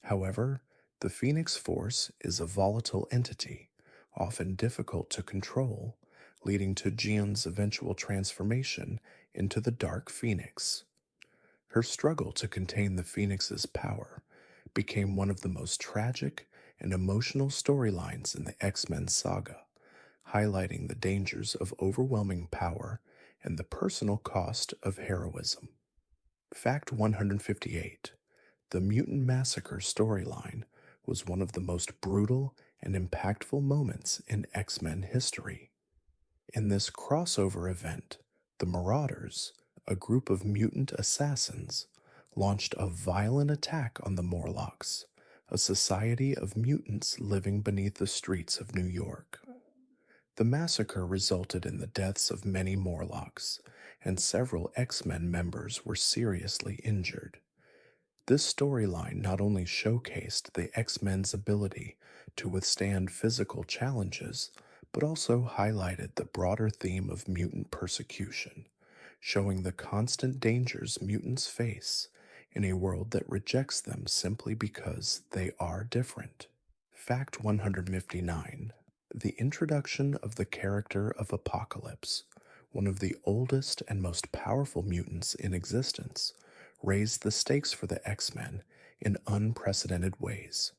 However, the Phoenix Force is a volatile entity, often difficult to control, leading to Jean's eventual transformation into the Dark Phoenix. Her struggle to contain the Phoenix's power became one of the most tragic and emotional storylines in the X-Men saga, highlighting the dangers of overwhelming power and the personal cost of heroism. Fact 158. The Mutant Massacre storyline was one of the most brutal and impactful moments in X-Men history. In this crossover event, the Marauders, a group of mutant assassins, launched a violent attack on the Morlocks, a society of mutants living beneath the streets of New York. The massacre resulted in the deaths of many Morlocks, and several X-Men members were seriously injured. This storyline not only showcased the X-Men's ability to withstand physical challenges, but also highlighted the broader theme of mutant persecution, showing the constant dangers mutants face in a world that rejects them simply because they are different. Fact 159. The introduction of the character of Apocalypse, one of the oldest and most powerful mutants in existence, raised the stakes for the X-Men in unprecedented ways.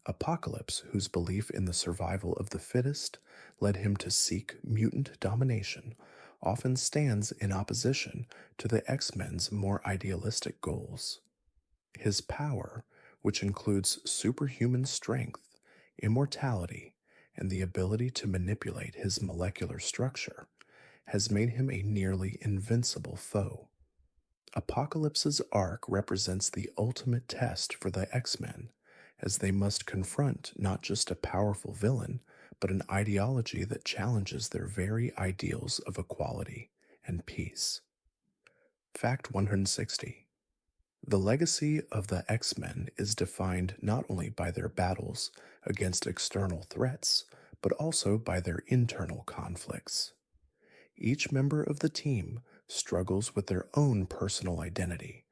Apocalypse, whose belief in the survival of the fittest led him to seek mutant domination, often stands in opposition to the X-Men's more idealistic goals. His power, which includes superhuman strength, immortality, and the ability to manipulate his molecular structure, has made him a nearly invincible foe. Apocalypse's arc represents the ultimate test for the X-Men, as they must confront not just a powerful villain, but an ideology that challenges their very ideals of equality and peace. Fact 160. The legacy of the X-Men is defined not only by their battles against external threats, but also by their internal conflicts. Each member of the team struggles with their own personal identity,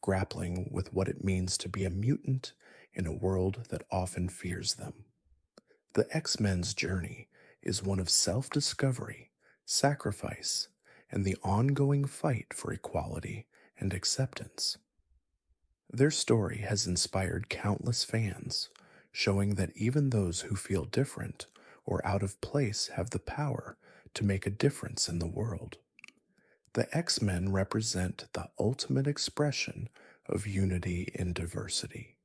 grappling with what it means to be a mutant in a world that often fears them. The X-Men's journey is one of self-discovery, sacrifice, and the ongoing fight for equality and acceptance. Their story has inspired countless fans, showing that even those who feel different or out of place have the power to make a difference in the world. The X Men represent the ultimate expression of unity in diversity.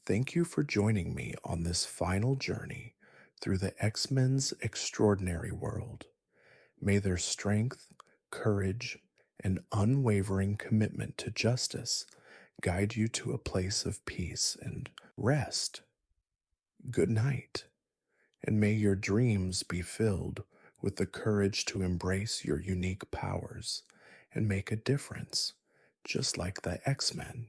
Thank you for joining me on this final journey through the X Men's extraordinary world. May their strength, courage, and unwavering commitment to justice guide you to a place of peace and rest. Good night, and may your dreams be filled with the courage to embrace your unique powers and make a difference, just like the X Men.